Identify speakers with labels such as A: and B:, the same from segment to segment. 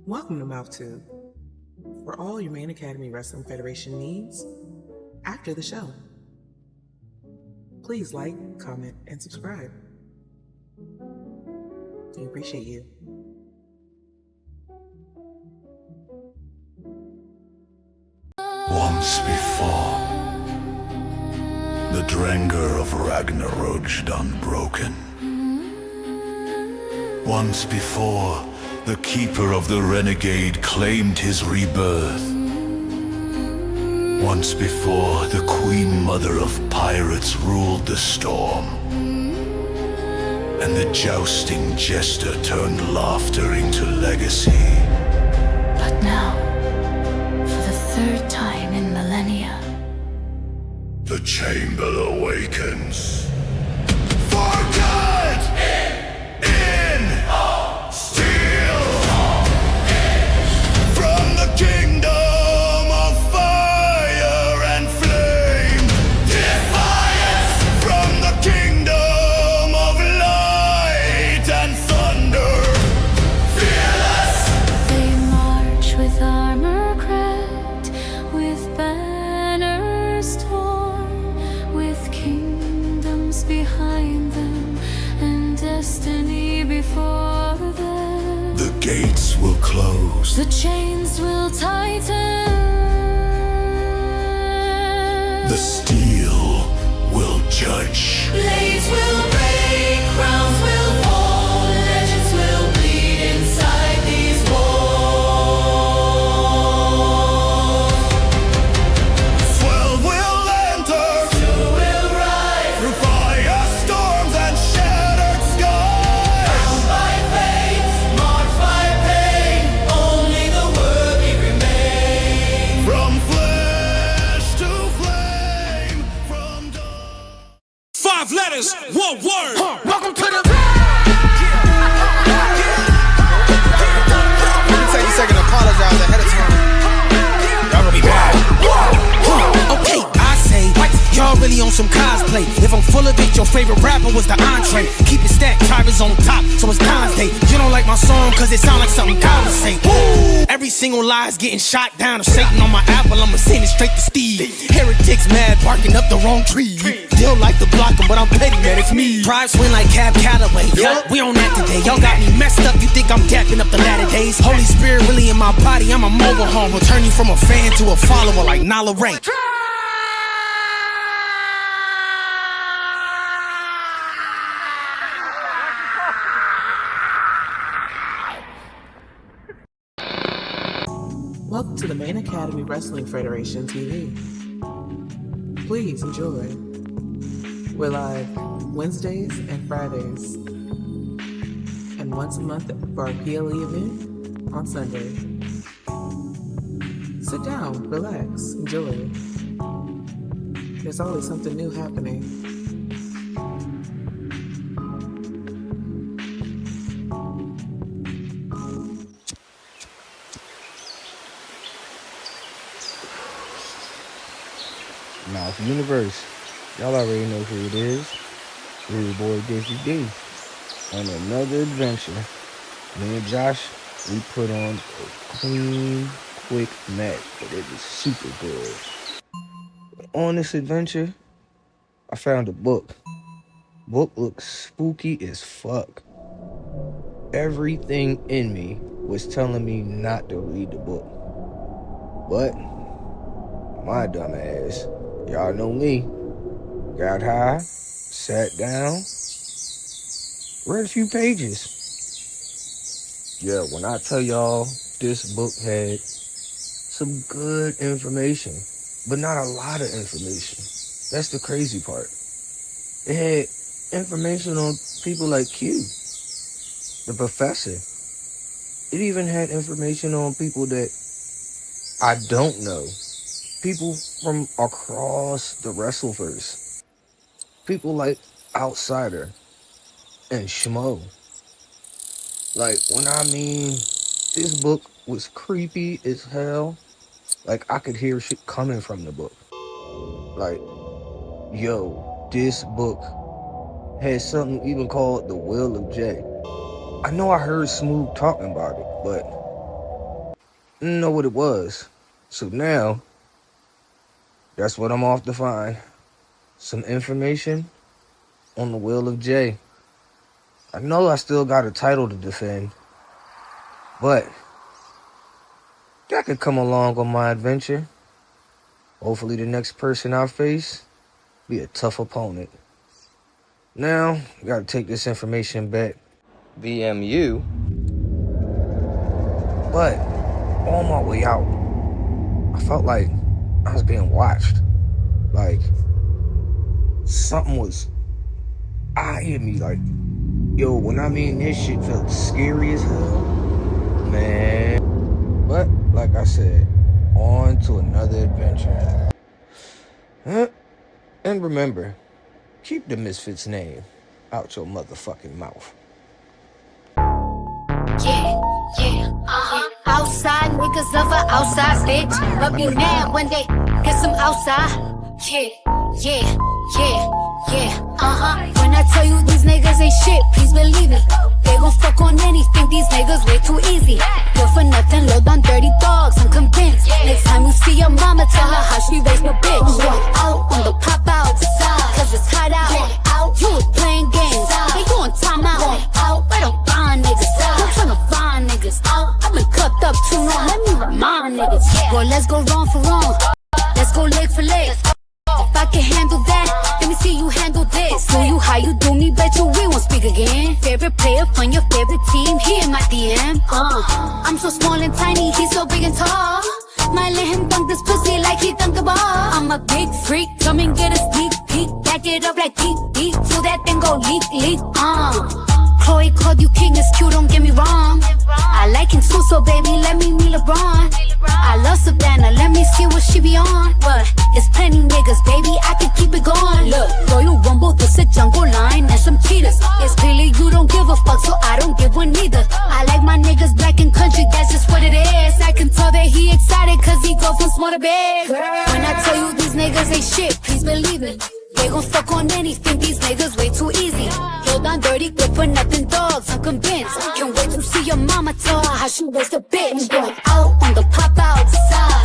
A: Welcome to MAWF for all your Main Academy Wrestling Federation needs after the show. Please like, comment, and subscribe. We appreciate you.
B: Once before, the Drenger of Ragnarok unbroken. Once before, the Keeper of the Renegade claimed his rebirth. Once before, the Queen Mother of Pirates ruled the storm. And the jousting jester turned laughter into legacy.
C: But now, for the third time in millennia,
B: the Chamber awakens. For good! In steel! From the kingdom of fire and flame! Defiance! From the kingdom of light and thunder! Fearless!
C: they march with armor cracked, with banners torn, with kingdoms behind them, and destiny before them.
B: The gates will close.
C: The chains will tighten.
B: The steel will judge.
C: Blades will break, crowns will fall, legends will bleed inside these walls.
B: 12 will enter.
C: 2 will rise,
B: Through fire, storms, and shattered skies.
C: bound by fate, marked by pain. Only the worthy remain.
B: From flesh to flame, from dawn.
D: 5 letters, 1 word.
E: Welcome to the. Let me take a second to apologize ahead of time. Y'all gonna be mad. Okay, I say, y'all really on some cosplay. If I'm full of it, your favorite rapper was the entree. Keep it stacked, Tyra's on top, so it's Don's day. You don't like my song, cause it sound like something God would say. Every single lie's getting shot down. If Satan on my apple, I'ma send it straight to Steve. Heretics mad, barking up the wrong tree. Still like to block them, but I'm petty, man, it's me. Pride swing like Cab Calloway. We on that today. Y'all got me messed up, you think I'm gapping up the latter days. Holy Spirit really in my body, I'm a mobile home. Will turn you from a fan to a follower like Nala Ray.
A: Welcome to the Main Academy Wrestling Federation TV. Please enjoy. We're live Wednesdays and Fridays, and once a month for our PLE event on Sunday. Sit down, relax, enjoy. There's always something new happening.
F: MAWF Universe. Y'all already know who it is. Your boy Dizzy D. On another adventure. Me and Jawsh, we put on a clean, quick match, but it was super good. On this adventure, I found a book. Book looks spooky as fuck. Everything in me was telling me not to read the book. But my dumb ass, y'all know me, got high, sat down, read a few pages. Yeah, when I tell y'all this book had some good information, but not a lot of information. That's the crazy part. It had information on people like Q, the professor. It even had information on people that I don't know. People from across the Wrestleverse. People like Outsider and Schmo. Like, when I mean, this book was creepy as hell. Like, I could hear shit coming from the book. Like, yo, this book has something even called the Will of J. I know I heard Smooth talking about it, but Didn't know what it was. So now, that's what I'm off to find. Some information on the will of Jay. I know I still got a title to defend, but that could come along on my adventure. Hopefully the next person I face be a tough opponent. Now, gotta take this information back. BMU. But on my way out, I felt like I was being watched. Like something was eyeing me. Like, yo, when I mean this shit felt scary as hell, man. But like I said, on to another adventure. And remember, keep the Misfits name out your motherfucking mouth.
G: Outside niggas love a outside bitch, but be mad when they get some outside. When I tell you these niggas ain't shit, please believe it. They gon' fuck on anything, these niggas way too easy. Good for nothing, load on dirty dogs, I'm convinced. Next time you see your mama, tell her how she raised my bitch. Out on the pop out, cause it's hot out. You was playing games, they going time out. I don't find niggas, I'm tryna find niggas. I've been cuffed up too long, let me remind niggas. Boy, let's go wrong for wrong, let's go leg for leg. If I can handle that, let me see you handle this. Do you how you do me, bet you we won't speak again. Favorite player from your favorite team, he in my DM. I'm so small and tiny, he's so big and tall. Might let him dunk this pussy like he dunked the ball. I'm a big freak, come and get a sneak peek. Back it up like deep, so that thing go leak. Chloe called you king, it's cute, don't get me wrong. I like him too, so baby, let me meet LeBron. I love Savannah, let me see what she be on. But it's plenty niggas, baby, I can keep it going. Look, Royal Rumble, this a jungle line and some cheetahs. It's clearly you don't give a fuck, so I don't give one neither. I like my niggas black and country, that's just what it is. I can tell that he excited, cause he go from small to big. When I tell you these niggas ain't shit, please believe it. They gon' fuck on anything, these niggas way too easy. Hold on dirty, good for nothing dogs, I'm convinced. Can't wait to see your mama tell her how she raised a bitch. Going out on the pop out,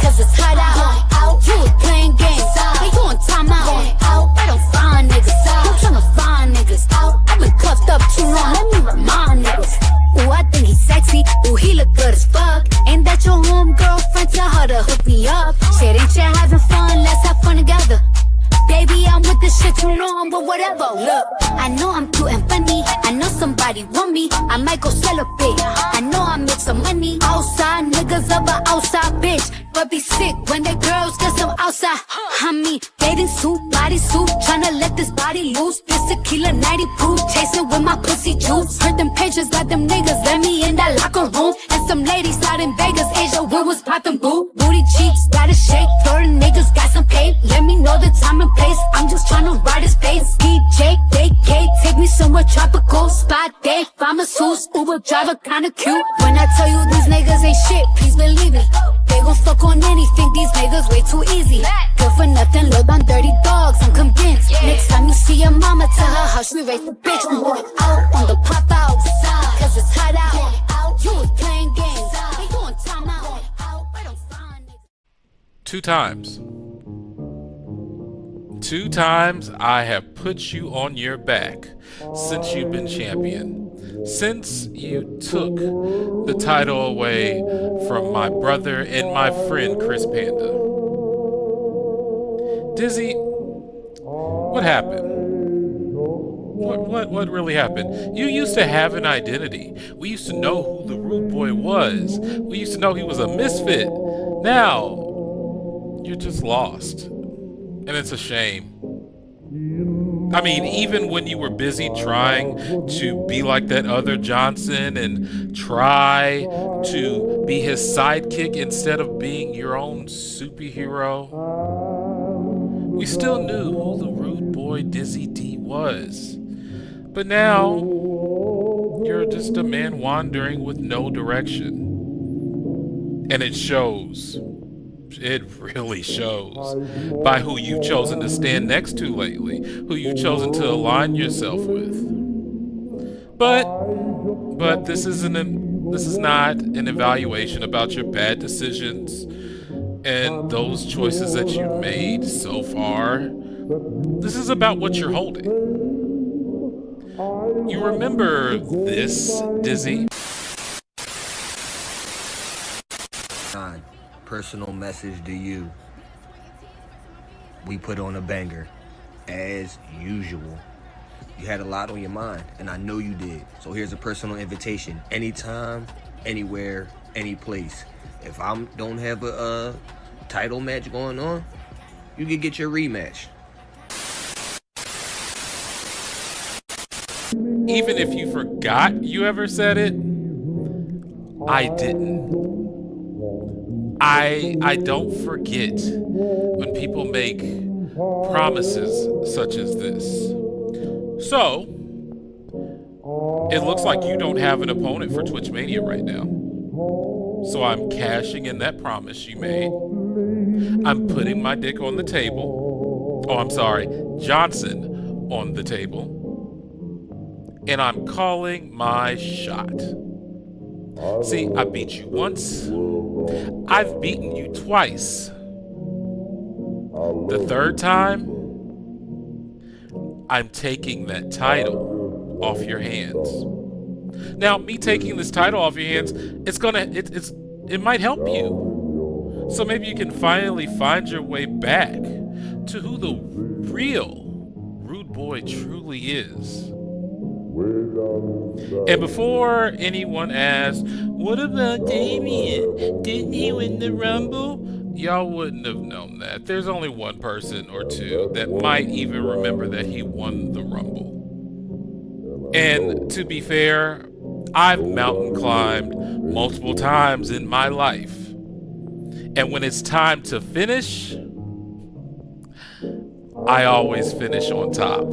G: cause it's hot out. You was playing games, they doing time out. I don't find niggas, I'm tryna find niggas. I've been cuffed up too long, let me remind niggas. Ooh, I think he's sexy, ooh, he look good as fuck. Ain't that your homegirlfriend, tell her to hook me up. Shit, ain't you having fun, let's have fun together. Baby, I'm with this shit too long, but whatever. Look, I know I'm cute and funny. I know somebody want me. I might go sell a bit. I know I make some money. Outside niggas of a outside bitch, but be sick when they girls get some outside. I mean, bathing suit, body suit, tryna let this body loose. This tequila 90 proof, chasing with my pussy juice. Heard them pages got them niggas, let me in that locker room. And some ladies out in Vegas, Asia, where was poppin' boo? Booty cheeks, gotta shake. Florida niggas got some pay. Let me know the time and place. I'm just tryna ride his face. DJ, vacate, take me somewhere tropical. Spot day, pharmaceuticals, Uber driver kinda cute. When I tell you these niggas ain't shit, please believe it. They gon' fuck on anything, these niggas way too easy. Good for nothing, load on dirty dogs, I'm convinced. Next time you see your mama, tell her how she raised the bitch. I'm going out on the pop out, cause it's hot out. You was playing games, they doing time out. I don't find it.
H: 2 times. 2 times I have put you on your back since you've been champion. Since you took the title away from my brother and my friend Chris Panda. Dizzy, what happened? What really happened? You used to have an identity. We used to know who the Rude Boy was. We used to know he was a misfit. Now, you're just lost. And it's a shame. I mean, even when you were busy trying to be like that other Johnson and try to be his sidekick instead of being your own superhero, we still knew who the Rude Boy Dizzy D was. But now, you're just a man wandering with no direction. And it shows. It really shows by who you've chosen to stand next to lately, who you've chosen to align yourself with. But this isn't This is not an evaluation about your bad decisions and those choices that you made so far. This is about what you're holding. You remember this, Dizzy?
F: Personal message to you. We put on a banger, as usual. You had a lot on your mind, and I know you did. So here's a personal invitation. Anytime, anywhere, any place. If I don't have a title match going on, you can get your rematch.
H: Even if you forgot you ever said it, I didn't. I don't forget when people make promises such as this. So, it looks like you don't have an opponent for Twitch Mania right now. So I'm cashing in that promise you made. I'm putting my dick on the table. Oh, I'm sorry, Johnson on the table. And I'm calling my shot. See, I beat you once. I've beaten you twice. The third time, I'm taking that title off your hands. Now, me taking this title off your hands, it might help you. So maybe you can finally find your way back to who the real Rude Boy truly is. And before anyone asks, what about Damian? Didn't he win the Rumble? Y'all wouldn't have known that. There's only one person or two that might even remember that he won the Rumble. And to be fair, I've mountain climbed multiple times in my life. And when it's time to finish, I always finish on top.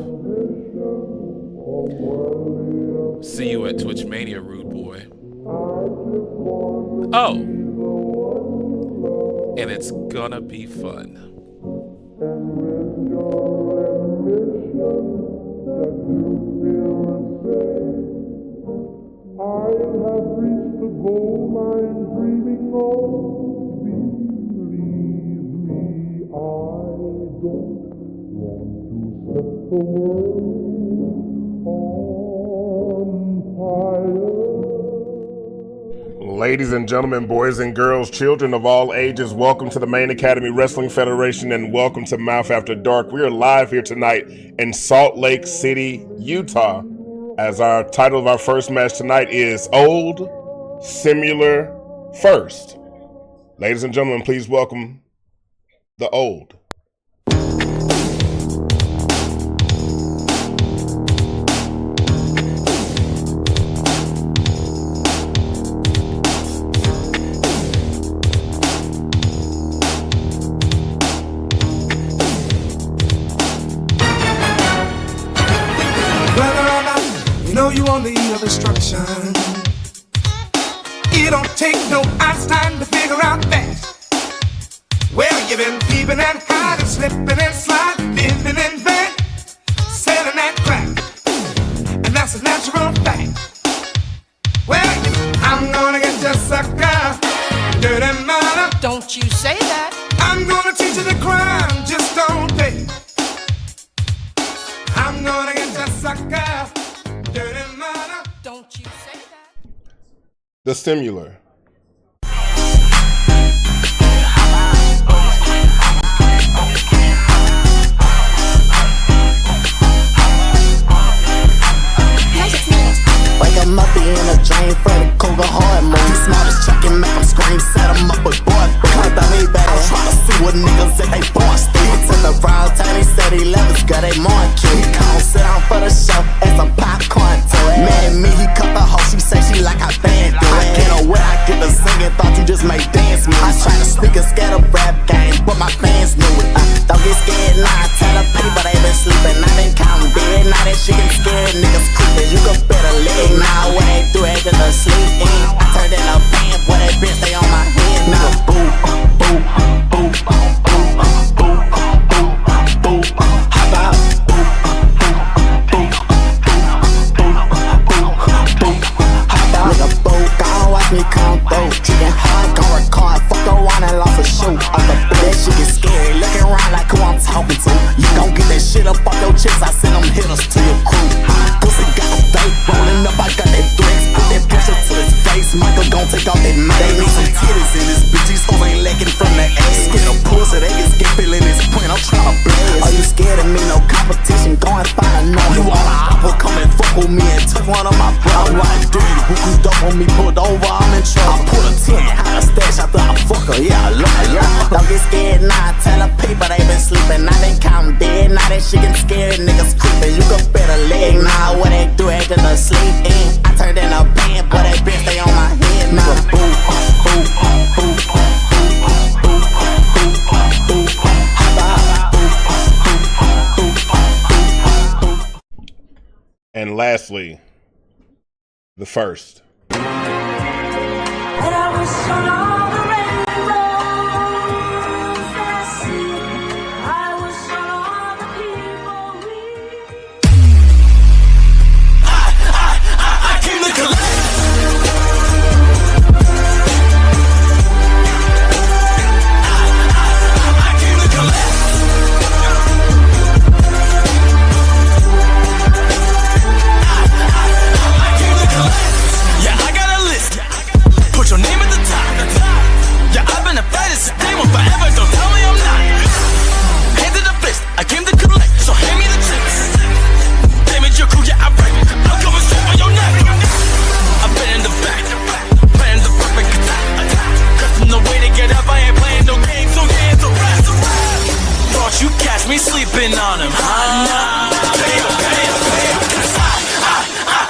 H: See you at Twitch Mania, Rude Boy. Oh, and it's gonna be fun.
I: I have reached the goal I'm dreaming of. Believe me, I don't want to set the world on fire.
J: Ladies and gentlemen, boys and girls, children of all ages, welcome to the Main Academy Wrestling Federation and welcome to MAWF After Dark. We are live here tonight in Salt Lake City, Utah, as our title of our first match tonight is Old, Similar, First. Ladies and gentlemen, please welcome the Old.
E: You on the eve of destruction. It don't take no Einstein to figure out that. Well, you've been peeping and hiding, slipping and sliding, living in vain, selling that crack, and that's a natural fact. Well, I'm gonna get you sucker, dirty mother.
K: Don't you say that.
E: I'm gonna teach you the crime, just don't pay. I'm gonna get you sucker.
K: Don't you say that?
J: The Stimular.
L: Wake 'em up in a drain, Freddy Cougar hard move. These smallest chuckin' make 'em scream, set 'em up with boy. Come to me, baby. I'm tryna see what niggas if they born stupid. To the round time, he said he left us, got they more cute. He come sit down for the show and some popcorn to it. Man, me, he cut the hoe, she say she like how band do it. I get her where I get the singing, thought you just made dance moves. I try to sneak a scatter rap game, but my fans knew it. Don't get scared, nah, tell the people they been sleeping. I been counting dead, now that shit get scared, niggas creeping. You can better live now, when they do it, just sleep in. I turned in a band, boy, that bitch stay on my head. Nigga, boo, boo, boo, boo, boo, boo, boo, how about boo, boo, boo, boo, boo, boo, boo, how about nigga, boo, gone watch me come through. Kicking hard, gon' record, fuck around and lost a shoe. Off the boot, that shit get scary, looking around like who I'm talking to. You gon' get that shit up off your chest, I send them hitters to your crew. Pussy got a vape, rolling up, I got that threats. Put that pressure to his face, Michael gon' take off that mask. They need some titties in this bitch, these hoes ain't lacking from the ass. Scared of pussy, they get scared feeling this point, I'm tryna blast. Are you scared of me? No competition, go and find a no. You wanna apple, come and fuck with me and touch one of my brothers. I'm like dirty, who could up on me, pulled over, I'm in trouble. I put a 10, how to stash after I fuck her, yeah, I love her. Don't get scared, nah, tell the people they been sleeping. Now they counting dead, now that shit getting scared, niggas creeping. You can bet a leg, nah, what they do after the sleep in. I turned in a band, but that bitch stay on my head, nah. Boo, boo, boo, boo.
J: And lastly, the first.
C: You catch me sleeping on him, huh? Pay up, pay up, pay up, 'cause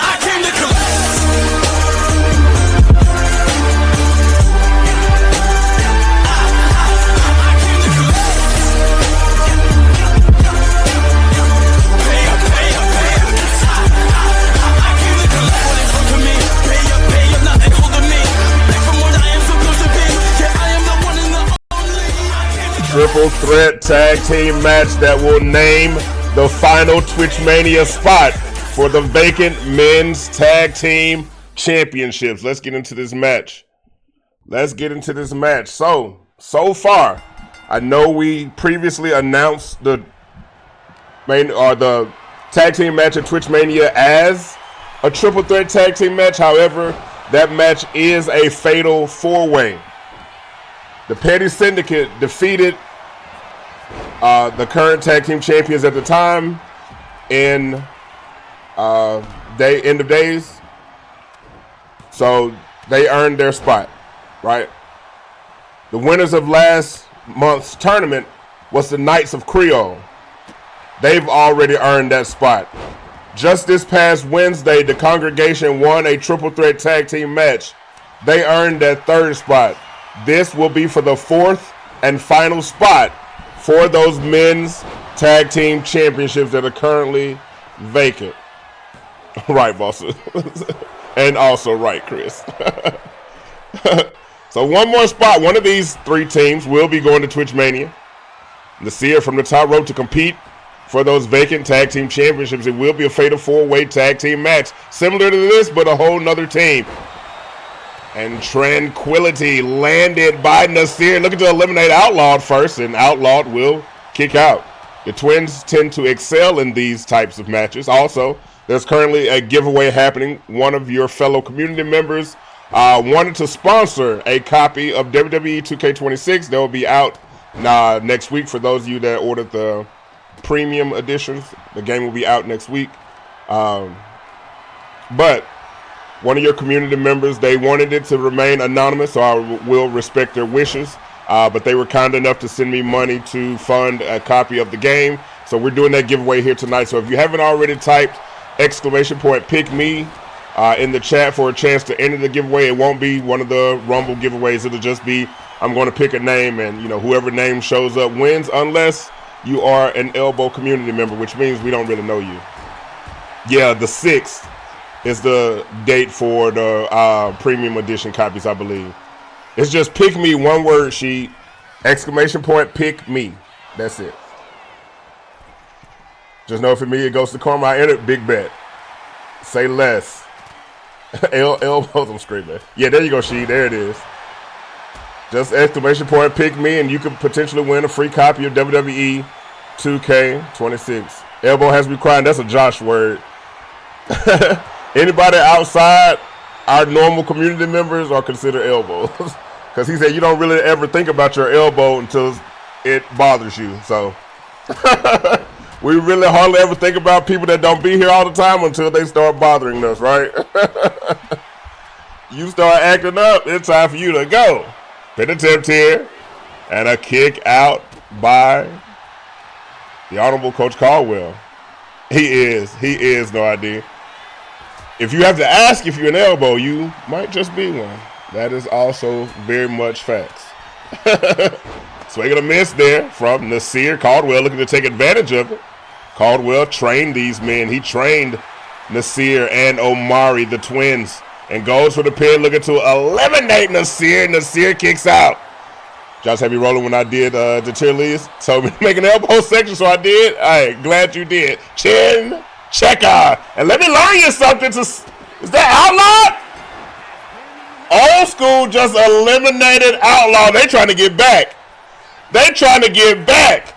C: I came to collect. I came to collect. Pay up, pay up, pay up, 'cause I came to collect. What is to me? Pay up, nothing holding me back from what I am supposed to be. Yeah, I am the one and the only.
J: Triple threat tag team match that will name the final Twitch Mania spot for the vacant men's tag team championships. Let's get into this match. So far, I know we previously announced the tag team match at Twitch Mania as a triple threat tag team match. However, that match is a fatal four-way. The Petty Syndicate defeated the current tag team champions at the time in end of days. So they earned their spot, right? The winners of last month's tournament was the Knights of Creole. They've already earned that spot. Just this past Wednesday, the congregation won a triple threat tag team match. They earned that third spot. This will be for the fourth and final spot for those men's tag team championships that are currently vacant. Right, boss. And also right, Chris. So one more spot. One of these three teams will be going to Twitch Mania. MorTiCia from the top rope to compete for those vacant tag team championships. It will be a fatal four-way tag team match. Similar to this, but a whole nother team. And Tranquility landed by MorTiCia. Looking to eliminate Outlawed first, and Outlawed will kick out. The Twins tend to excel in these types of matches. Also, there's currently a giveaway happening. One of your fellow community members wanted to sponsor a copy of WWE 2K25. That will be out next week for those of you that ordered the premium editions. The game will be out next week. But one of your community members, they wanted it to remain anonymous, so I will respect their wishes. But they were kind enough to send me money to fund a copy of the game. So we're doing that giveaway here tonight. So if you haven't already typed !pick me in the chat for a chance to enter the giveaway, it won't be one of the Rumble giveaways. It'll just be, I'm going to pick a name, and whoever name shows up wins, unless you are an Elbow community member, which means we don't really know you. Yeah, the 6th is the date for the premium edition copies, I believe. It's just pick me, one word sheet, !pick me. That's it. Just know for me, it goes to Karma. I entered big bet. Say less. Elbows, I'm screaming. Yeah, there you go, She. There it is. Just exclamation point, pick me, and you could potentially win a free copy of WWE 2K25. Elbow has me crying. That's a Jawsh word. Anybody outside our normal community members are considered elbows. Because he said you don't really ever think about your elbow until it bothers you. So we really hardly ever think about people that don't be here all the time until they start bothering us, right? You start acting up, it's time for you to go. Pin attempt here. And a kick out by the Honorable Coach Caldwell. He is, no idea. If you have to ask if you're an elbow, you might just be one. That is also very much facts. Swing and a miss there from Nasir. Caldwell looking to take advantage of it. Caldwell trained these men. He trained Nasir and Omari, the twins, and goes for the pin, looking to eliminate Nasir. Nasir kicks out. Josh had me rolling when I did the cheerleaders. Told me to make an elbow section, so I did. All right, glad you did. Chin checker. And let me learn you something. Is that Outlaw? Old School just eliminated Outlaw. They trying to get back. They trying to get back.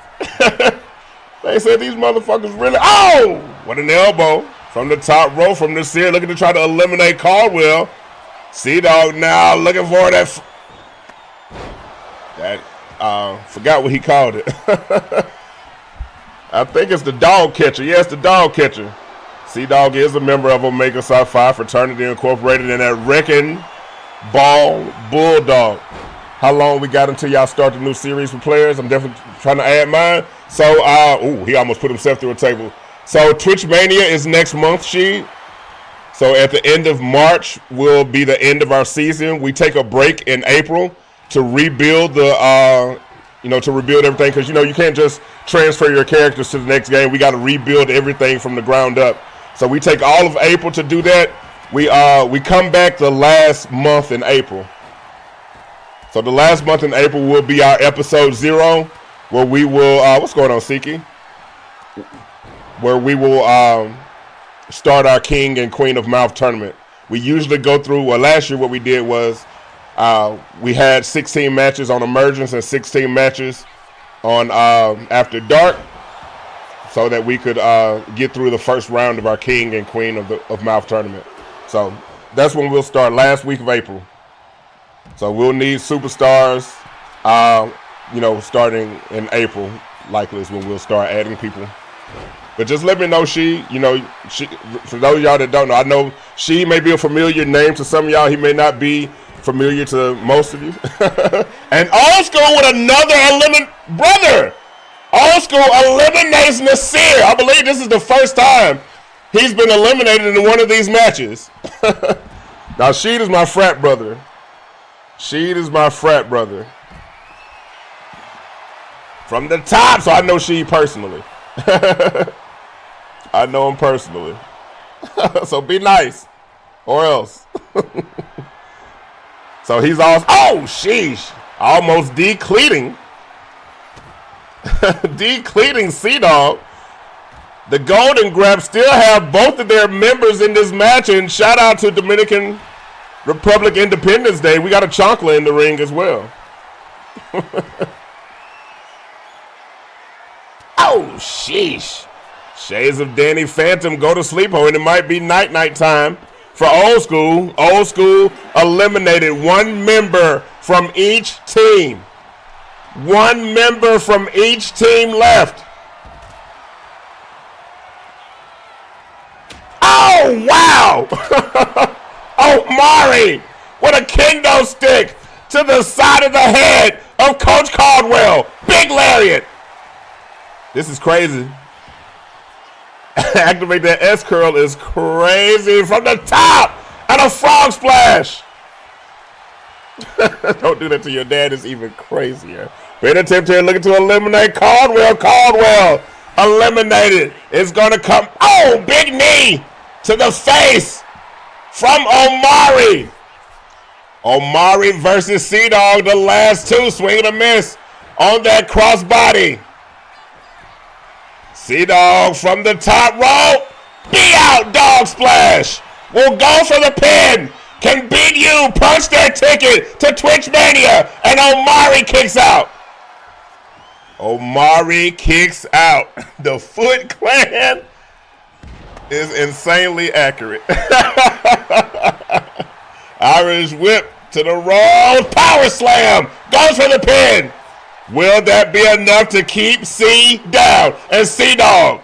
J: They said these motherfuckers really. Oh, what an elbow from the top row from Nasir, looking to try to eliminate Caldwell. C-Dog now looking for that. Forgot what he called it. I think it's the dog catcher. Yes, the dog catcher. C-Dog is a member of Omega Psi Phi Fraternity Incorporated and that Wrecking Ball Bulldog. How long we got until y'all start the new series for players? I'm definitely trying to add mine. So, he almost put himself through a table. So, Twitch Mania is next month, So, at the end of March will be the end of our season. We take a break in April to rebuild to rebuild everything. Because, you can't just transfer your characters to the next game. We got to rebuild everything from the ground up. So, we take all of April to do that. We come back the last month in April. So the last month in April will be our episode 0, where we will what's going on, Siki? Where we will start our King and Queen of MAWF tournament. We usually go through. Well, last year what we did was we had 16 matches on Emergence and 16 matches on After Dark, so that we could get through the first round of our King and Queen of MAWF tournament. So that's when we'll start, last week of April. So we'll need superstars, starting in April, likely is when we'll start adding people. But just let me know, she, for those of y'all that don't know, I know she may be a familiar name to some of y'all. He may not be familiar to most of you. And Old School with another brother. Old School eliminates Nasir. I believe this is the first time he's been eliminated in one of these matches. Now, Sheed is my frat brother. Sheed is my frat brother. From the top, so I know Sheed personally. I know him personally. So be nice. Or else. So he's all, oh, sheesh. Almost decleating. Decleating C-Dog. The Golden Graps still have both of their members in this match, and shout out to Dominican Republic Independence Day. We got a Chonkla in the ring as well. Oh, sheesh. Shades of Dani Phantom go to sleep, and it might be night time for Old School. Old School eliminated one member from each team. One member from each team left. Oh, wow. Oh, Mari with a kendo stick to the side of the head of Coach Caldwell. Big lariat. This is crazy. Activate that S curl is crazy from the top. And a frog splash. Don't do that to your dad. It's even crazier. Been attempt here looking to eliminate Caldwell. Caldwell eliminated. It's going to come. Oh, big knee to the face from Omari. Omari versus C-Dog, the last two. Swing and a miss on that crossbody. C-Dog from the top rope. Be out, dog splash. will go for the pin. Can Beat You punch their ticket to Twitch Mania, and Omari kicks out. Omari kicks out. The Foot Clan is insanely accurate. Irish whip to the Rose. Power slam. Goes for the pin. Will that be enough to keep C down? And C-Dog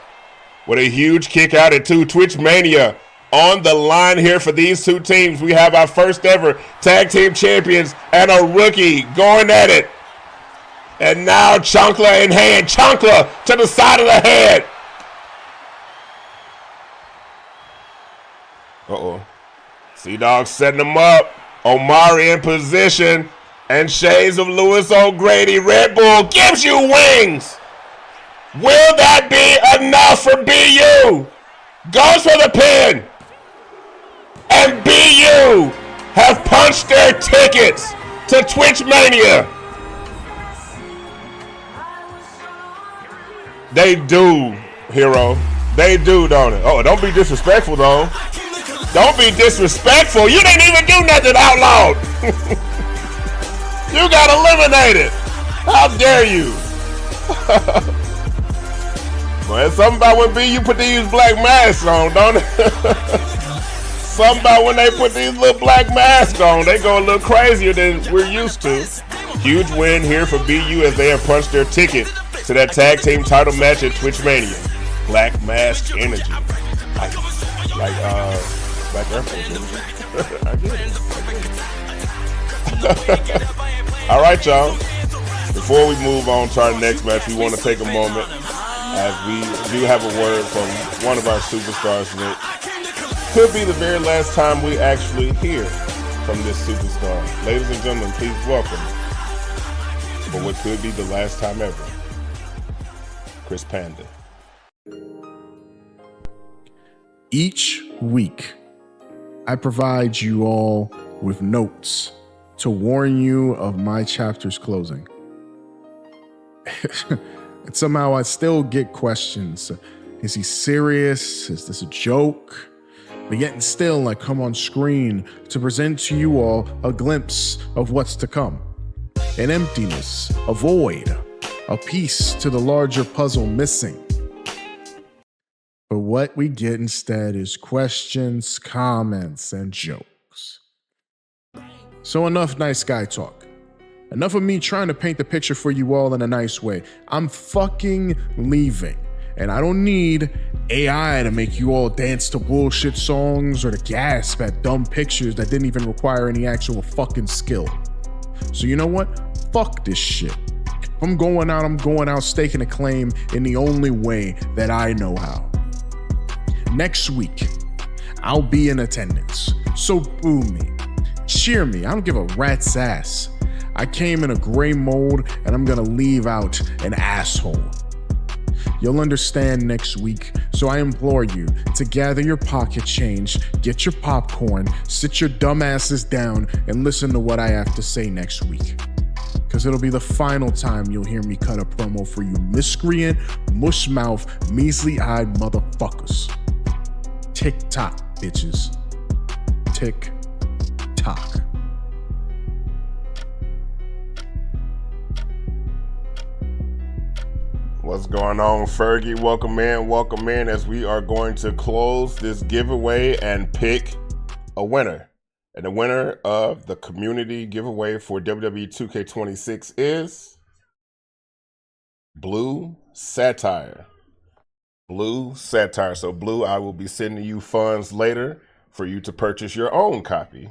J: with a huge kick out at 2. Twitch Mania on the line here for these two teams. We have our first ever tag team champions and a rookie going at it. And now Chunkla in hand. Chunkla to the side of the head. Uh-oh. C-Dog setting him up. Omari in position. And Shades of Lewis O'Grady. Red Bull gives you wings. Will that be enough for BU? Goes for the pin. And BU have punched their tickets to Twitch Mania. They do, Hero. They do, don't it? Oh, don't be disrespectful, though. Don't be disrespectful. You didn't even do nothing, Outlawed. You got eliminated. How dare you? Well, it's something about when BU put these black masks on, don't it? Something about when they put these little black masks on, they go a little crazier than we're used to. Huge win here for BU as they have punched their ticket to that tag team title match at Twitch Mania. Black mask energy. Like Black Air Force. I get it. All right, y'all. Before we move on to our next match, we want to take a moment as we do have a word from one of our superstars, and it could be the very last time we actually hear from this superstar. Ladies and gentlemen, please welcome, for what could be the last time ever, Chris Panda.
M: Each week, I provide you all with notes to warn you of my chapter's closing. And somehow I still get questions. Is he serious? Is this a joke? But yet and still I come on screen to present to you all a glimpse of what's to come. An emptiness, a void, a piece to the larger puzzle missing. But what we get instead is questions, comments, and jokes. So enough nice guy talk. Enough of me trying to paint the picture for you all in a nice way. I'm fucking leaving. And I don't need AI to make you all dance to bullshit songs or to gasp at dumb pictures that didn't even require any actual fucking skill. So you know what? Fuck this shit. If I'm going out staking a claim in the only way that I know how. Next week, I'll be in attendance. So boo me. Cheer me. I don't give a rat's ass. I came in a gray mold and I'm gonna leave out an asshole. You'll understand next week, so I implore you to gather your pocket change, get your popcorn, sit your dumb asses down, and listen to what I have to say next week. Cause it'll be the final time you'll hear me cut a promo for you miscreant, mushmouth, measly-eyed motherfuckers. Tick-tock, bitches. Tick-tock.
J: What's going on, Fergie? Welcome in as we are going to close this giveaway and pick a winner. And the winner of the community giveaway for WWE 2K26 is Blue Satire. Blue Satire. So Blue, I will be sending you funds later for you to purchase your own copy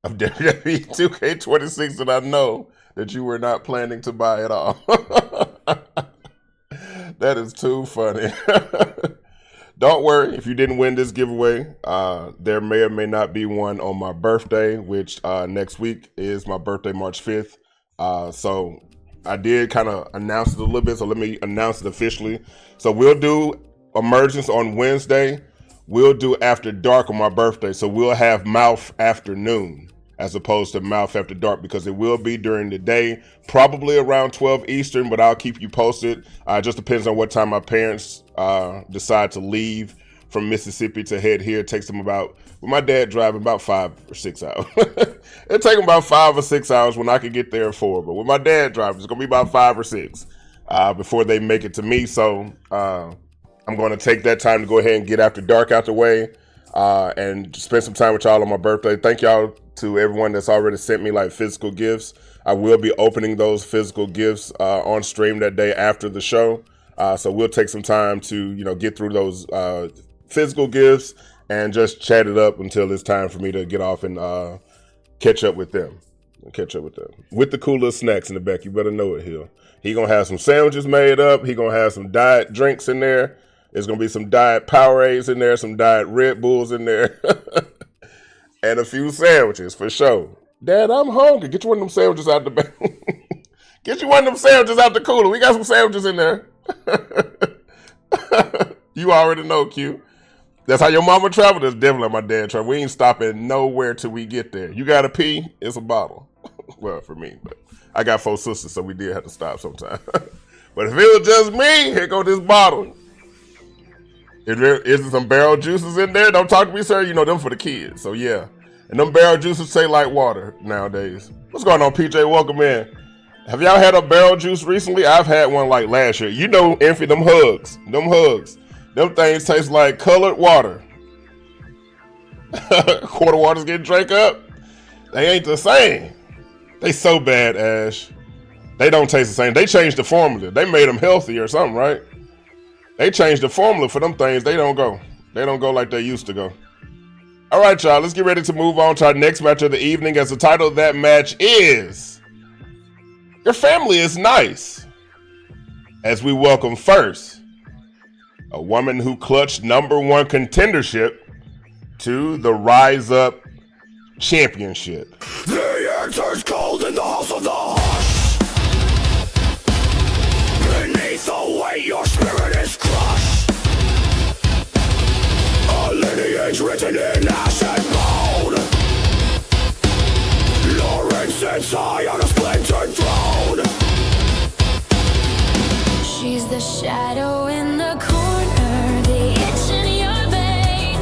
J: of WWE 2K26 that I know that you were not planning to buy at all. That is too funny. Don't worry, if you didn't win this giveaway, there may or may not be one on my birthday, which next week is my birthday, March 5th. So I did kind of announce it a little bit, so let me announce it officially. So we'll do Emergence on Wednesday. We'll do After Dark on my birthday. So we'll have MAWF afternoon as opposed to MAWF After Dark, because it will be during the day, probably around 12 Eastern, but I'll keep you posted. It just depends on what time my parents decide to leave from Mississippi to head here. It takes them about, with my dad driving, about 5 or 6 hours. It takes them about 5 or 6 hours when I could get there in 4. But with my dad driving, it's going to be about 5 or 6 before they make it to me. So I'm going to take that time to go ahead and get After Dark out the way and spend some time with y'all on my birthday. Thank y'all to everyone that's already sent me like physical gifts. I will be opening those physical gifts on stream that day after the show. So we'll take some time to, get through those physical gifts and just chat it up until it's time for me to get off and catch up with them. With the cool little snacks in the back. You better know it, Hill. He gonna have some sandwiches made up. He gonna have some diet drinks in there. There's gonna be some diet Powerades in there, some diet Red Bulls in there, and a few sandwiches for sure. Dad, I'm hungry. Get you one of them sandwiches out the back. Get you one of them sandwiches out the cooler. We got some sandwiches in there. You already know, Q. That's how your mama traveled. That's definitely how my dad traveled. We ain't stopping nowhere till we get there. You gotta pee, it's a bottle. Well, for me, but I got 4 sisters, so we did have to stop sometime. But if it was just me, here go this bottle. Is there some barrel juices in there? Don't talk to me, sir. You know them for the kids. So yeah. And them barrel juices taste like water nowadays. What's going on, PJ? Welcome in. Have y'all had a barrel juice recently? I've had one like last year. You know, Infy, them hugs. Them things taste like colored water. Quarter waters getting drank up. They ain't the same. They so bad, Ash. They don't taste the same. They changed the formula. They made them healthy or something, right? They changed the formula for them things. They don't go like they used to go. All right, y'all, let's get ready to move on to our next match of the evening, as the title of that match is Your Family is Nice. As we welcome first a woman who clutched #1 contendership to the Rise Up Championship.
C: The answer's cold in the house of the hush. Beneath the weight your spirit is crushed. A lineage written in ash and bone. Lauren sits high on a splintered throne.
G: She's the shadow in the corner, the itch in your vein.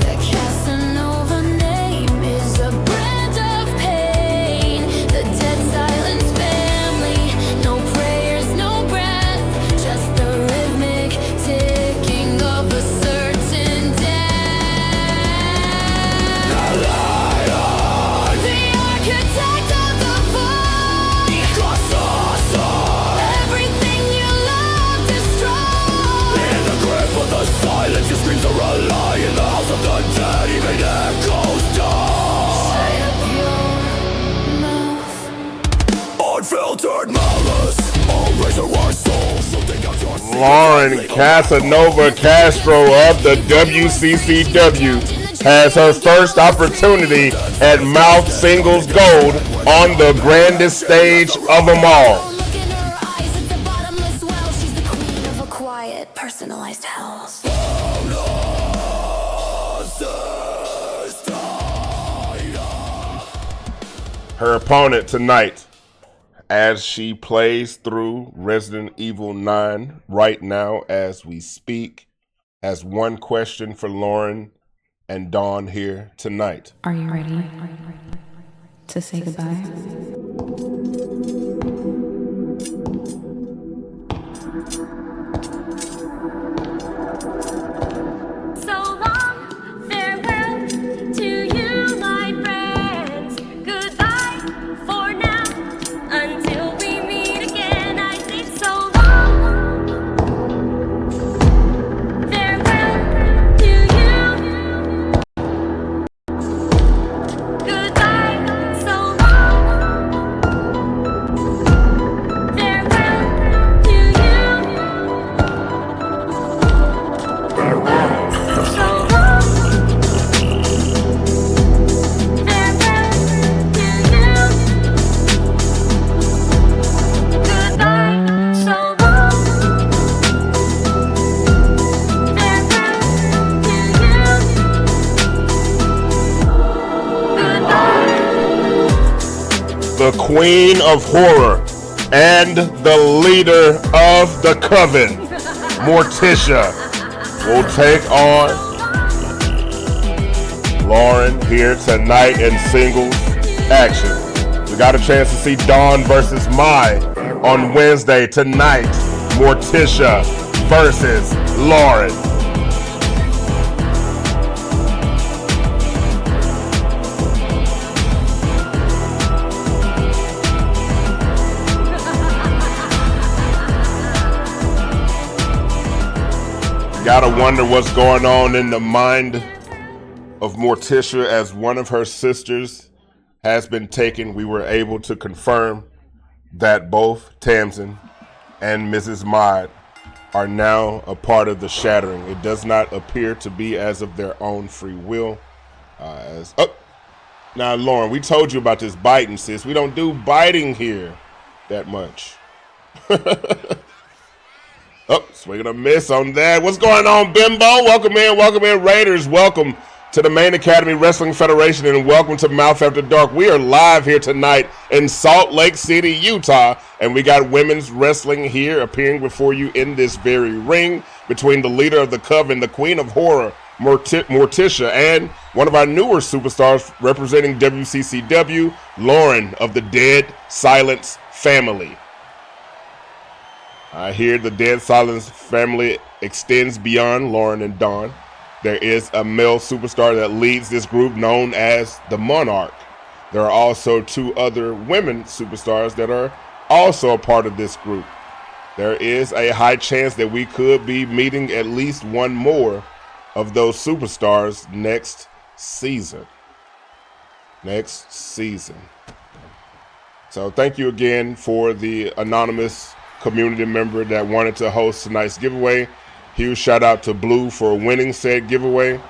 G: The Casanova name is a brand of pain. The dead silence family, no prayers, no breath, just the rhythmic ticking of a certain death. The lion, the architect of the fall, everything you love destroyed.
C: In the grip of the silence, your screams are a lie. In the house of the dead, even echoes die.
G: Say up your mouth.
C: Unfiltered malice, a razor wire soul. So take out your
J: Lauren Casanova Castro of the WCCW has her first opportunity at MAWF Singles Gold on the grandest stage of them all.
G: Look in her eyes, it's a bottomless well. She's the queen of a quiet, personalized hell.
J: Her opponent tonight, as she plays through Resident Evil 9 right now as we speak, has one question for Lauren and Dawn here tonight.
N: Are you ready to say goodbye?
G: So long, farewell to you, my friends. Goodbye for now, until we meet again. I think so long. Farewell to you. Goodbye, so long. Farewell to you. So long.
J: The Queen of Horror and the leader of the Coven, MorTiCia, will take on Lauren here tonight in singles action. We got a chance to see Dawn versus Mai on Wednesday. Tonight, MorTiCia versus Lauren. Gotta wonder what's going on in the mind of MorTiCia as one of her sisters has been taken. We were able to confirm that both Tamsin and Mrs. Mod are now a part of the shattering. It does not appear to be as of their own free will. Now, Lauren, we told you about this biting, sis. We don't do biting here that much. Swinging a miss on that. What's going on, Bimbo? Welcome in, Raiders. Welcome to the Main Academy Wrestling Federation, and welcome to MAWF After Dark. We are live here tonight in Salt Lake City, Utah, and we got women's wrestling here appearing before you in this very ring between the leader of the Coven, the Queen of Horror, MorTiCia, and one of our newer superstars representing WCCW, Lauren of the Dead Silence family. I hear the Dead Silence family extends beyond Lauren and Dawn. There is a male superstar that leads this group known as the Monarch. There are also two other women superstars that are also a part of this group. There is a high chance that we could be meeting at least one more of those superstars next season. So thank you again for the anonymous community member that wanted to host tonight's giveaway. Huge shout out to Blue for winning said giveaway.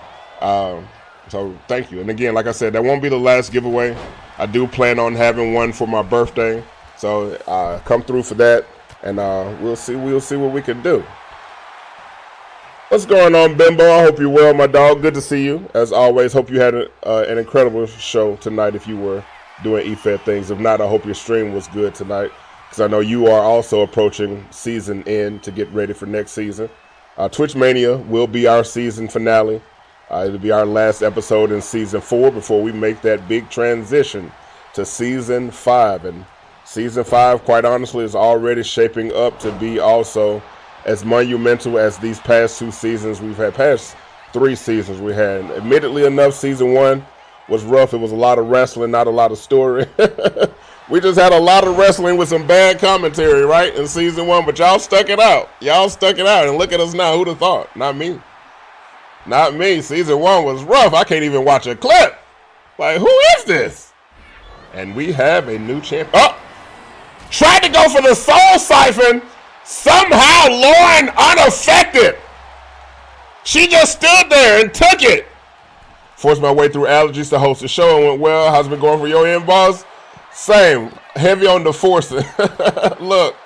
J: So thank you. And again, like I said, that won't be the last giveaway. I do plan on having one for my birthday. So come through for that, and we'll see what we can do. What's going on, Bimbo? I hope you're well, my dog. Good to see you as always. Hope you had an incredible show tonight if you were doing EFED things. If not, I hope your stream was good tonight, because I know you are also approaching season end to get ready for next season. Twitch Mania will be our season finale. It'll be our last episode in season 4 before we make that big transition to season 5. And season 5, quite honestly, is already shaping up to be also as monumental as these past 2 seasons we've had. Past 3 seasons we had. Admittedly enough, season 1 was rough. It was a lot of wrestling, not a lot of story. We just had a lot of wrestling with some bad commentary, right, in season 1, but y'all stuck it out. And look at us now. Who'd have thought? Not me. Season 1 was rough. I can't even watch a clip. Like, who is this? And we have a new champion. Oh! Tried to go for the soul siphon. Somehow Lauren unaffected. She just stood there and took it. Forced my way through allergies to host the show and went well. How's it been going for your end, boss? Same. Heavy on the forcing. Look,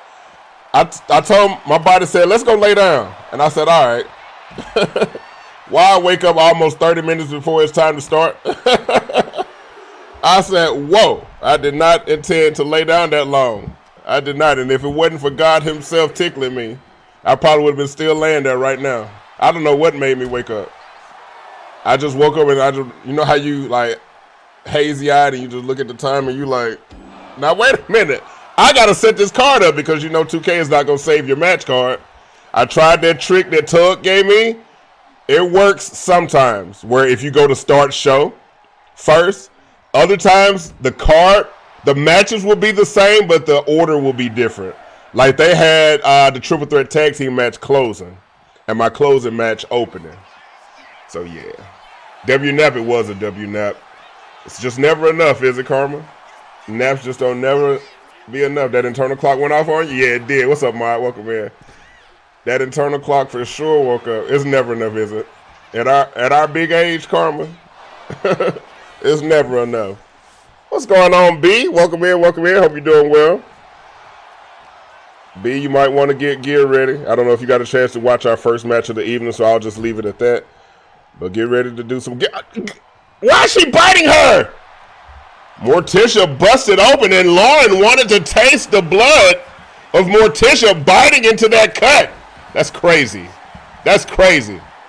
J: I told my body said, let's go lay down. And I said, all right. Why I wake up almost 30 minutes before it's time to start? I said, whoa. I did not intend to lay down that long. I did not. And if it wasn't for God himself tickling me, I probably would have been still laying there right now. I don't know what made me wake up. I just woke up and you know how you like hazy eyed and you just look at the time and you like, now wait a minute, I gotta set this card up because you know 2K is not gonna save your match card. I tried that trick that Tug gave me. It works sometimes where if you go to start show first, other times the matches will be the same but the order will be different. Like they had the triple threat tag team match closing and my closing match opening. So yeah, WNAP, it was a WNAP. It's just never enough, is it, Karma? Naps just don't never be enough. That internal clock went off on you? Yeah, it did. What's up, Mike? Welcome in. That internal clock for sure woke up. It's never enough, is it? At our big age, Karma, it's never enough. What's going on, B? Welcome in. Hope you're doing well. B, you might want to get gear ready. I don't know if you got a chance to watch our first match of the evening, so I'll just leave it at that. But get ready to do some... Why is she biting her? MorTiCia busted open and Lauren wanted to taste the blood of MorTiCia biting into that cut. That's crazy.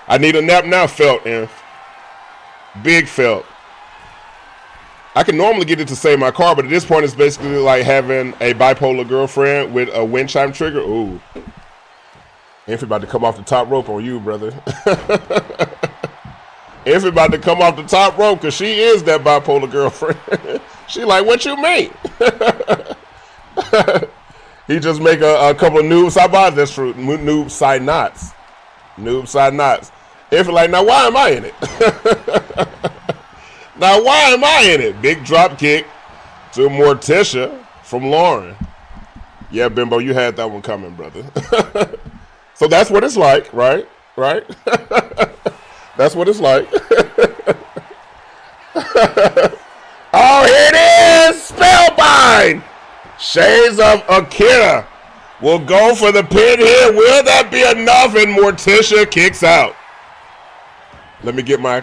J: I need a nap now, Felt Inf. Big felt. I can normally get it to save my car, but at this point, it's basically like having a bipolar girlfriend with a wind chime trigger. Ooh. If about to come off the top rope on you, brother. If about to come off the top rope, because she is that bipolar girlfriend. She like, what you mean? He just make a couple of noob side bodies. That's true. Noob side knots. Noob side knots. If like, now why am I in it? Now why am I in it? Big drop kick to MorTiCia from Lauren. Yeah, Bimbo, you had that one coming, brother. So that's what it's like, right? Right? That's what it's like. Oh, here it is! Spellbind! Shades of Akira will go for the pin here. Will that be enough? And MorTiCia kicks out. Let me get my...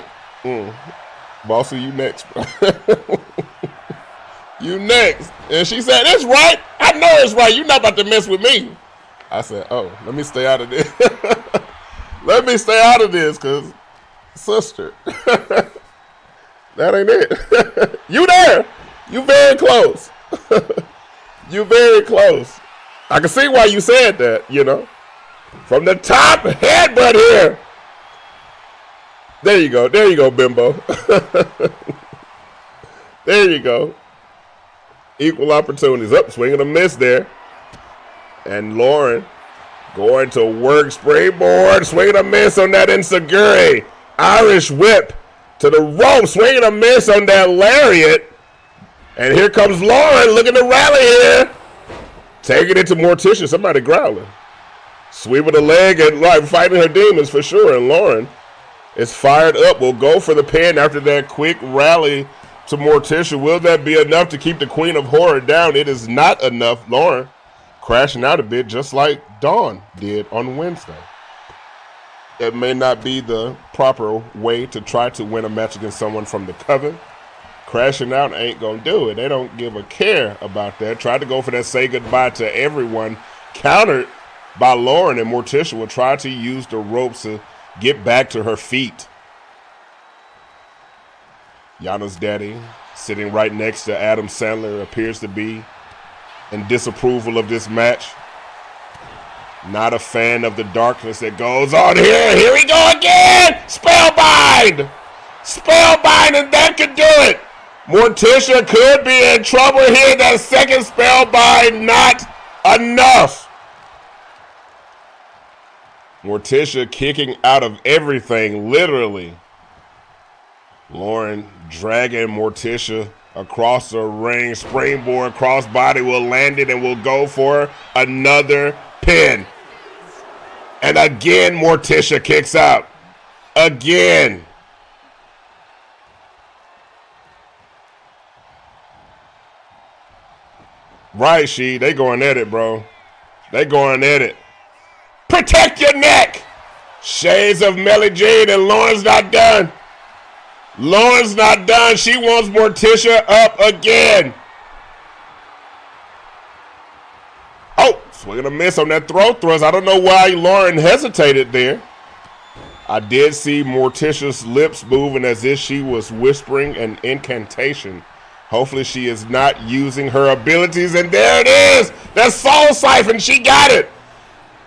J: Bossy, you next, bro. You next. And she said, it's right. I know it's right. You're not about to mess with me. I said, oh, let me stay out of this. Let me stay out of this, because, sister, that ain't it. You there. You very close. You very close. I can see why you said that, you know. From the top, headbutt here. There you go. There you go, Bimbo. There you go. Equal opportunities. Up, swinging a miss there. And Lauren going to work springboard. Swinging a miss on that Insegure. Irish whip to the rope. Swinging a miss on that lariat. And here comes Lauren looking to rally here. Taking it to MorTiCia. Somebody growling. Sweep of the leg and like fighting her demons for sure. And Lauren is fired up. Will go for the pin after that quick rally to MorTiCia. Will that be enough to keep the Queen of Horror down? It is not enough. Lauren crashing out a bit just like Dawn did on Wednesday. It may not be the proper way to try to win a match against someone from the Coven. Crashing out ain't gonna do it. They don't give a care about that. Tried to go for that say goodbye to everyone. Countered by Lauren, and MorTiCia will try to use the ropes to get back to her feet. Yana's daddy sitting right next to Adam Sandler appears to be in disapproval of this match. Not a fan of the darkness that goes on here. Here we go again! Spellbind! Spellbind, and that could do it! MorTiCia could be in trouble here. That second spellbind, not enough. MorTiCia kicking out of everything, literally. Lauren dragging MorTiCia across the ring. Springboard crossbody will land it and will go for another pin. And again, MorTiCia kicks out. Again. Right, they going at it, bro. They going at it. Protect your neck. Shades of Melly Jane, and Lauren's not done. Lauren's not done. She wants MorTiCia up again. Oh, swinging a miss on that throat thrust. I don't know why Lauren hesitated there. I did see MorTicia's lips moving as if she was whispering an incantation. Hopefully she is not using her abilities. And there it is. That soul siphon. She got it.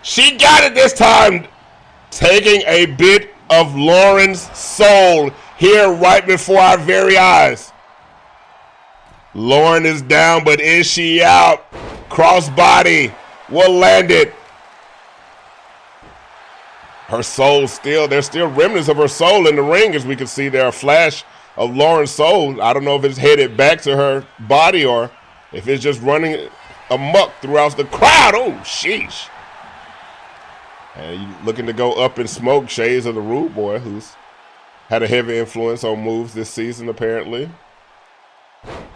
J: She got it this time. Taking a bit of Lauren's soul here right before our very eyes. Lauren is down, but is she out? Crossbody will land it. Her soul still, there's still remnants of her soul in the ring, as we can see there. A flash of Lauren's soul. I don't know if it's headed back to her body or if it's just running amok throughout the crowd. Oh, sheesh. And you looking to go up in smoke, Shades of the Rude Boy, who's had a heavy influence on moves this season, apparently.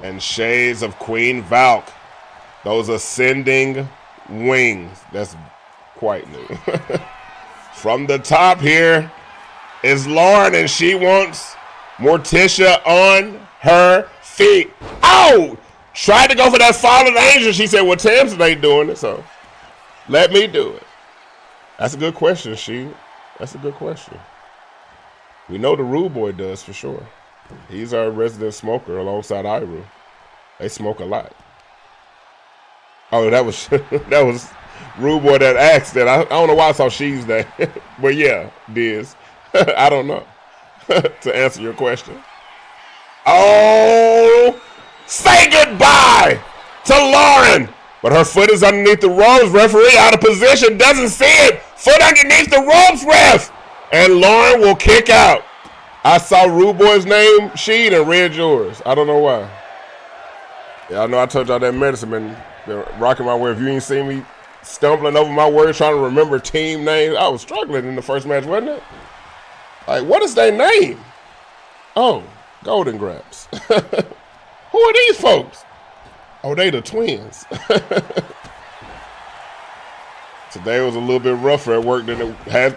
J: And Shades of Queen Valk. Those ascending wings. That's quite new. From the top here is Lauren, and she wants MorTiCia on her feet. Oh! Tried to go for that fallen angel. She said, well, Tamsin ain't doing it, so let me do it. That's a good question, That's a good question. We know the Rude Boy does for sure. He's our resident smoker alongside Iru. They smoke a lot. Oh, that was that was Rude Boy that asked that. I don't know why I saw she's there. But yeah, Diz. I don't know. To answer your question. Oh, say goodbye to Lauren. But her foot is underneath the ropes. Referee out of position. Doesn't see it. Foot underneath the ropes, ref. And Lauren will kick out. I saw Rude Boy's name sheet and read yours. I don't know why. Yeah, I know I told y'all that medicine been rocking my way. If you ain't seen me stumbling over my words trying to remember team names, I was struggling in the first match, wasn't it? Like, what is their name? Oh, Golden Graps. Who are these folks? Oh, they the twins. Today was a little bit rougher at work than it had.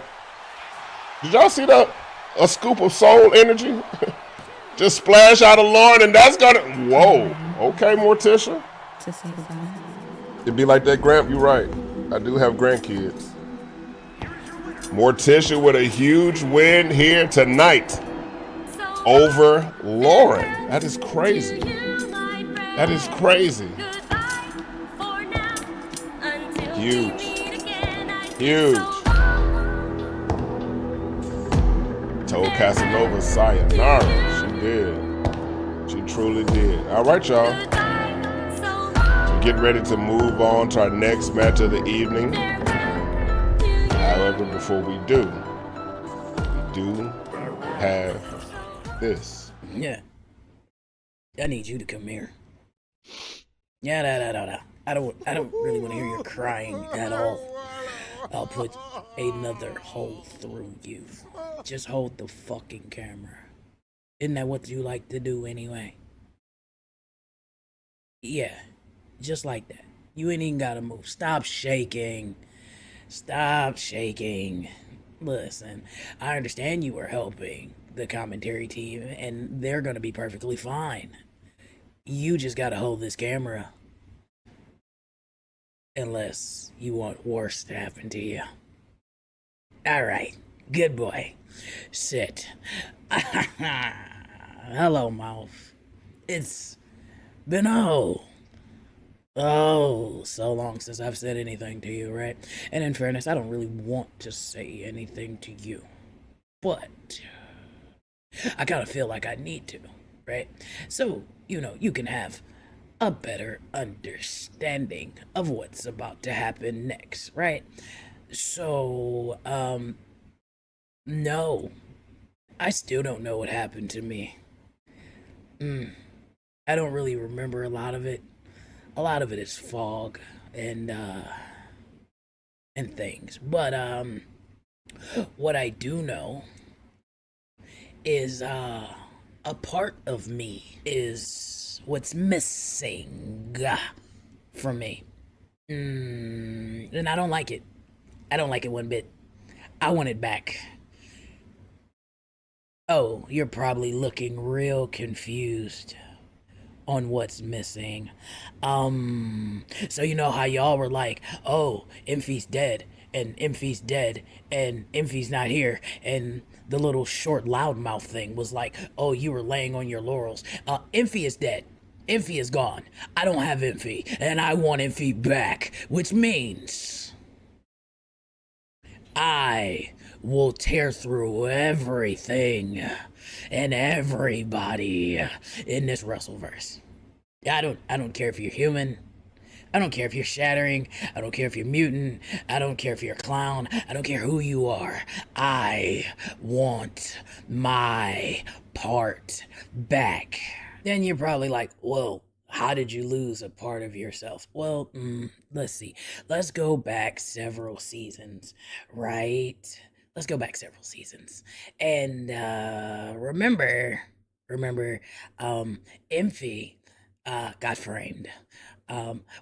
J: Did y'all see that? A scoop of soul energy? Just splash out of Lauren and that's gonna... Whoa. Okay, MorTiCia.
N: To say goodbye.
J: It'd be like that, Gramp. You're right. I do have grandkids. MorTiCia with a huge win here tonight over Lauren. That is crazy. That is crazy. Huge. Huge. Told Casanova sayonara. She did. She truly did. All right, y'all. We're getting ready to move on to our next match of the evening. However, before we do have this.
O: Yeah. I need you to come here. Yeah, no. I don't really want to hear your crying at all. I'll put another hole through you. Just hold the fucking camera. Isn't that what you like to do anyway? Yeah, just like that. You ain't even gotta move. Stop shaking. Stop shaking. Listen, I understand you were helping the commentary team, and they're gonna be perfectly fine. You just gotta hold this camera. Unless you want worse to happen to you. Alright, good boy. Sit. Hello, MAWF. It's been so long since I've said anything to you, right? And in fairness, I don't really want to say anything to you. But I kind of feel like I need to, right? So, you can have a better understanding of what's about to happen next, right? So, no. I still don't know what happened to me. I don't really remember a lot of it. A lot of it is fog and things. But, what I do know is, a part of me is what's missing from me. And I don't like it. I don't like it one bit. I want it back. Oh, you're probably looking real confused on what's missing. So you know how y'all were like, oh, Imphy's dead, and Imphy's dead, and Imphy's not here, and the little short loudmouth thing was like, oh, you were laying on your laurels. Imphy is dead. Imphy is gone. I don't have Imphy, and I want Imphy back, which means I will tear through everything and everybody in this Russellverse. I don't care if you're human. I don't care if you're shattering. I don't care if you're mutant. I don't care if you're a clown. I don't care who you are. I want my part back. Then you're probably like, well, how did you lose a part of yourself? Well, let's see. Let's go back several seasons, right? Let's go back several seasons. And remember, Imphy got framed.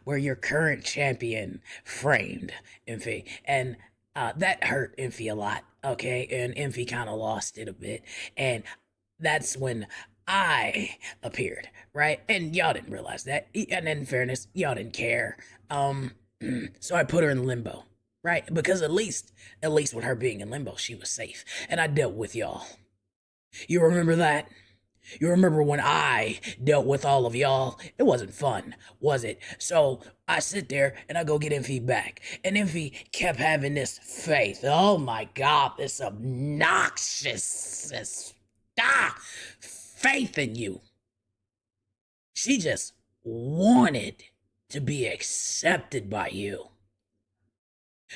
O: Where your current champion framed Imphy. And that hurt Imphy a lot, okay? And Imphy kind of lost it a bit. And that's when I appeared, right? And y'all didn't realize that. And in fairness, y'all didn't care. So I put her in limbo, right? Because at least with her being in limbo, she was safe. And I dealt with y'all. You remember that? You remember when I dealt with all of y'all? It wasn't fun, was it? So I sit there and I go get Envy back. And Envy kept having this faith. Oh my God, this obnoxious faith in you. She just wanted to be accepted by you.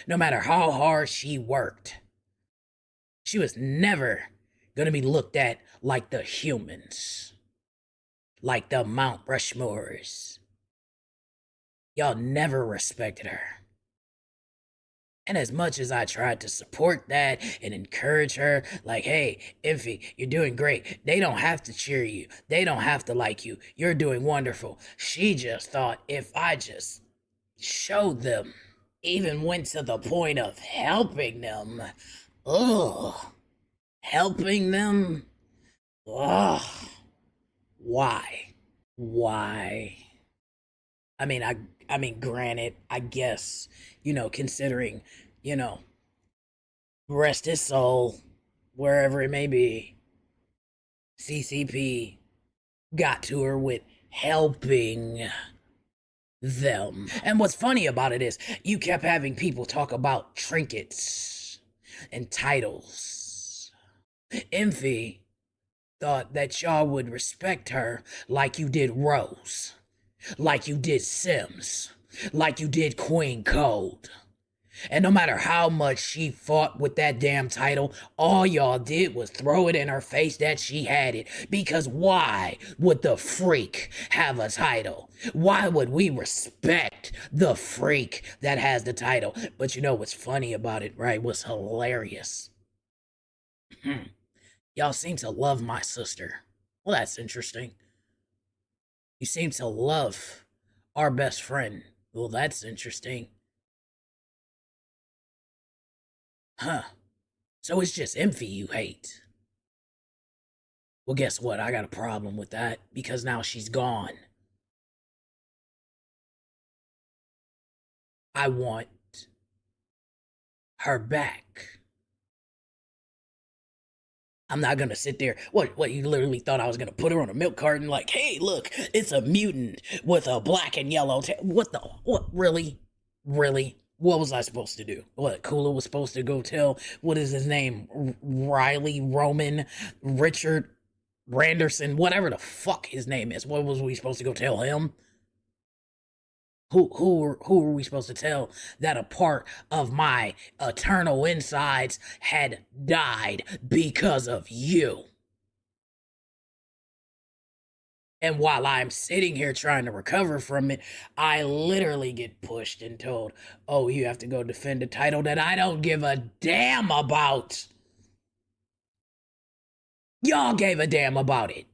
O: No matter how hard she worked, she was never gonna be looked at like the humans, like the Mount Rushmores. Y'all never respected her. And as much as I tried to support that and encourage her, like, hey, Envy, you're doing great. They don't have to cheer you. They don't have to like you. You're doing wonderful. She just thought if I just showed them, even went to the point of helping them, helping them? Ugh. Why? Why? I mean, granted, I guess, considering, rest his soul, wherever it may be, CCP got to her with helping them. And what's funny about it is you kept having people talk about trinkets and titles. Envy thought that y'all would respect her like you did Rose, like you did Sims, like you did Queen Kold. And no matter how much she fought with that damn title, all y'all did was throw it in her face that she had it. Because why would the freak have a title? Why would we respect the freak that has the title? But you know what's funny about it, right? What's hilarious? Y'all seem to love my sister. Well, that's interesting. You seem to love our best friend. Well, that's interesting. Huh. So it's just Envy you hate. Well, guess what? I got a problem with that because now she's gone. I want her back. I'm not gonna sit there. What, you literally thought I was gonna put her on a milk carton like, hey, look, it's a mutant with a black and yellow what, really? Really? What was I supposed to do? What, Kula was supposed to go tell, what is his name? Riley, Roman, Richard, Randerson, whatever the fuck his name is. What was we supposed to go tell him? Who were we supposed to tell that a part of my eternal insides had died because of you? And while I'm sitting here trying to recover from it, I literally get pushed and told, oh, you have to go defend a title that I don't give a damn about. Y'all gave a damn about it.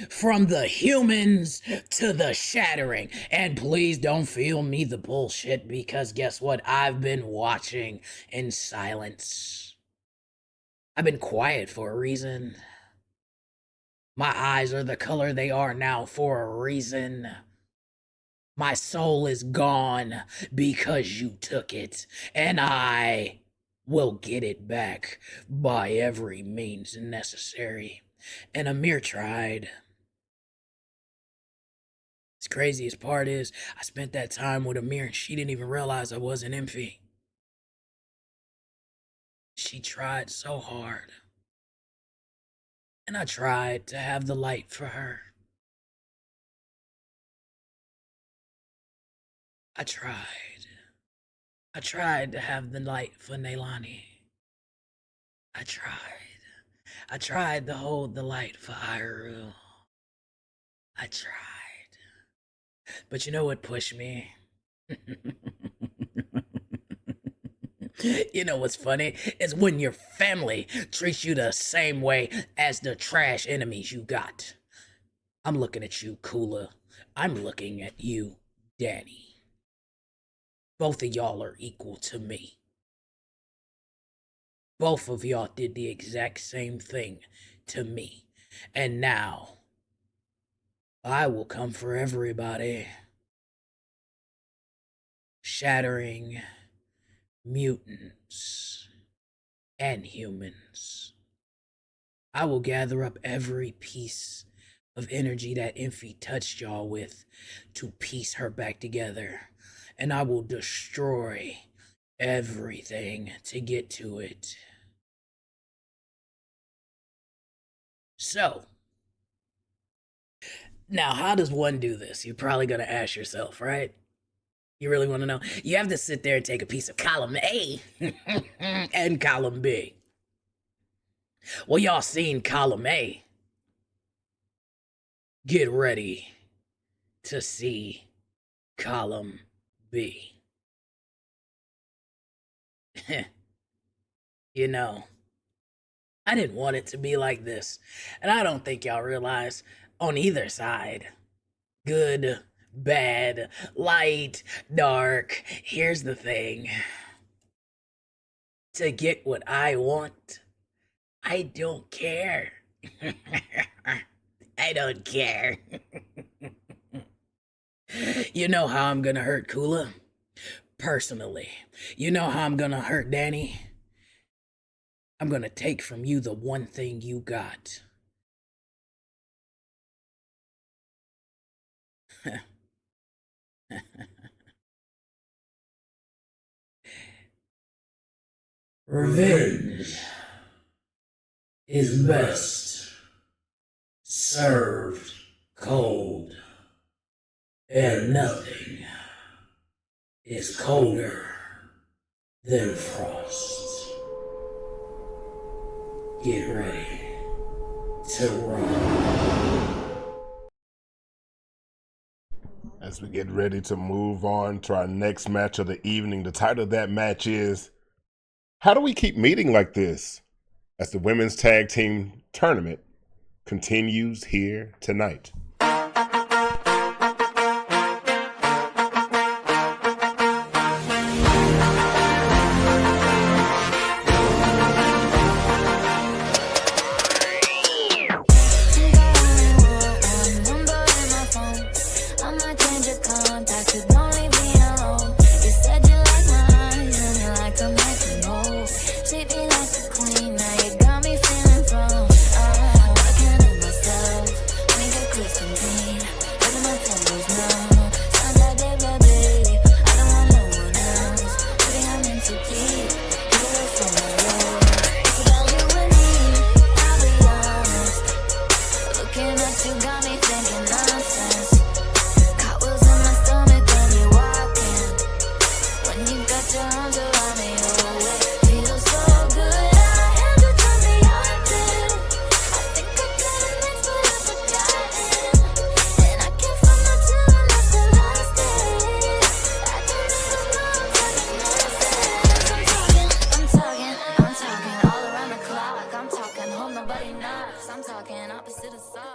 O: From the humans to the shattering. And please don't feel me the bullshit, because guess what? I've been watching in silence. I've been quiet for a reason. My eyes are the color they are now for a reason. My soul is gone because you took it, and I will get it back by every means necessary. And Amir tried. The craziest part is, I spent that time with Amir and she didn't even realize I wasn't Envy. She tried so hard. And I tried to have the light for her. I tried to have the light for Neilani. I tried to hold the light for Iru. I tried. But you know what pushed me? You know what's funny? Is when your family treats you the same way as the trash enemies you got. I'm looking at you, Kula. I'm looking at you, Dani. Both of y'all are equal to me. Both of y'all did the exact same thing to me. And now, I will come for everybody. Shattering mutants and humans. I will gather up every piece of energy that Infy touched y'all with to piece her back together. And I will destroy everything to get to it. So, now how does one do this? You're probably going to ask yourself, right? You really want to know? You have to sit there and take a piece of column A and column B. Well, y'all seen column A. Get ready to see column B. You know, I didn't want it to be like this. And I don't think y'all realize on either side, good, bad, light, dark, here's the thing. To get what I want, I don't care. I don't care. You know how I'm gonna hurt Kula? Personally. You know how I'm gonna hurt Dani? I'm gonna take from you the one thing you got. Revenge is best served cold, and nothing is colder than frost. Get ready to run.
J: As we get ready to move on to our next match of the evening, the title of that match is, how do we keep meeting like this? As the women's tag team tournament continues here tonight.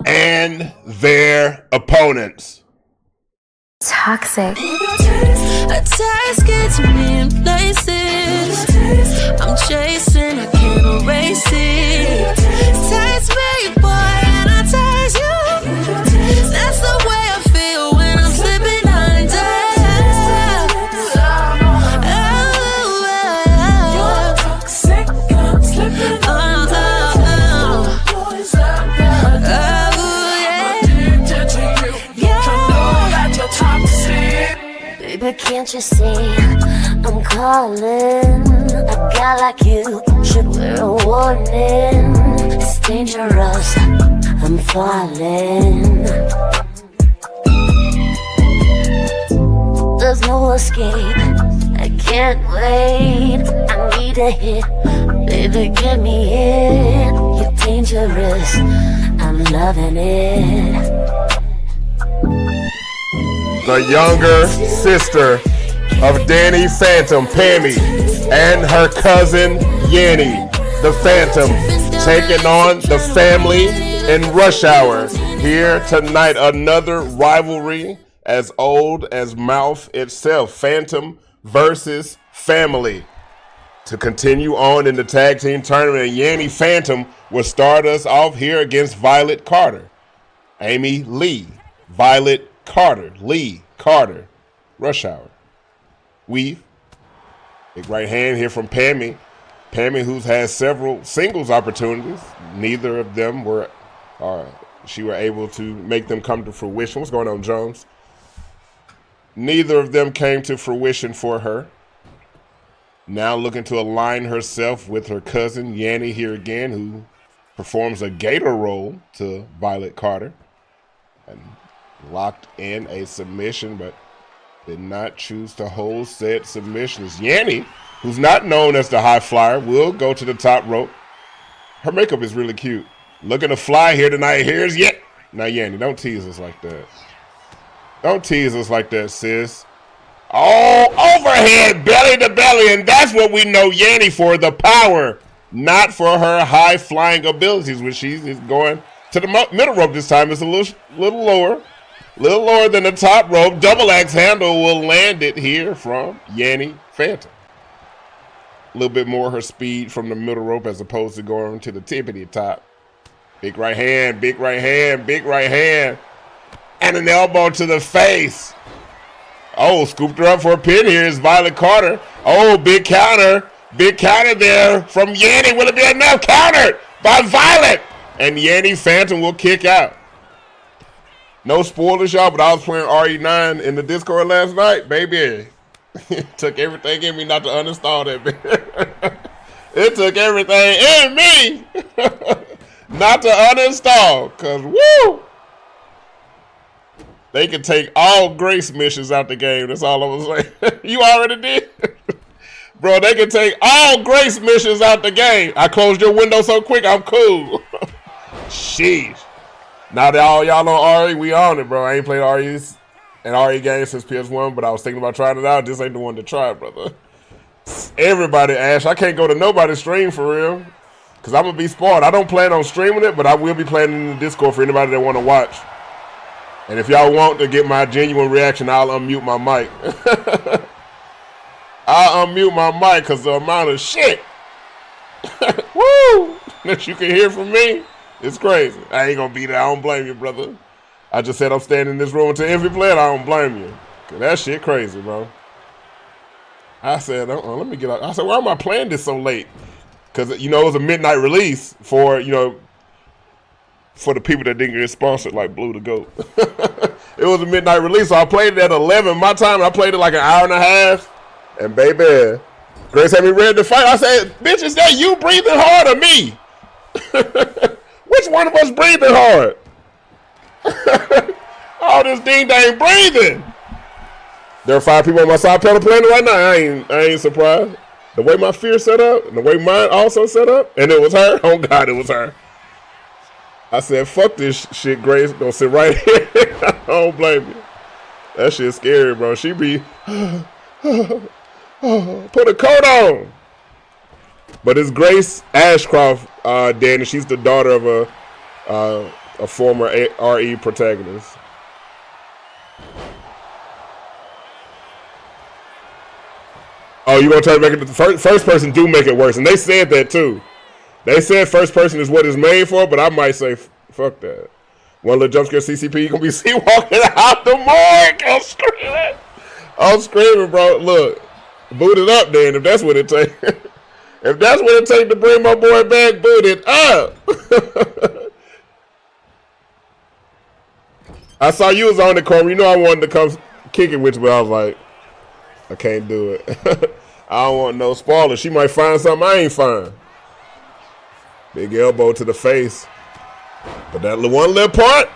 J: And their opponents.
P: Toxic.
Q: A taste gets me in places. I'm chasing, I can't erase it. Taste me, boy, and I taste you. That's the way I feel when I'm slipping under. You're toxic, I'm slipping under.
P: Baby, can't you see I'm calling? A guy like you should wear a warning. It's dangerous, I'm falling. There's no escape, I can't wait. I need a hit, baby, get me in. You're dangerous, I'm loving it.
J: The younger sister of Dani Phantom, Pammy, and her cousin, Yanni, the Phantom, taking on the family in Rush Hour. Here tonight, another rivalry as old as MAWF itself, Phantom versus Family. To continue on in the tag team tournament, Yanni Phantom will start us off here against Violet Carter. Amy Lee, Violet Carter, Lee, Carter, Rush Hour. Weave, big right hand here from Pammy. Pammy, who's had several singles opportunities, neither of them were able to make them come to fruition. What's going on, Jones? Neither of them came to fruition for her. Now looking to align herself with her cousin, Yana, here again, who performs a gator roll to Violet Carter. And locked in a submission, but did not choose to hold said submissions. Yana, who's not known as the high flyer, will go to the top rope. Her makeup is really cute. Looking to fly here tonight. Here's Yana. Now, Yana, don't tease us like that. Don't tease us like that, sis. Oh, overhead, belly to belly, and that's what we know Yana for, the power, not for her high-flying abilities, which she's going to the middle rope this time. It's a little lower than the top rope. Double axe handle will land it here from Yana Phantom. A little bit more her speed from the middle rope as opposed to going to the tippity top. Big right hand, big right hand, big right hand. And an elbow to the face. Oh, scooped her up for a pin here is Violet Carter. Oh, big counter. Big counter there from Yana. Will it be enough? Countered by Violet. And Yana Phantom will kick out. No spoilers, y'all, but I was playing RE9 in the Discord last night, baby. It took everything in me not to uninstall that, baby. It took everything in me not to uninstall, because, woo! They can take all grace missions out the game. That's all I'm saying. You already did? Bro, they can take all grace missions out the game. I closed your window so quick, I'm cool. Sheesh. Now that all y'all on RE, we on it, bro. I ain't played REs and RE games since PS1, but I was thinking about trying it out. This ain't the one to try, brother. Everybody, Ash, I can't go to nobody's stream for real, because I'm going to be spoiled. I don't plan on streaming it, but I will be playing in the Discord for anybody that want to watch. And if y'all want to get my genuine reaction, I'll unmute my mic. I'll unmute my mic because the amount of shit woo, that you can hear from me, it's crazy. I ain't going to be there. I don't blame you, brother. I just said I'm staying in this room until every player. I don't blame you. Cause that shit crazy, bro. I said, let me get out. I said, why am I playing this so late? Because, you know, it was a midnight release for, you know, for the people that didn't get sponsored like Blue the Goat. It was a midnight release, so I played it at 11 my time, and I played it like an hour and a half. And baby, Grace had me ready to fight. I said, bitch, is that you breathing hard or me? Which one of us breathing hard? All this ding-dang breathing. There are 5 people on my side panel playing it right now. I ain't surprised. The way my fear set up, and the way mine also set up, and it was her. Oh, God, it was her. I said, fuck this shit, Grace. Gonna sit right here. I don't blame you. That shit's scary, bro. She be, put a coat on. But it's Grace Ashcroft, Dani. She's the daughter of a former RE protagonist. Oh, you gonna turn back into the first person do make it worse. And they said that too. They said first person is what it's made for, but I might say, fuck that. One little jump scare CCP, you gonna be see walking out the morgue. I'm screaming. I'm screaming, bro. Look, boot it up then, if that's what it takes. If that's what it takes to bring my boy back, boot it up. I saw you was on the corner. You know I wanted to come kick it with you, but I was like, I can't do it. I don't want no spoilers. She might find something I ain't find. Big elbow to the face. But that one little part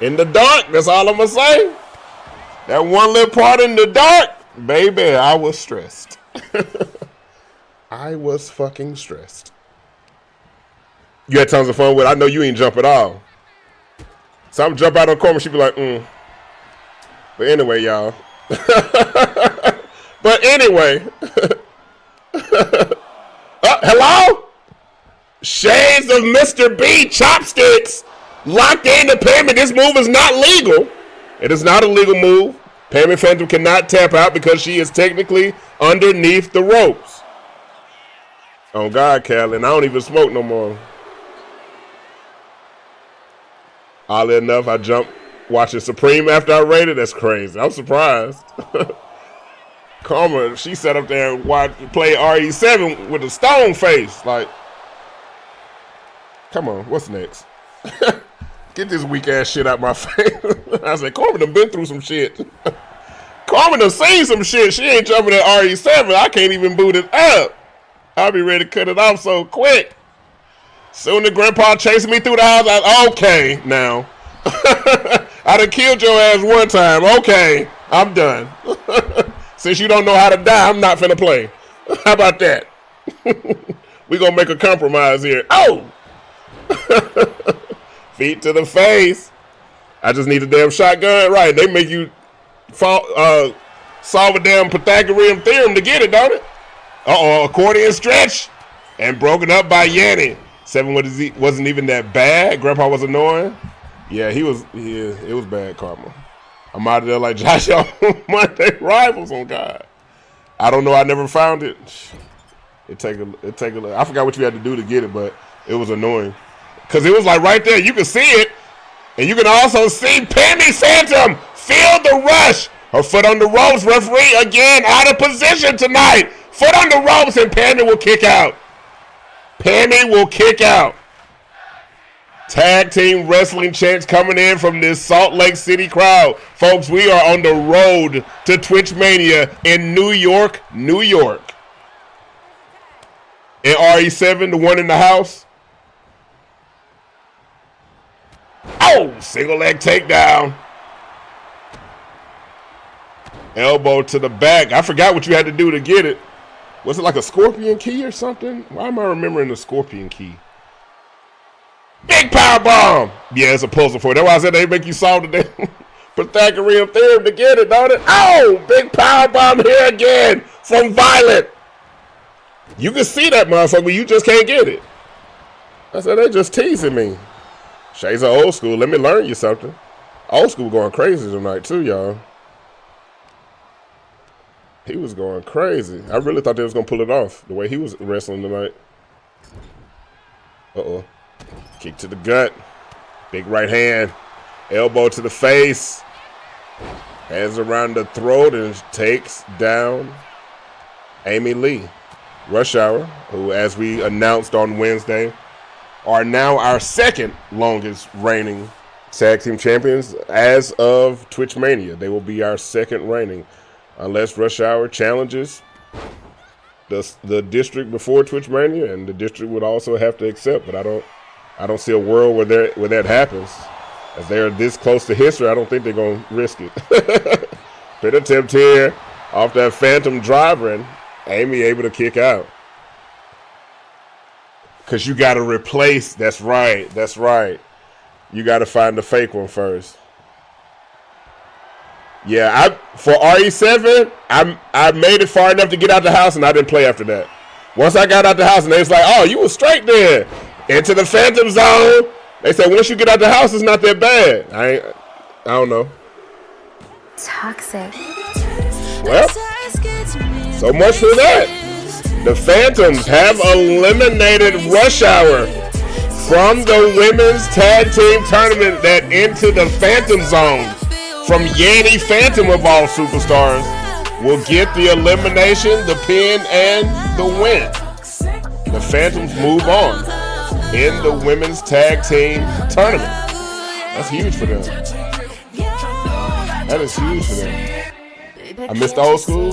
J: in the dark, that's all I'm going to say. That one little part in the dark, baby, I was stressed. I was fucking stressed. You had tons of fun with it. I know you ain't jump at all. So I'm jump out on the corner, she be like, But anyway, y'all. But anyway. Hello? Shades of Mr. B chopsticks locked in the payment. This move is not legal. It is not a legal move. Payment Phantom cannot tap out because she is technically underneath the ropes. Oh God, Callie, and I don't even smoke no more. Oddly enough, I jumped watching Supreme after I rated. That's crazy. I'm surprised. Karma, she sat up there and play RE7 with a stone face. Like, come on, what's next? Get this weak ass shit out my face. I said, Karma done been through some shit. Karma done seen some shit. She ain't jumping at RE7. I can't even boot it up. I'll be ready to cut it off so quick. Soon the grandpa chasing me through the house. Okay, now. I done killed your ass one time. Okay, I'm done. Since you don't know how to die, I'm not finna play. How about that? We gonna make a compromise here. Oh! Feet to the face. I just need a damn shotgun. Right, they make you solve a damn Pythagorean theorem to get it, don't it? Uh-oh, accordion stretch. And broken up by Yana. 7 wasn't even that bad. Grandpa was annoying. Yeah, it was bad karma. I'm out of there like Jawsh on Monday Rivals on God. I don't know, I never found it. It take a I forgot what you had to do to get it, but it was annoying. Cause it was like right there, you can see it. And you can also see Penny Phantom feel the rush. Her foot on the ropes, referee again out of position tonight. Foot on the ropes and Penny will kick out. Penny will kick out. Tag team wrestling chants coming in from this Salt Lake City crowd. Folks, we are on the road to Twitch Mania in New York, New York. And RE7, the one in the house. Oh, single leg takedown. Elbow to the back. I forgot what you had to do to get it. Was it like a scorpion key or something? Why am I remembering the scorpion key? Big power bomb. Yeah, it's a puzzle for it. That's why I said they make you solve the damn Pythagorean theorem to get it, don't it? Oh, big power bomb here again from Violet. You can see that motherfucker, but you just can't get it. I said, they just teasing me. Shades of old school. Let me learn you something. Old school going crazy tonight too, y'all. He was going crazy. I really thought they was going to pull it off the way he was wrestling tonight. Uh-oh. Kick to the gut. Big right hand. Elbow to the face. Hands around the throat and takes down Amy Lee. Rush Hour, who, as we announced on Wednesday, are now our second longest reigning tag team champions as of Twitch Mania. They will be our second reigning. Unless Rush Hour challenges the district before Twitch Mania, and the district would also have to accept. But I don't see a world where that happens. As they're this close to history, I don't think they're gonna risk it. Pit attempt here off that Phantom driver, and Amy able to kick out. Cause you gotta replace. That's right. That's right. You gotta find the fake one first. Yeah, for RE7, I made it far enough to get out the house, and I didn't play after that. Once I got out the house, and they was like, "Oh, you was straight there into the Phantom zone." They said once you get out the house, it's not that bad. I don't know.
P: Toxic.
J: Well, so much for that. The Phantoms have eliminated Rush Hour from the women's tag team tournament that into the Phantom zone. From Yanni Phantom of all superstars will get the elimination, the pin, and the win. The Phantoms move on in the women's tag team tournament. That's huge for them. That is huge for them. I missed old school.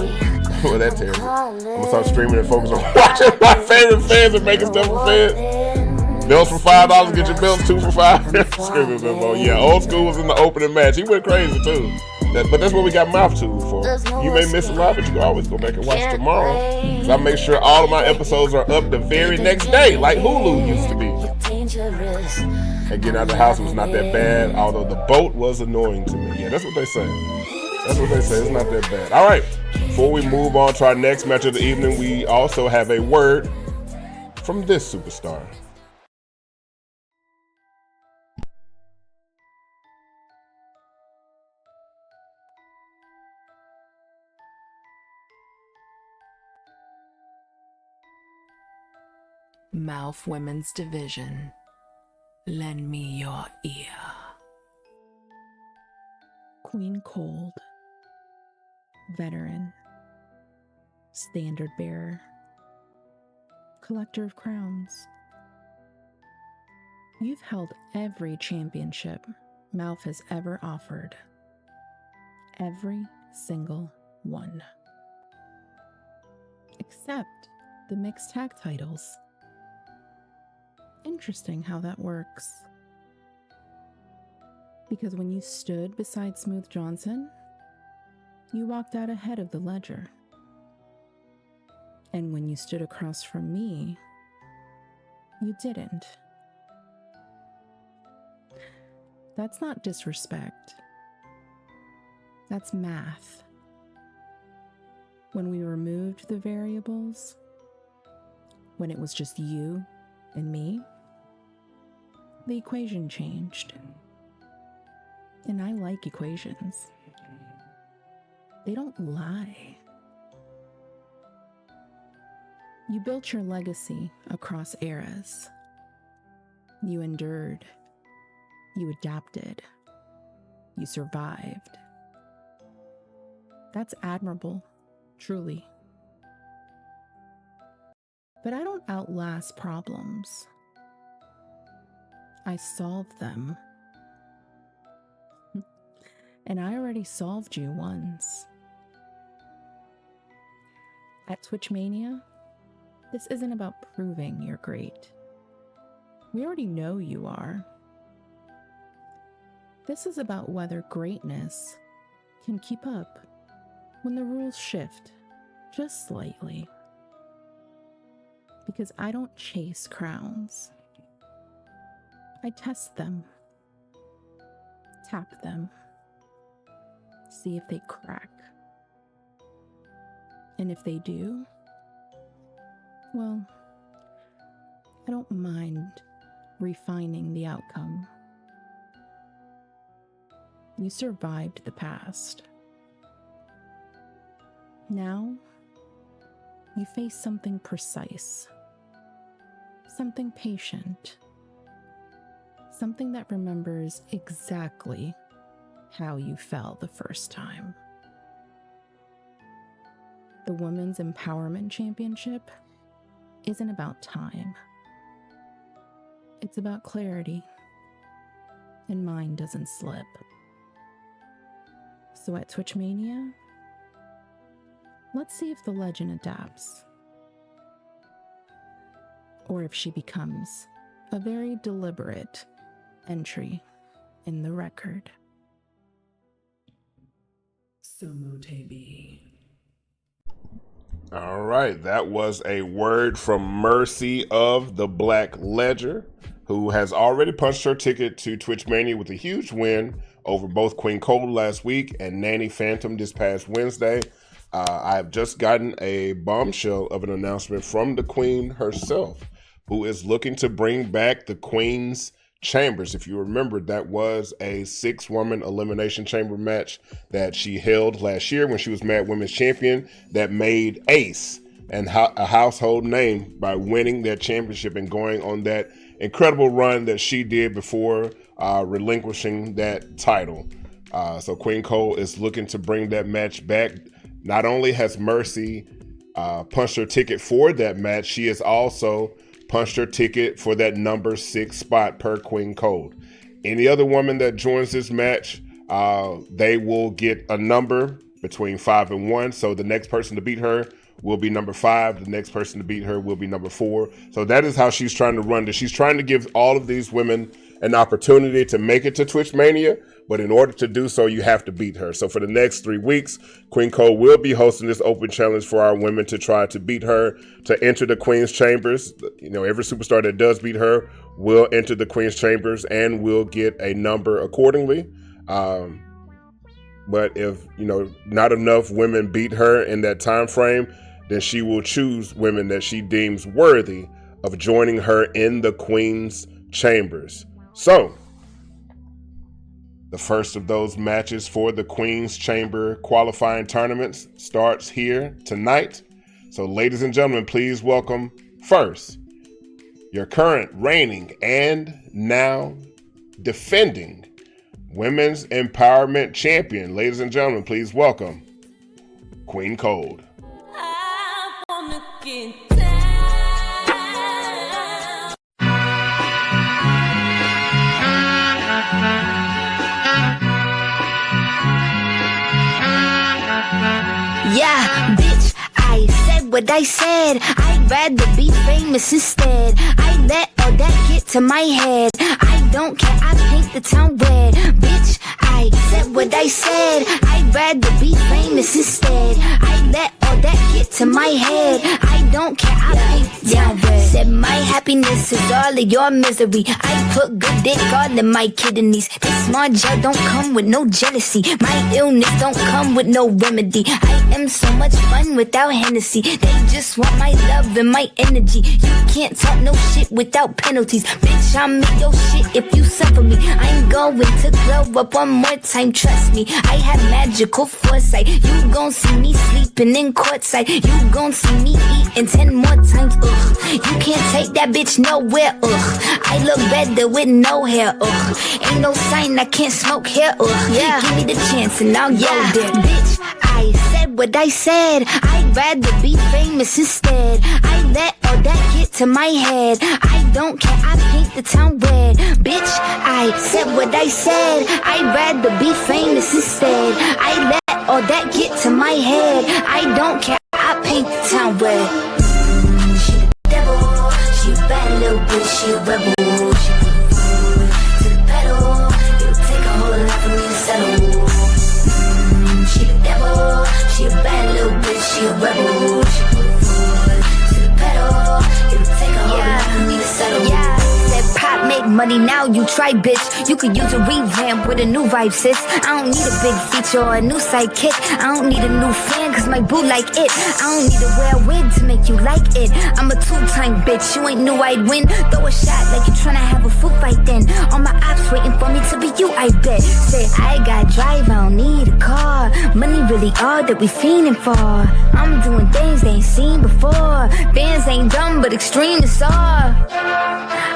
J: Well, that's terrible. I'm gonna start streaming and focus on watching my favorite fans and making stuff for fans. Belts for $5, get your belts 2 for $5. Screaming Bimbo. Yeah, old school was in the opening match. He went crazy too. But that's what we got MAWF Tube for. You may miss a lot, but you can always go back and watch tomorrow. So I make sure all of my episodes are up the very next day, like Hulu used to be. And getting out of the house was not that bad, although the boat was annoying to me. Yeah, that's what they say. That's what they say. It's not that bad. All right. Before we move on to our next match of the evening, we also have a word from this superstar.
R: MAWF Women's Division, lend me your ear.
N: Queen Kold, veteran, standard bearer, collector of crowns. You've held every championship MAWF has ever offered. Every single one. Except the mixed tag titles. Interesting how that works. Because when you stood beside Smooth Johnson, you walked out ahead of the ledger. And when you stood across from me, you didn't. That's not disrespect. That's math. When we removed the variables, when it was just you and me, the equation changed. And I like equations. They don't lie. You built your legacy across eras. You endured. You adapted. You survived. That's admirable, truly. But I don't outlast problems. I solve them. And I already solved you once. At Twitch Mania, this isn't about proving you're great. We already know you are. This is about whether greatness can keep up when the rules shift just slightly. Because I don't chase crowns. I test them, tap them, see if they crack. And if they do, well, I don't mind refining the outcome. You survived the past. Now, you face something precise, something patient, something that remembers exactly how you fell the first time. The Women's Empowerment Championship isn't about time. It's about clarity, and mine doesn't slip. So at Twitch Mania, let's see if the legend adapts. Or if she becomes a very deliberate entry in the record.
A: Somotebi.
J: All right, that was a word from Mercy of the Black Ledger, who has already punched her ticket to Twitch Mania with a huge win over both Queen Kold last week and Nanny Phantom this past Wednesday. I've just gotten a bombshell of an announcement from the Queen herself, who is looking to bring back the Queen's Chambers. If you remember, that was a 6-woman elimination chamber match that she held last year when she was Mad Women's Champion that made Ace and a household name by winning that championship and going on that incredible run that she did before relinquishing that title. So Queen Kold is looking to bring that match back. Not only has Mercy punched her ticket for that match, she has also punched her ticket for that number 6 spot per Queen Kold. Any other woman that joins this match, they will get a number between 5 and 1. So the next person to beat her will be number 5. The next person to beat her will be number 4. So that is how she's trying to run this. She's trying to give all of these women an opportunity to make it to Twitch Mania, but in order to do so, you have to beat her. So for the next 3 weeks, Queen Kold will be hosting this open challenge for our women to try to beat her to enter the Queen's Chambers. You know, every superstar that does beat her will enter the Queen's Chambers and will get a number accordingly. But if, you know, not enough women beat her in that time frame, then she will choose women that she deems worthy of joining her in the Queen's Chambers. So, the first of those matches for the Queen's Chamber qualifying tournaments starts here tonight. So, ladies and gentlemen, please welcome first your current reigning and now defending Women's Empowerment Champion. Ladies and gentlemen, please welcome Queen Kold.
Q: I
G: Yeah, bitch, I said what I said. I'd rather be famous instead. I let all that get to my head. I don't care, I paint the town red. Bitch, I said what I said. I'd rather be famous instead. I let all that get to my head. I don't care, I paint the town red. Said my happiness is all of your misery. I put good dick all in my kidneys. This small gel don't come with no jealousy. My illness don't come with no remedy. I am so much fun without Hennessy. They just want my love and my energy. You can't talk no shit without penalties. Bitch, I'll make your shit if you suffer me. I'm going to glow up one more time, trust me. I have magical foresight. You gon' see me sleeping in courtside. You gon' see me eating 10 more times, ugh. You can't take that bitch nowhere, ugh. I look better with no hair, ugh. Ain't no sign I can't smoke here, ugh. Yeah. Give me the chance and I'll go there. Bitch, I said what I said. I'd rather be famous instead. I let all that get to my head. I don't care, I paint the town red. Bitch, I said what I said. I'd rather be famous instead. I let all that get to my head. I don't care, I paint the town red. She the devil, she a bad little bitch, she a rebel. She put her foot to the pedal. It'll take a whole lot for me to settle. She the devil, she a bad little bitch, she a rebel. She put her foot to the pedal. It'll take a whole lot for me to settle. Yeah. Said pop make money, now you try, bitch. You could use a revamp with a new vibe, sis. I don't need a big feature or a new sidekick. I don't need a new fan, cause my boo like it. I don't need to wear a wig to make you like it. I'm a two-time bitch, you ain't knew I'd win. Throw a shot like you tryna have a foot fight then. All my ops waiting for me to be you, I bet. Say, I got drive, I don't need a car. Money really all that we fiending for. I'm doing things they ain't seen before. Bands ain't dumb, but extreme is all.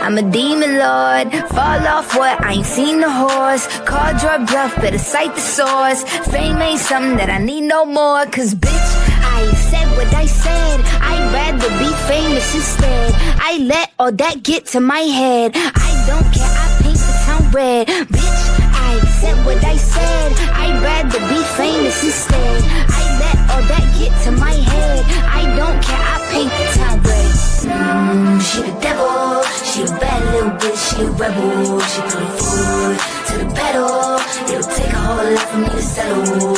G: I'm a demon lord, fall off what? I ain't seen the horse. Called your bluff, better cite the source. Fame ain't something that I need no more. Cause bitch, I said what I said. I'd rather be famous instead. I let all that get to my head. I don't care, I paint the town red. Bitch, I said what I said. I'd rather be famous instead. I let all that get to my head. I don't care, I paint the town red. She the devil, she a bad little bitch, she a rebel. She put her foot to the pedal. It'll take a whole lot for me to settle.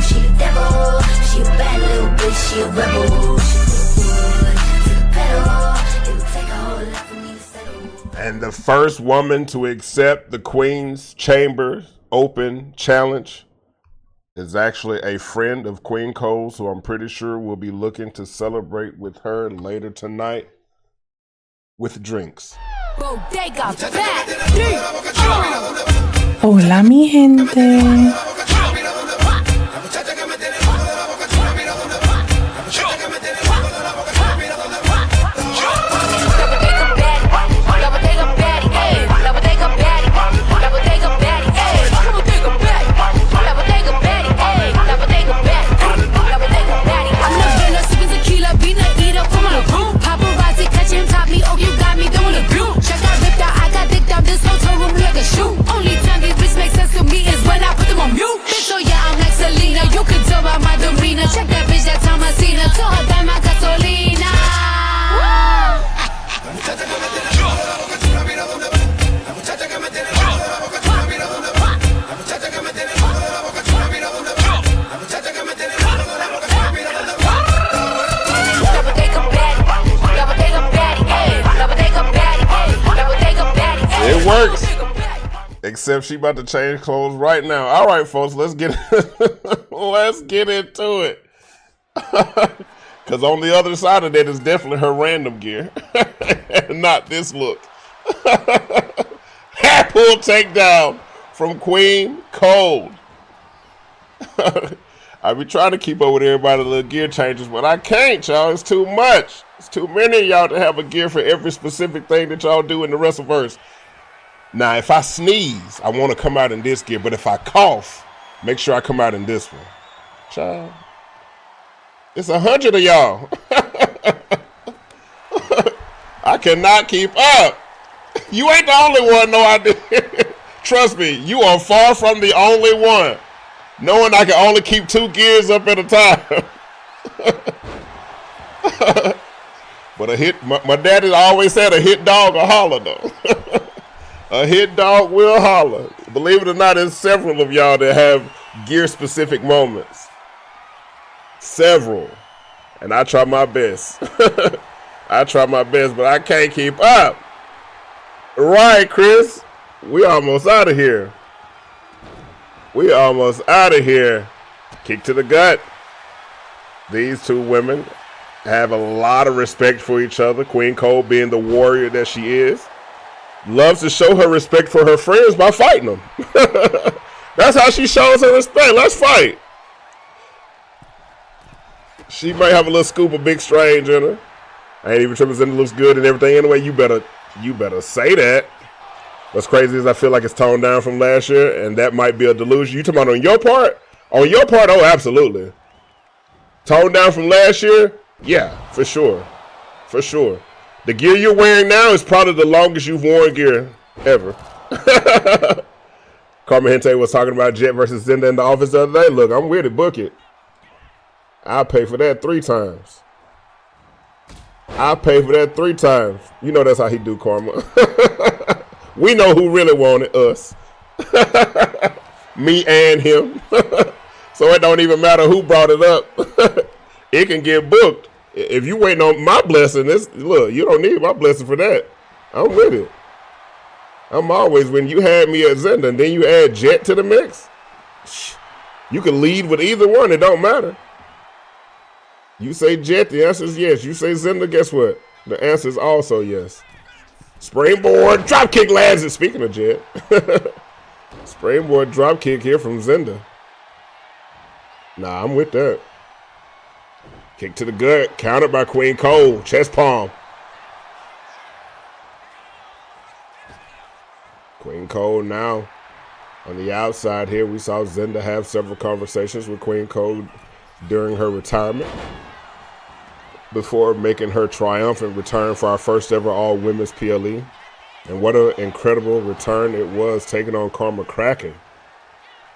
G: She the devil, she a bad little bitch, she a rebel. She put her foot to the pedal. It'll take a whole lot for me to settle.
J: And the first woman to accept the Queen's Chamber Open Challenge is actually a friend of Queen Kold, so I'm pretty sure we'll be looking to celebrate with her later tonight with drinks.
S: Hola, mi gente.
Q: Only time these bitch make sense to me is when I put them on mute. Bitch, oh yeah, I'm like Selena. You can tell by my demeanor. Check that bitch, that time I seen her. Told her that my gasolina.
J: It works. Except she about to change clothes right now. All right, folks, let's get into it. Because on the other side of that is definitely her random gear. Not this look. Hat pull takedown from Queen Kold. I be trying to keep up with everybody's little gear changes, but I can't, y'all. It's too much. It's too many of y'all to have a gear for every specific thing that y'all do in the WrestleVerse. Now, if I sneeze, I want to come out in this gear, but if I cough, make sure I come out in this one. Child. It's 100 of y'all. I cannot keep up. You ain't the only one, no, I did. Trust me, you are far from the only one. Knowing I can only keep 2 gears up at a time. But a hit, my daddy always said a hit dog will holler though. A hit dog will holler. Believe it or not, there's several of y'all that have gear specific moments. Several. And I try my best. I try my best, but I can't keep up. Right, Chris? We almost out of here. We almost out of here. Kick to the gut. These 2 women have a lot of respect for each other. Queen Kold, being the warrior that she is, loves to show her respect for her friends by fighting them. That's how she shows her respect. Let's fight. She might have a little scoop of Big Strange in her. I ain't even tripping. Zynda looks good and everything. Anyway, you better say that. What's crazy is I feel like it's toned down from last year, and that might be a delusion. You talking about on your part? On your part, oh, absolutely. Toned down from last year? Yeah, for sure. For sure. The gear you're wearing now is probably the longest you've worn gear ever. Carmen Hente was talking about Jet versus Zynda in the office the other day. Look, I'm with it. Book it. I'll pay for that 3 times. I'll pay for that 3 times. You know that's how he do, Karma. We know who really wanted us. Me and him. So it don't even matter who brought it up. It can get booked. If you waiting on my blessing, look, you don't need my blessing for that. I'm with it. I'm always, when you had me at Zynda and then you add Jet to the mix, you can lead with either one. It don't matter. You say Jet, the answer is yes. You say Zynda, guess what? The answer is also yes. Springboard dropkick lands it. Speaking of Jet. Springboard dropkick here from Zynda. Nah, I'm with that. Kick to the gut. Countered by Queen Kold. Chest palm. Queen Kold now on the outside here. We saw Zynda have several conversations with Queen Kold during her retirement before making her triumphant return for our first ever all-women's PLE. And what an incredible return it was, taking on Karma Kraken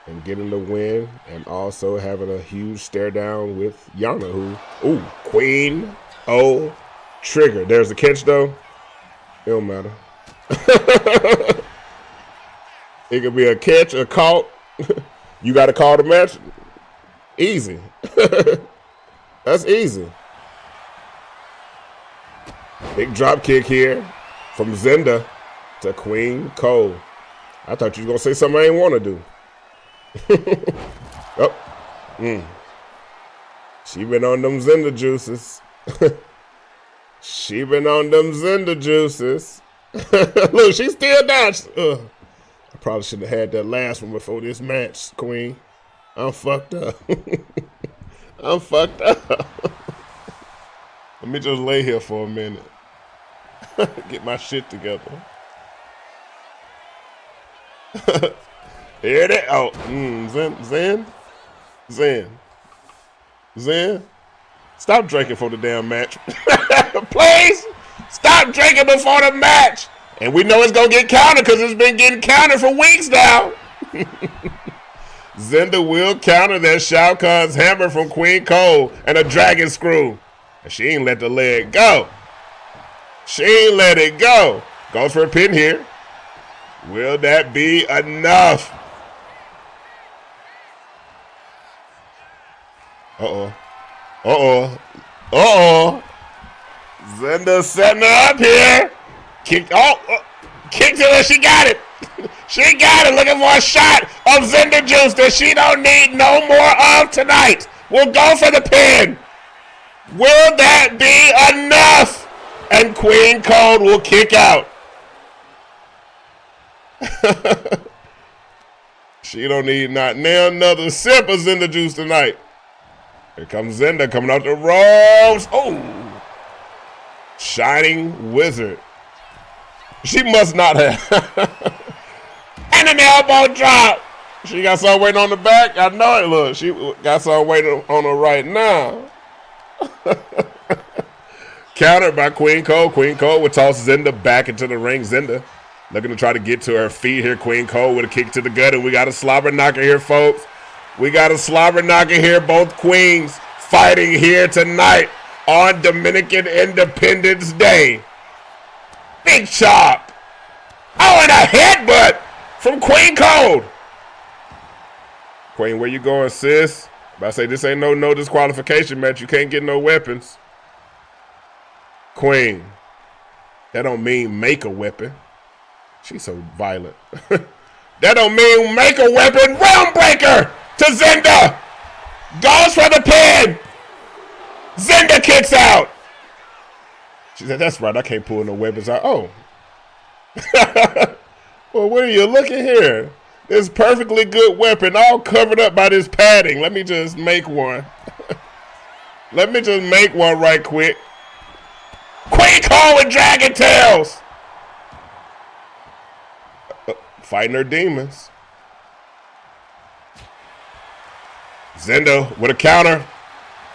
J: and getting the win, and also having a huge stare down with Yana, who, Queen O trigger. There's the catch though. It don't matter. It could be a catch, a caught. You got to call the match. Easy. That's easy. Big drop kick here from Zynda to Queen Kold. I thought you was going to say something I ain't want to do. She been on them Zynda juices. She been on them Zynda juices. Look, she's still down. I probably should have had that last one before this match, Queen. I'm fucked up. I'm fucked up. Let me just lay here for a minute. Get my shit together. Here it is. Oh, Zen. Stop drinking for the damn match. Please stop drinking before the match. And we know it's going to get counted because it's been getting counted for weeks now. Zynda will counter that Shao Kahn's hammer from Queen Kold and a dragon screw. And she ain't let the leg go. She ain't let it go. Goes for a pin here. Will that be enough? Zynda setting her up here. Kick to her. She got it. She got it. Looking for a shot of Zynda juice that she don't need no more of tonight. We'll go for the pin. Will that be enough? And Queen Kold will kick out. She don't need not now another sip of Zynda juice tonight. Here comes Zynda coming out the ropes. Oh, Shining Wizard. She must not have. And an elbow drop. She got something waiting on the back. I know it. Look, she got something waiting on her right now. Countered by Queen Kold. Queen Kold would toss Zynda back into the ring. Zynda looking to try to get to her feet here. Queen Kold with a kick to the gut, and we got a slobber knocker here, folks. We got a slobber knocker here. Both queens fighting here tonight on Dominican Independence Day. Big chop. Oh, and a headbutt from Queen Kold. Queen, where you going, sis? But I say this ain't no disqualification match. You can't get no weapons. Queen, that don't mean make a weapon. She's so violent. That don't mean make a weapon. Realm breaker to Zynda. Goes for the pin. Zynda kicks out. She said, that's right, I can't pull no weapons out. Oh. Well, what are you looking here? This perfectly good weapon, all covered up by this padding. Let me just make one. Let me just make one right quick. Queen Kold with dragon tails. Fighting her demons. Zynda with a counter.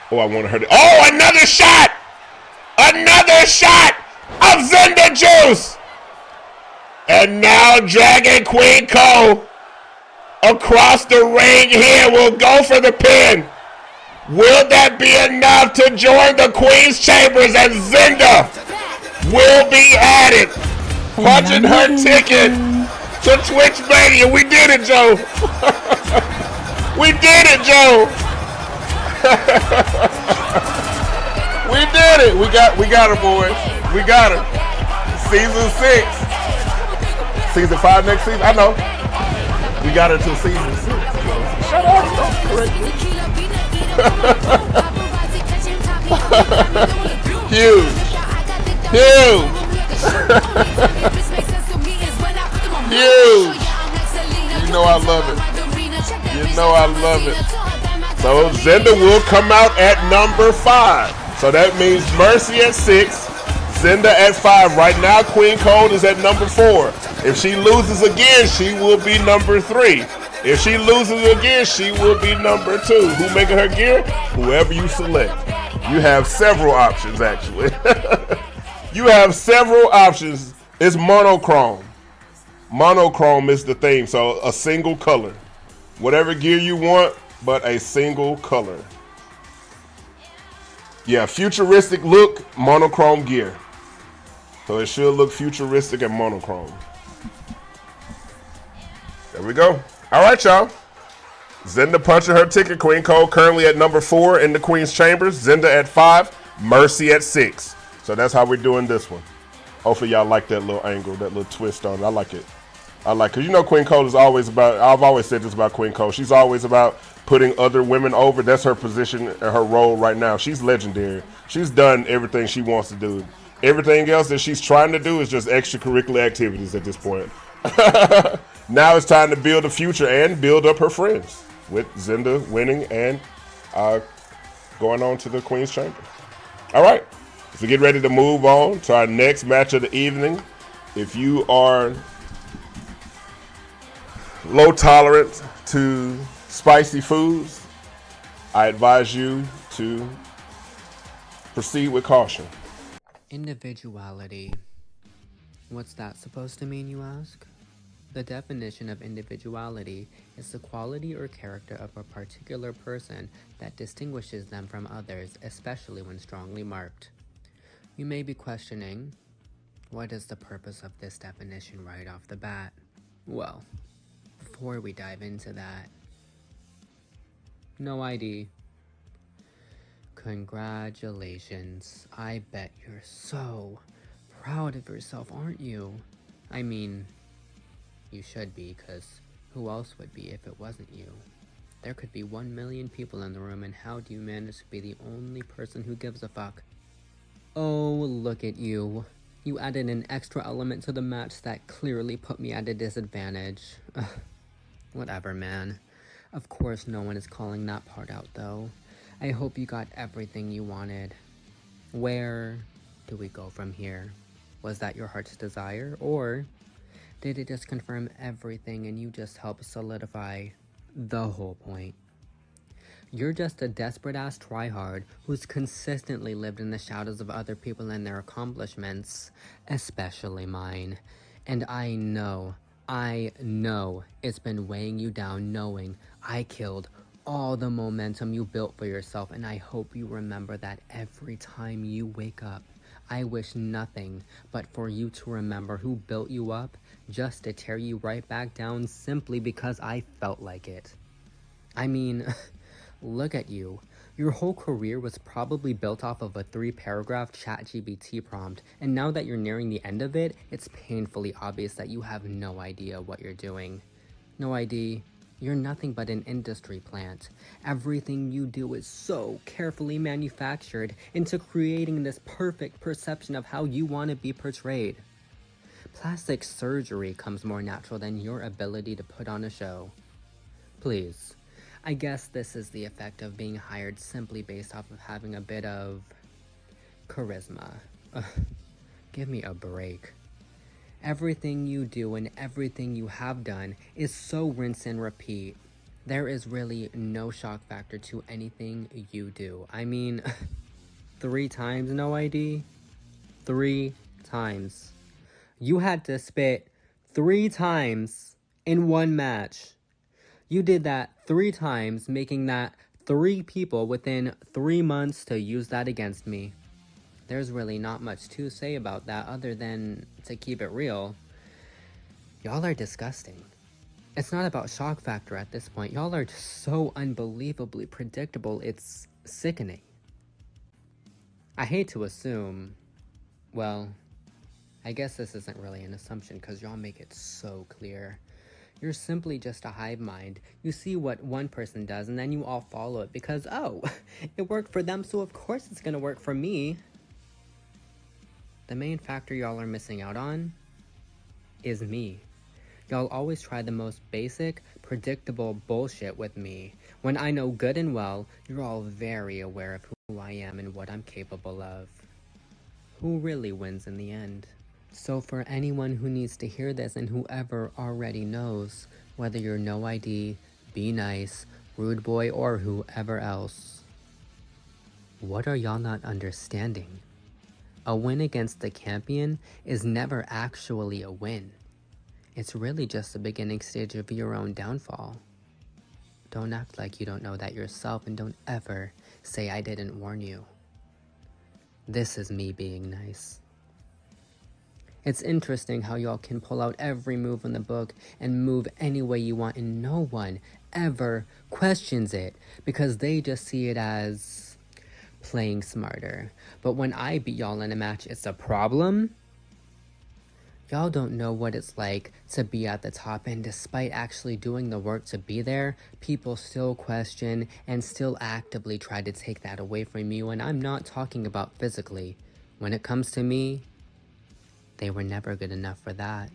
J: Oh, I want her to. Oh, another shot! Another shot of Zynda juice! And now Dragon Queen Kold across the ring here will go for the pin. Will that be enough to join the Queen's Chambers? And Zynda will be added, punching her ticket to Twitch Mania. We did it, Joe. We did it, Joe. We did it. We got her, boys. We got her. Season 6. Season 5 next season. I know. We got her till season 6. Shut up. Huge. Huge. Huge. You know I love it. You know I love it. So Zynda will come out at number 5. So that means Mercy at 6, Zynda at 5. Right now, Queen Kold is at number 4. If she loses again, she will be number 3. If she loses again, she will be number 2. Who making her gear? Whoever you select. You have several options, actually. You have several options. It's monochrome. Monochrome is the theme, so a single color. Whatever gear you want, but a single color. Yeah, futuristic look, monochrome gear. So it should look futuristic and monochrome. There we go. All right, y'all. Zynda punching her ticket. Queen Kold currently at number 4 in the Queen's Chambers. Zynda at 5. Mercy at 6. So that's how we're doing this one. Hopefully y'all like that little angle, that little twist on it. I like it. I like, because you know Queen Kold is always about, I've always said this about Queen Kold. She's always about putting other women over. That's her position and her role right now. She's legendary. She's done everything she wants to do. Everything else that she's trying to do is just extracurricular activities at this point. Now it's time to build a future and build up her friends with Zynda winning and going on to the Queen's Chamber. All right, so get ready to move on to our next match of the evening. If you are low tolerant to spicy foods, I advise you to proceed with caution.
T: Individuality. What's that supposed to mean, you ask? The definition of individuality is the quality or character of a particular person that distinguishes them from others, especially when strongly marked. You may be questioning, what is the purpose of this definition right off the bat? Well, before we dive into that, no ID. Congratulations. I bet you're so proud of yourself, aren't you? I mean, you should be, because who else would be if it wasn't you? There could be 1 million people in the room, and how do you manage to be the only person who gives a fuck? Oh, look at you. You added an extra element to the match that clearly put me at a disadvantage. Ugh. Whatever, man. Of course no one is calling that part out, though. I hope you got everything you wanted. Where do we go from here? Was that your heart's desire, or did it just confirm everything and you just help solidify the whole point? You're just a desperate-ass tryhard who's consistently lived in the shadows of other people and their accomplishments, especially mine. And I know it's been weighing you down knowing I killed all the momentum you built for yourself, and I hope you remember that every time you wake up. I wish nothing but for you to remember who built you up just to tear you right back down simply because I felt like it. I mean, look at you. Your whole career was probably built off of a 3-paragraph ChatGPT prompt, and now that you're nearing the end of it, it's painfully obvious that you have no idea what you're doing. No idea. You're nothing but an industry plant. Everything you do is so carefully manufactured into creating this perfect perception of how you want to be portrayed. Plastic surgery comes more natural than your ability to put on a show. Please. I guess this is the effect of being hired simply based off of having a bit of charisma. Give me a break. Everything you do and everything you have done is so rinse and repeat. There is really no shock factor to anything you do. I mean, 3 times no ID? 3 times. You had to spit 3 times in one match. You did that 3 times, making that 3 people within 3 months to use that against me. There's really not much to say about that other than to keep it real. Y'all are disgusting. It's not about shock factor at this point. Y'all are just so unbelievably predictable, it's sickening. I hate to assume, well, I guess this isn't really an assumption because y'all make it so clear. You're simply just a hive mind. You see what one person does and then you all follow it because, oh, it worked for them, so of course it's gonna work for me. The main factor y'all are missing out on is me. Y'all always try the most basic, predictable bullshit with me, when I know good and well you're all very aware of who I am and what I'm capable of. Who really wins in the end? So for anyone who needs to hear this and whoever already knows, whether you're no ID, Bnice, Rude Boy, or whoever else, what are y'all not understanding? A win against the champion is never actually a win. It's really just the beginning stage of your own downfall. Don't act like you don't know that yourself, and don't ever say I didn't warn you. This is me being nice. It's interesting how y'all can pull out every move in the book and move any way you want, and no one ever questions it because they just see it as playing smarter. But when I beat y'all in a match, it's a problem. Y'all don't know what it's like to be at the top, and despite actually doing the work to be there, people still question and still actively try to take that away from you, and I'm not talking about physically. When it comes to me, they were never good enough for that.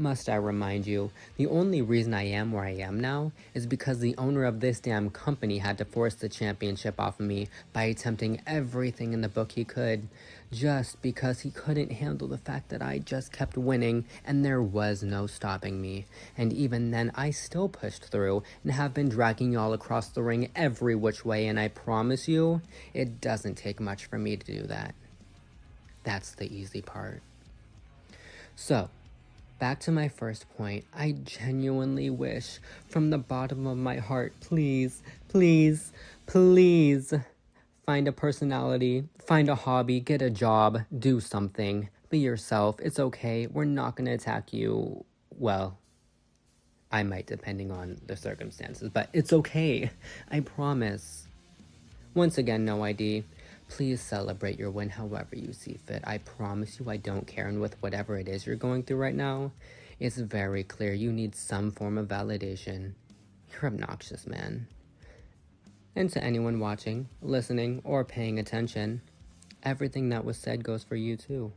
T: Must I remind you, the only reason I am where I am now is because the owner of this damn company had to force the championship off of me by attempting everything in the book he could, just because he couldn't handle the fact that I just kept winning and there was no stopping me. And even then, I still pushed through and have been dragging y'all across the ring every which way, and I promise you, it doesn't take much for me to do that. That's the easy part. So, back to my first point, I genuinely wish from the bottom of my heart, please, please, please, find a personality, find a hobby, get a job, do something, be yourself, it's okay, we're not gonna attack you, well, I might depending on the circumstances, but it's okay, I promise. Once again, no ID. Please celebrate your win however you see fit. I promise you I don't care, and with whatever it is you're going through right now, it's very clear you need some form of validation. You're obnoxious, man. And to anyone watching, listening, or paying attention, everything that was said goes for you too.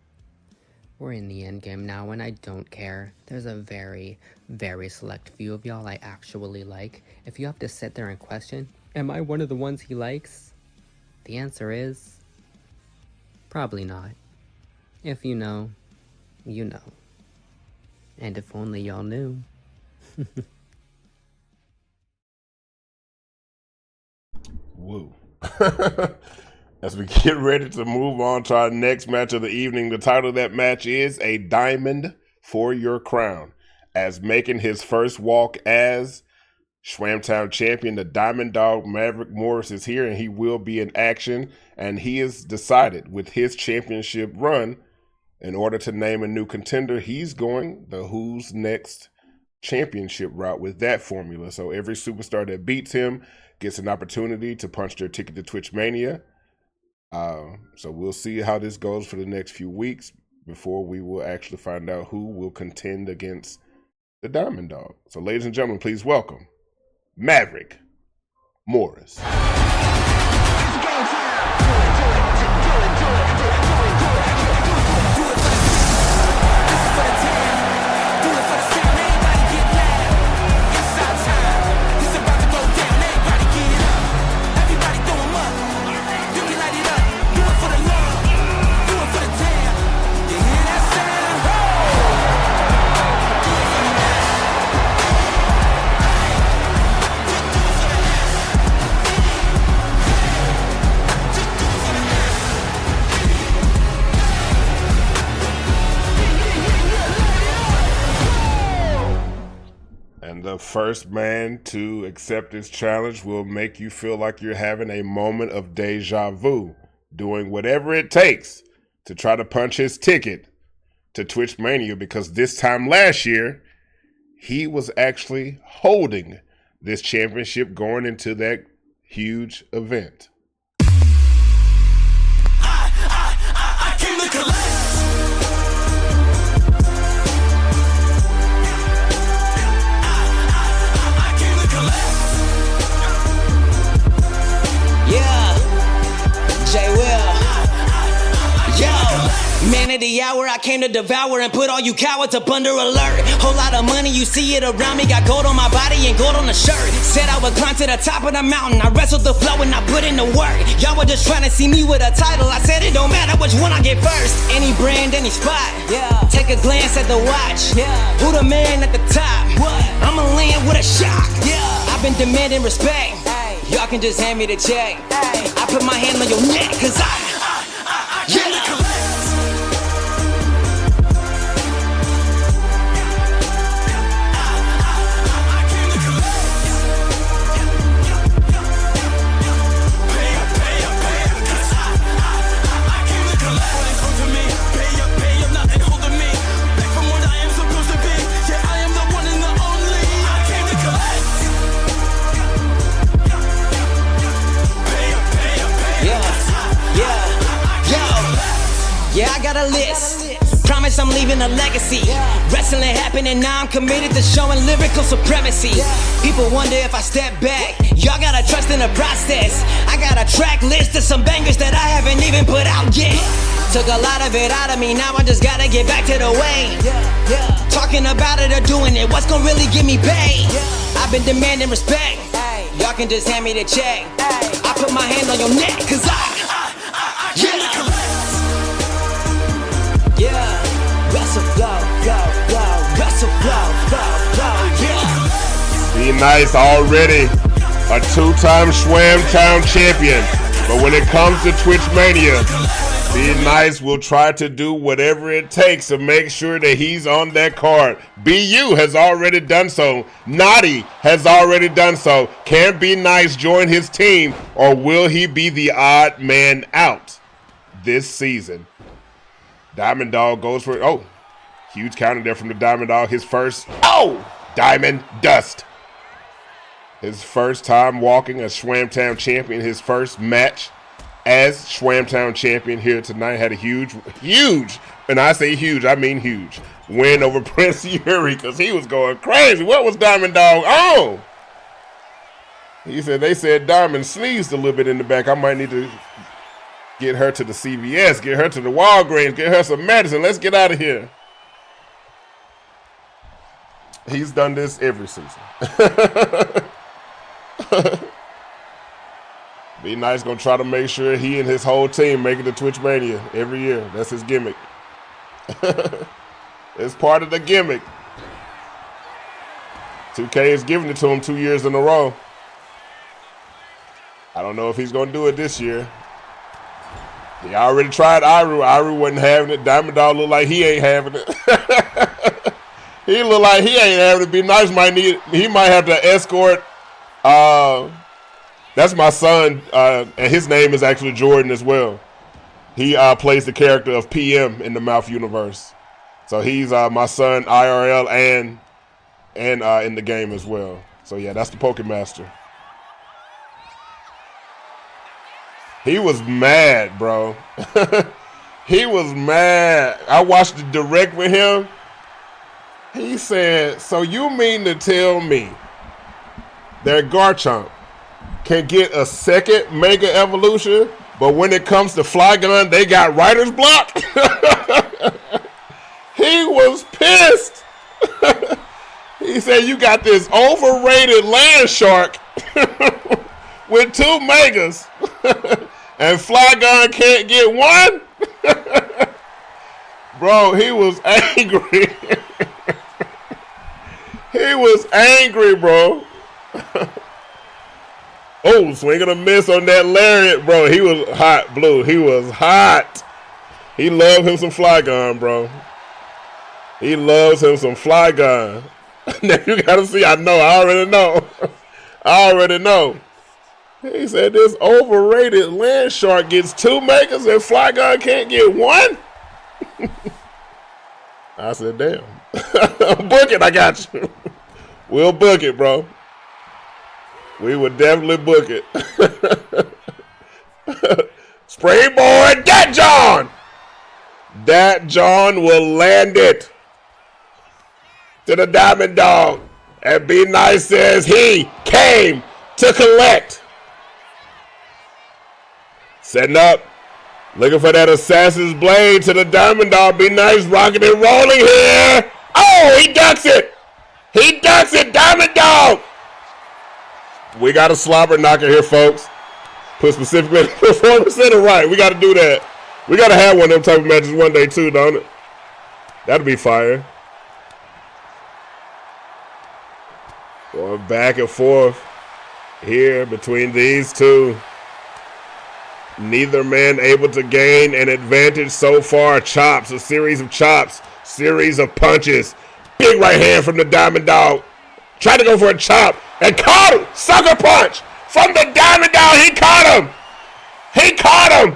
T: We're in the end game now, and I don't care. There's a very, very select few of y'all I actually like. If you have to sit there and question, am I one of the ones he likes? The answer is, probably not. If you know, you know. And if only y'all knew.
J: Woo. As we get ready to move on to our next match of the evening, the title of that match is A Diamond for Your Crown. As making his first walk as Schwamtown champion, the Diamond Dog Maverick Morris is here, and he will be in action. And he has decided with his championship run, in order to name a new contender, he's going the Who's Next championship route with that formula. So every superstar that beats him gets an opportunity to punch their ticket to Twitch Mania. So we'll see how this goes for the next few weeks before we will actually find out who will contend against the Diamond Dog. So ladies and gentlemen, please welcome Maverick Morris. The first man to accept this challenge will make you feel like you're having a moment of deja vu, doing whatever it takes to try to punch his ticket to Twitch Mania, because this time last year, he was actually holding this championship going into that huge event.
C: I came to collect. Man of the hour, I came to devour and put all you cowards up under alert. Whole lot of money, you see it around me. Got gold on my body and gold on the shirt. Said I would climb to the top of the mountain. I wrestled the flow and I put in the work. Y'all were just trying to see me with a title. I said it don't matter which one I get first. Any brand, any spot. Yeah. Take a glance at the watch. Yeah. Who the man at the top? What? I'ma land with a shock. Yeah. I've been demanding respect. Ay. Y'all can just hand me the check. Ay. I put my hand on your neck, cause I I got a list. Promise I'm leaving a legacy. Wrestling happened and now I'm committed to showing lyrical supremacy. People wonder if I step back. Y'all gotta trust in the process. I got a track list of some bangers that I haven't even put out yet. Took a lot of it out of me, now I just gotta get back to the way. Talking about it or doing it, what's gonna really get me paid? I've been demanding respect. Y'all can just hand me the check. I put my hand on your neck, cause wrestle, go, wrestle, go, yeah.
J: Bnice already a two-time Schwamtown champion, but when it comes to Twitch Mania, Bnice will try to do whatever it takes to make sure that he's on that card. BU has already done so. Naughty has already done so. Can Bnice join his team, or will he be the odd man out this season? Diamond Dog goes for, huge counter there from the Diamond Dog. His first, Diamond Dust. His first time walking as Schwamtown champion. His first match as Schwamtown champion here tonight. Had a huge, and I say huge, I mean huge, win over Prince Yuri, because he was going crazy. What was Diamond Dog on? He said, they said Diamond sneezed a little bit in the back. I might need to get her to the CVS, get her to the Walgreens, get her some medicine. Let's get out of here. He's done this every season. Bnice gonna try to make sure he and his whole team make it to Twitch Mania every year. That's his gimmick. It's part of the gimmick. 2K is giving it to him 2 years in a row. I don't know if he's gonna do it this year. He already tried Iru. Iru wasn't having it. Diamond Dog look like he ain't having it. He look like he ain't having it. Bnice might need. He might have to escort That's my son, and his name is actually Jordan as well. He plays the character of PM in the MAWF universe. So he's my son IRL and in the game as well. So yeah, that's the Pokemaster. He was mad, bro. He was mad. I watched the direct with him. He said, so you mean to tell me that Garchomp can get a second Mega Evolution, but when it comes to Flygon, they got writer's block? He was pissed. He said, you got this overrated land shark with 2 Megas, and Flygon can't get 1? Bro, he was angry. He was angry, bro. Oh, swinging a miss on that lariat, bro. He was hot, Blue. He was hot. He loved him some Flygon, bro. He loves him some Flygon. Now you gotta see, I know, I already know. I already know. He said this overrated land shark gets 2 Megas and Flygon can't get 1? I said, damn. Book it, I got you. We'll book it, bro. We would definitely book it. Springboard, that John! That John will land it to the Diamond Dog. And Bnice says he came to collect. Setting up. Looking for that Assassin's Blade to the Diamond Dog. Bnice rocking and rolling here. Oh, he ducks it. He ducks it, Diamond Dog. We got a slobber knocker here, folks. Put specifically performance center right. We got to do that. We got to have one of them type of matches one day too, don't it? That'd be fire. Going back and forth here between these two. Neither man able to gain an advantage so far. Chops, a series of chops, series of punches. Big right hand from the Diamond Dog. Tried to go for a chop and caught him. Sucker punch from the Diamond Dog. He caught him. He caught him.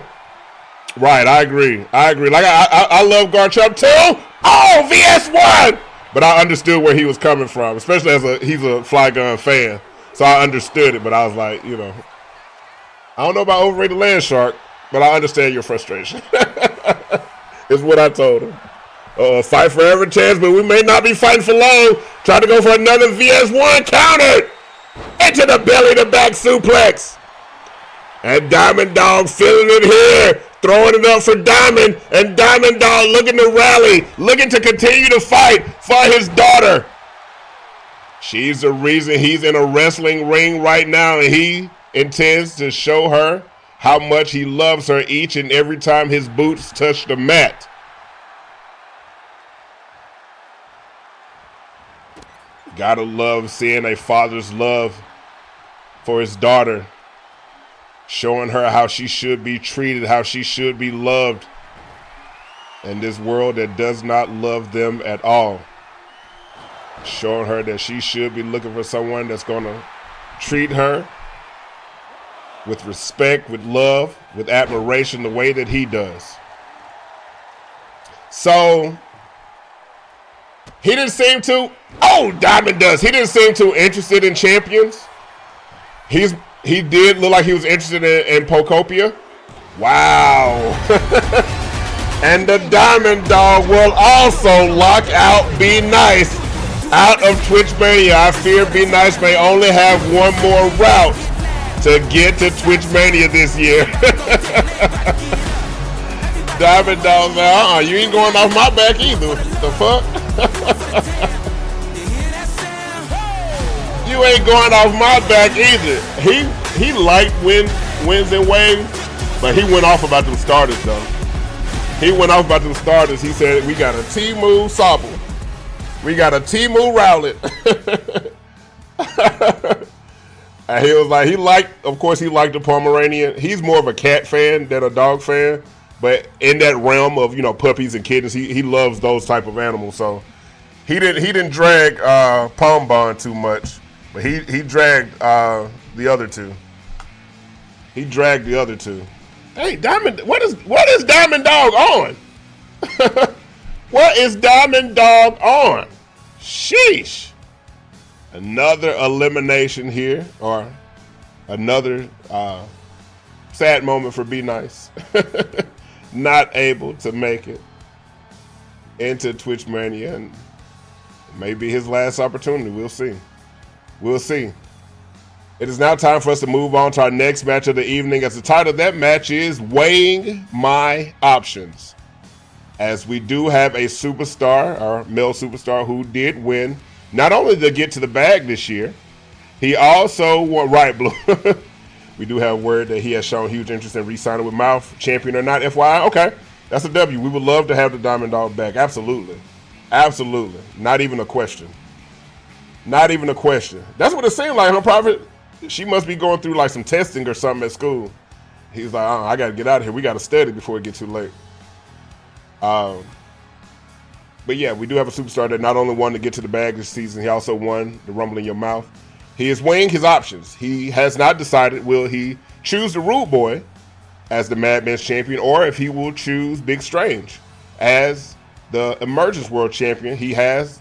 J: Right, I agree. I agree. Like I love Garchomp too. Oh, VS1. But I understood where he was coming from, especially as he's a Flygon fan. So I understood it, but I was like, you know, I don't know about overrated land shark, but I understand your frustration. Is what I told him. Fight for every chance, but we may not be fighting for long. Try to go for another VS1 counter. Into the belly to back suplex. And Diamond Dog feeling it here. Throwing it up for Diamond. And Diamond Dog looking to rally. Looking to continue to fight for his daughter. She's the reason he's in a wrestling ring right now. And he intends to show her how much he loves her each and every time his boots touch the mat. Gotta love seeing a father's love for his daughter. Showing her how she should be treated, how she should be loved in this world that does not love them at all. Showing her that she should be looking for someone that's gonna treat her with respect, with love, with admiration, the way that he does. So, he didn't seem to, Diamond does. He didn't seem too interested in champions. He did look like he was interested in Pokopia. Wow. And the Diamond Dog will also lock out Bnice out of Twitch Mania. I fear Bnice may only have one more route to get to Twitch Mania this year. Diamond Dog said, you ain't going off my back either. The fuck? You ain't going off my back either. He liked wins and waves, but he went off about them starters though. He went off about them starters. He said, we got a Timu Sobble. We got a Timu Rowlet. And he was like, he liked the Pomeranian. He's more of a cat fan than a dog fan, but in that realm of, puppies and kittens, he loves those type of animals. So he didn't drag Pombon too much. But he dragged the other two. He dragged the other two. Hey, Diamond, what is Diamond Dog on? What is Diamond Dog on? Sheesh. Another elimination here, or another sad moment for Bnice. Not able to make it into Twitch Mania, and maybe his last opportunity. We'll see. We'll see. It is now time for us to move on to our next match of the evening, as the title of that match is Weighing My Options. As we do have a superstar, or male superstar, who did win, not only to get to the bag this year, he also won, right, Blue. We do have word that he has shown huge interest in re-signing with MAWF, champion or not, FYI. Okay, that's a W. We would love to have the Diamond Dog back. Absolutely. Absolutely. Not even a question. Not even a question. That's what it seemed like, huh, Prophet? She must be going through like some testing or something at school. He's like, I got to get out of here. We got to study before it gets too late. But yeah, we do have a superstar that not only won to get to the bag this season, he also won the Rumble in Your Mouth. He is weighing his options. He has not decided will he choose the Rude Boy as the Madman's champion, or if he will choose Big Strange as the Emergence World Champion. He has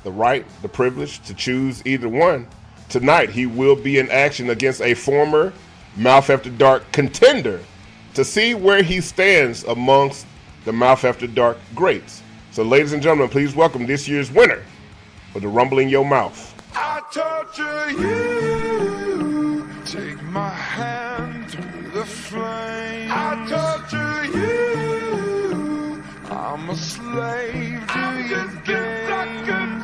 J: the right, the privilege to choose either one. Tonight, he will be in action against a former MAWF After Dark contender to see where he stands amongst the MAWF After Dark greats. So, ladies and gentlemen, please welcome this year's winner for the Rumble in Your Mouth.
I: I torture you, take my hand through the flame. I torture you, I'm a slave to your games.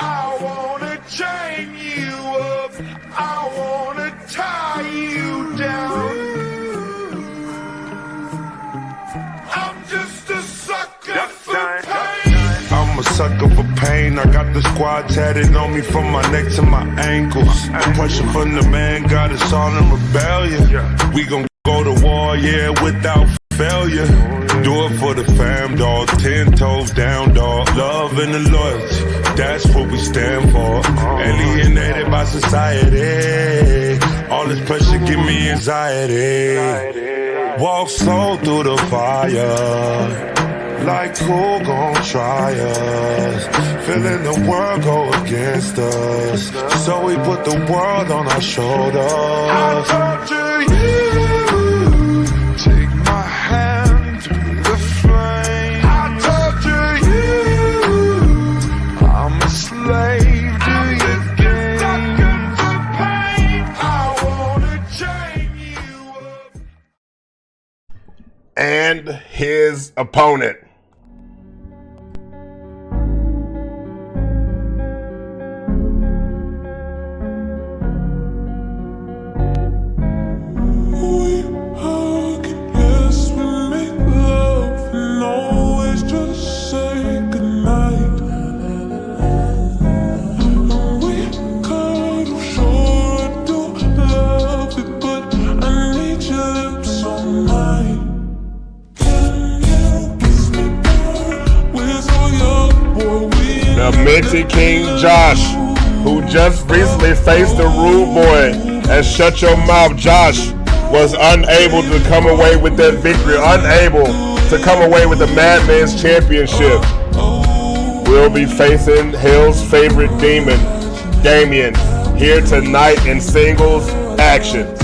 I: I wanna chain you up, I wanna tie you down. I'm just a sucker for pain. I'm a sucker for pain. I got the squad tatted on me from my neck to my ankles. The pressure from the man got us all in rebellion. We gon' go to war, yeah, without failure. Do it for the fam, dog. 10 toes down, dog. Love and the loyalty, that's what we stand for. Alienated by society. All this pressure give me anxiety. Walk slow through the fire. Like who gon' try us? Feeling the world go against us, so we put the world on our shoulders. I torture you, take my hand through the flame. I torture you, I'm a slave to your game. I wanna chain you up.
J: And his opponent. Minty King Jawsh, who just recently faced the Rude Boy and Shut Your Mouth. Jawsh was unable to come away with that victory, unable to come away with the Madman's Championship. We'll be facing Hell's favorite demon, Damian, here tonight in singles action.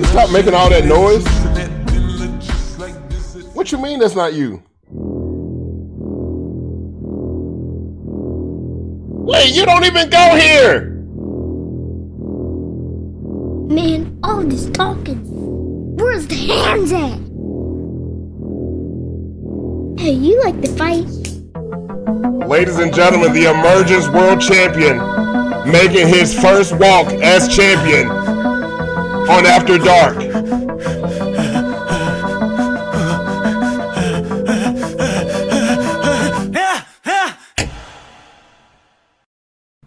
J: Stop making all that noise. What you mean that's not you? Wait, you don't even go here.
P: Man, all this talking. Where's the hands at? Hey, you like to fight?
J: Ladies and gentlemen, the Emergence World Champion making his first walk as champion on After Dark.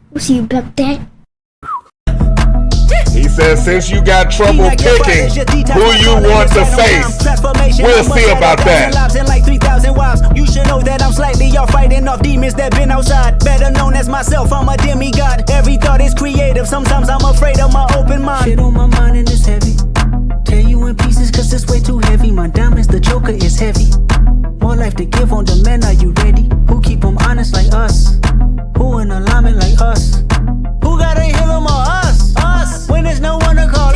P: We'll see about that.
J: He says, since you got trouble picking who you want to face, we'll see about that.
C: You should know that I'm slightly off fighting off demons that been outside. Better known as myself, I'm a demigod. Every thought is creative, sometimes I'm afraid of my open mind. Shit on my mind and it's heavy. Tear you in pieces cause it's way too heavy. My diamonds, the joker is heavy. More life to give on demand, are you ready? Who keep them honest like us? Who in alignment like us? Who gotta heal them or us? Us, when there's no one to call.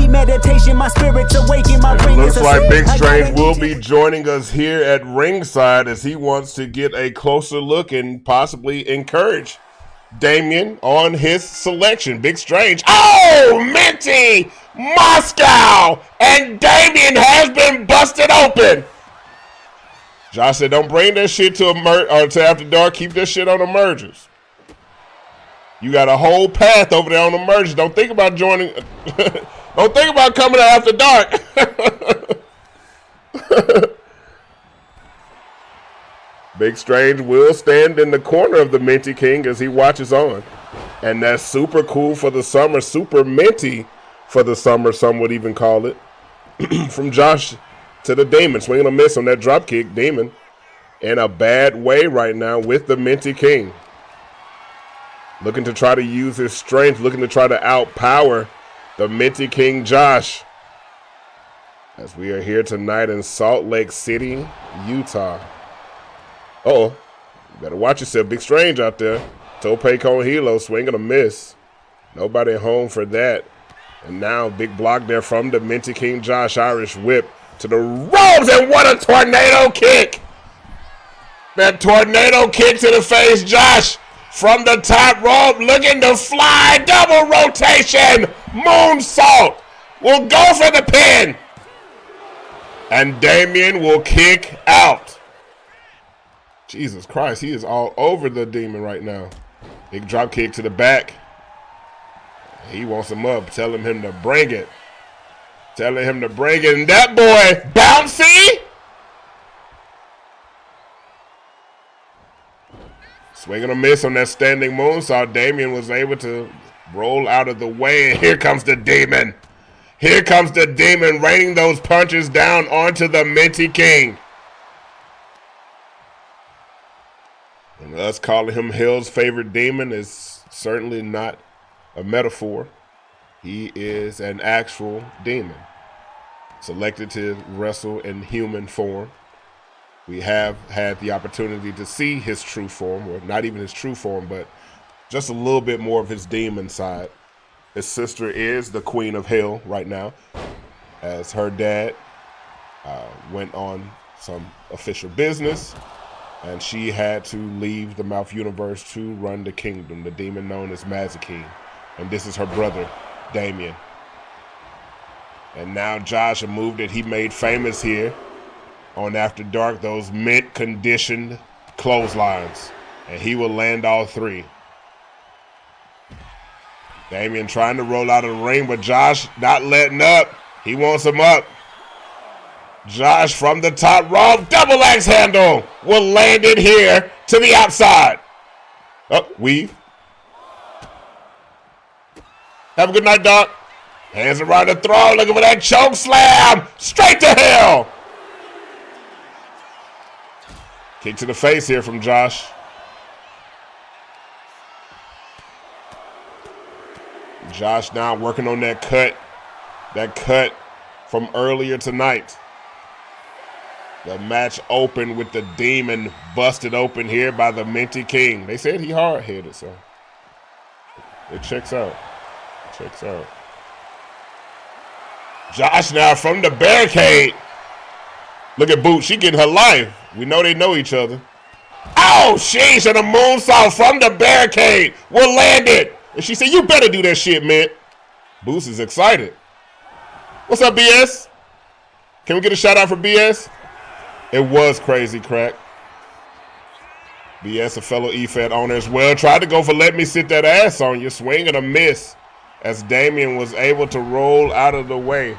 C: Meditation, my spirit's awakened, my brain is
J: looks like Big Strange will be joining us here at ringside as he wants to get a closer look and possibly encourage Damian on his selection. Big Strange. Oh, Minty! Moscow! And Damian has been busted open! Jawsh said, don't bring that shit to After Dark. Keep that shit on Emergence. You got a whole path over there on Emergence. Don't think about joining... Don't think about coming to After Dark. Big Strange will stand in the corner of the Minty King as he watches on. And that's super cool for the summer, super minty for the summer, some would even call it. From Jawsh to the Demon, swinging a miss on that drop kick. Demon in a bad way right now with the Minty King. Looking to try to use his strength, looking to try to outpower the Minty King Jawsh, as we are here tonight in Salt Lake City, Utah. You better watch yourself. Big Strange out there. Tope Con Hilo swinging a miss. Nobody home for that. And now big block there from the Minty King Jawsh. Irish whip to the ropes, and what a tornado kick. That tornado kick to the face. Jawsh from the top rope looking to fly. Double rotation. Moonsault will go for the pin. And Damian will kick out. Jesus Christ, he is all over the Demon right now. Big drop kick to the back. He wants him up, telling him to bring it. Telling him to bring it. And that boy, bouncy. Swinging a miss on that standing moonsault. Damian was able to roll out of the way, and here comes the Demon. Here comes the Demon, raining those punches down onto the Minty King. And us calling him Hill's favorite demon is certainly not a metaphor. He is an actual demon, selected to wrestle in human form. We have had the opportunity to see his true form, or not even his true form, but just a little bit more of his demon side. His sister is the Queen of Hell right now, as her dad went on some official business, and she had to leave the MAWF universe to run the kingdom, the demon known as Mazikeen. And this is her brother, Damian. And now Jawsh, a move that he made famous here on After Dark, those mint-conditioned clotheslines. And he will land all three. Damian trying to roll out of the ring, but Jawsh not letting up. He wants him up. Jawsh from the top rope, double axe handle, will land it here to the outside. Oh, weave. Have a good night, Doc. Hands around the throat, looking for that choke slam. Straight to hell. Kick to the face here from Jawsh. Jawsh now working on that cut from earlier tonight. The match opened with the Demon busted open here by the Minty King. They said he hard-headed, so it checks out. Checks out. Jawsh now from the barricade. Look at Boot. She getting her life. We know they know each other. Oh, sheesh, and a moonsault from the barricade. Will land it. And she said, you better do that shit, man. Boots is excited. What's up, BS? Can we get a shout out for BS? It was crazy, crack. BS, a fellow EFED owner as well, tried to go for let me sit that ass on you. Swing and a miss as Damian was able to roll out of the way.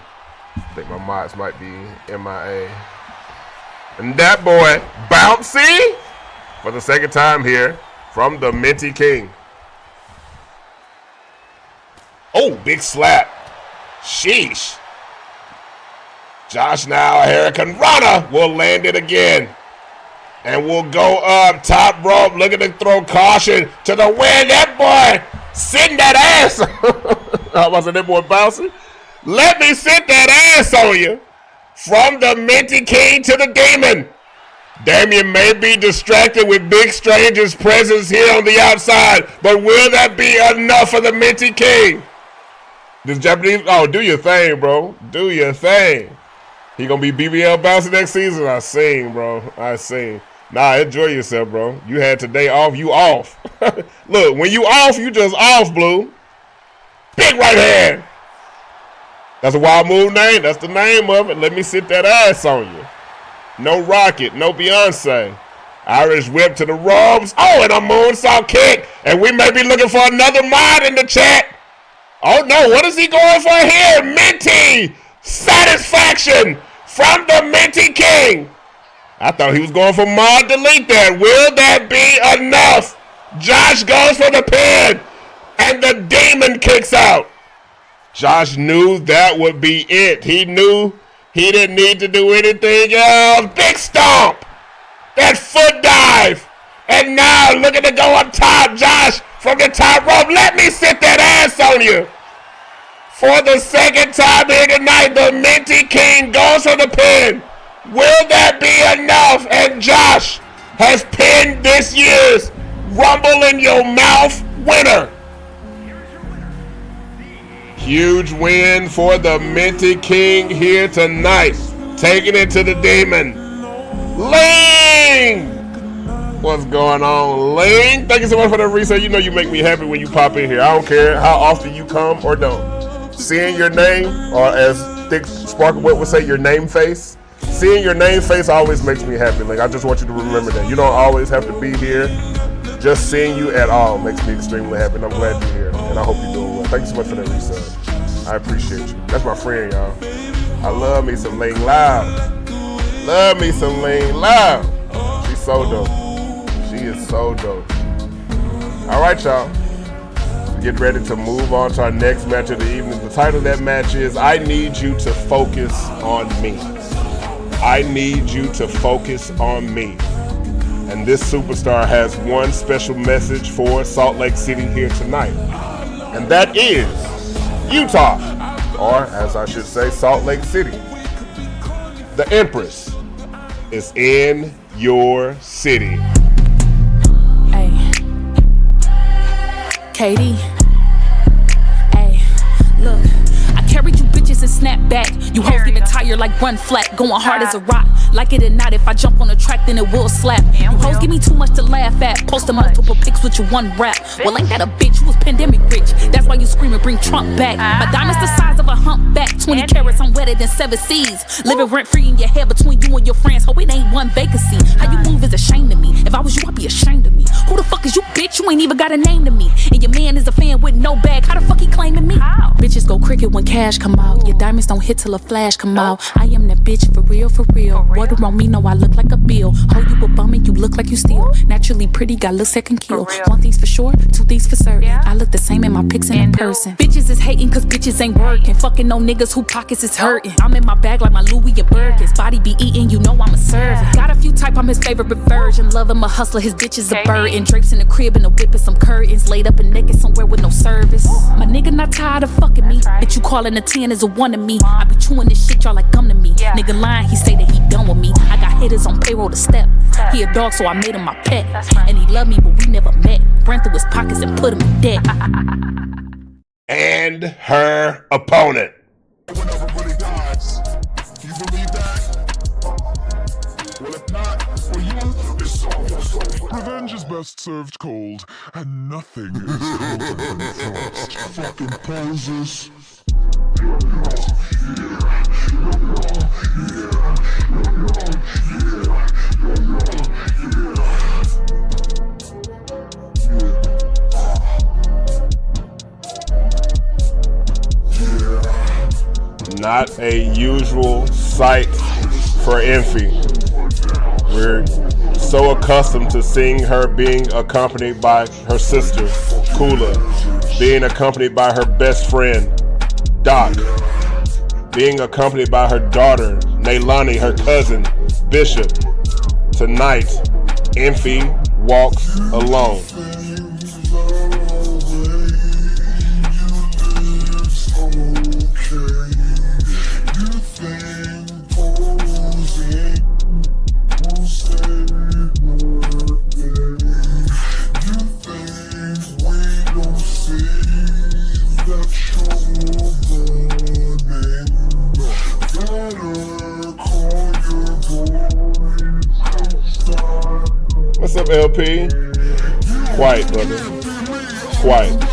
J: I think my mods might be MIA. And that boy, Bouncy, for the second time here from the Minty King. Oh, big slap. Sheesh. Jawsh now, a Hurricane Runner will land it again. And we'll go up top rope, looking to throw caution to the wind. That boy, sitting that ass. I was that boy bouncing. Let me sit that ass on you. From the Minty King to the Demon. Damian may be distracted with Big Stranger's presence here on the outside, but will that be enough for the Minty King? This Japanese, oh, do your thing, bro. Do your thing. He gonna be BBL bouncer next season? I seen, bro. I seen. Nah, enjoy yourself, bro. You had today off, you off. Look, when you off, you just off, Blue. Big right hand. That's a Wild Move name. That's the name of it. Let me sit that ass on you. No Rocket, no Beyonce. Irish whip to the ropes. Oh, and a moonsault kick. And we may be looking for another mod in the chat. Oh, no. What is he going for here? Minty. Satisfaction from the Minty King. I thought he was going for mod delete that. Will that be enough? Jawsh goes for the pin. And the Demon kicks out. Jawsh knew that would be it. He knew he didn't need to do anything else. Big stomp. That foot dive. And now looking to go up top. Jawsh from the top rope. Let me sit that ass on you. For the second time here tonight, the Minty King goes for the pin. Will that be enough? And Jawsh has pinned this year's Rumble in Your Mouth winner. Huge win for the Minty King here tonight. Taking it to the Demon. Ling! What's going on, Ling? Thank you so much for the reset. You know you make me happy when you pop in here. I don't care how often you come or don't. Seeing your name, or as Thick Sparkle would say, your name face. Seeing your name face always makes me happy. Like, I just want you to remember that. You don't always have to be here. Just seeing you at all makes me extremely happy, and I'm glad you're here. And I hope you're doing well. Thank you so much for that reset. I appreciate you. That's my friend, y'all. I love me some Ling Loud. Love me some Ling Loud. She's so dope. She is so dope. All right, y'all. Get ready to move on to our next match of the evening. The title of that match is I Need You to Focus on Me. I need you to focus on me. And this superstar has one special message for Salt Lake City here tonight. And that is Utah, or as I should say, Salt Lake City. The Empress is in your city.
U: Hey, Katie. Hey, look, I carried you bitches and snap back. You hoes getting tired like run flat, going hard as a rock. Like it or not, if I jump on the track, then it will slap. You hoes give me too much to laugh at. Posting multiple pics with your one rap. Well, ain't that a bitch? You was pandemic rich. That's why you screaming, bring Trump back. My diamond's the size of a humpback. 20 carats, I'm wetter than 7 seas. Living rent free in your head between you and your friends. Hope it ain't one vacancy. How you move is a shame to me. If I was you, I'd be ashamed of me. Who the fuck is you, bitch? You ain't even got a name to me. And your man is a fan with no bag. How the fuck he claiming me? Bitches go cricket when Cab cash come out. Your diamonds don't hit till a flash come out. I am that bitch for real, for real. Water on me, know I look like a bill. Oh, you a bum and you look like you steal. Naturally pretty, got looks that can kill. One thing's for sure, two things for certain. I look the same in my pics and in person. Bitches is hating cause bitches ain't working. Fucking no niggas who pockets is hurting. I'm in my bag like my Louis and Birkins. Body be eating, you know I'm a servant. Got a few type, I'm his favorite version. Love him a hustler, his bitch is a burden. Drapes in the crib and a whip and some curtains. Laid up and naked somewhere with no service. My nigga not tired of fucking me. Bitch, you calling a 10 is a 1 to me. I be chewing this shit, y'all like gum to me. Nigga lying, he say that he done with me. I got haters on payroll to step. He a dog, so I made him my pet. And he love me, but we never met. Ran through his pockets and put him in debt.
J: And her opponent.
B: Revenge is best served cold, and nothing is colder than frost. Fucking poses.
J: Not a usual sight for Enfy. We're so accustomed to seeing her being accompanied by her sister, Kula, being accompanied by her best friend, Doc, being accompanied by her daughter, Neilani, her cousin, Bishop. Tonight, Enfy walks alone. What's up, LP? Quiet, brother. Quiet.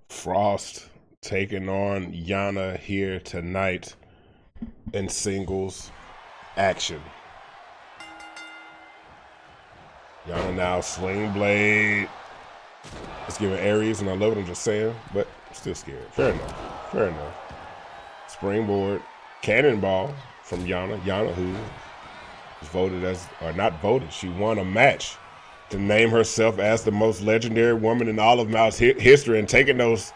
J: Frost taking on Yana here tonight in singles action. Yana now sling blade. It's giving Aries, and I love it, I'm just saying, but I'm still scared. Fair enough. Fair enough. Springboard cannonball from Yana. Yana, who was voted as, or not voted, she won a match to name herself as the most legendary woman in all of MAWF's history, and taking those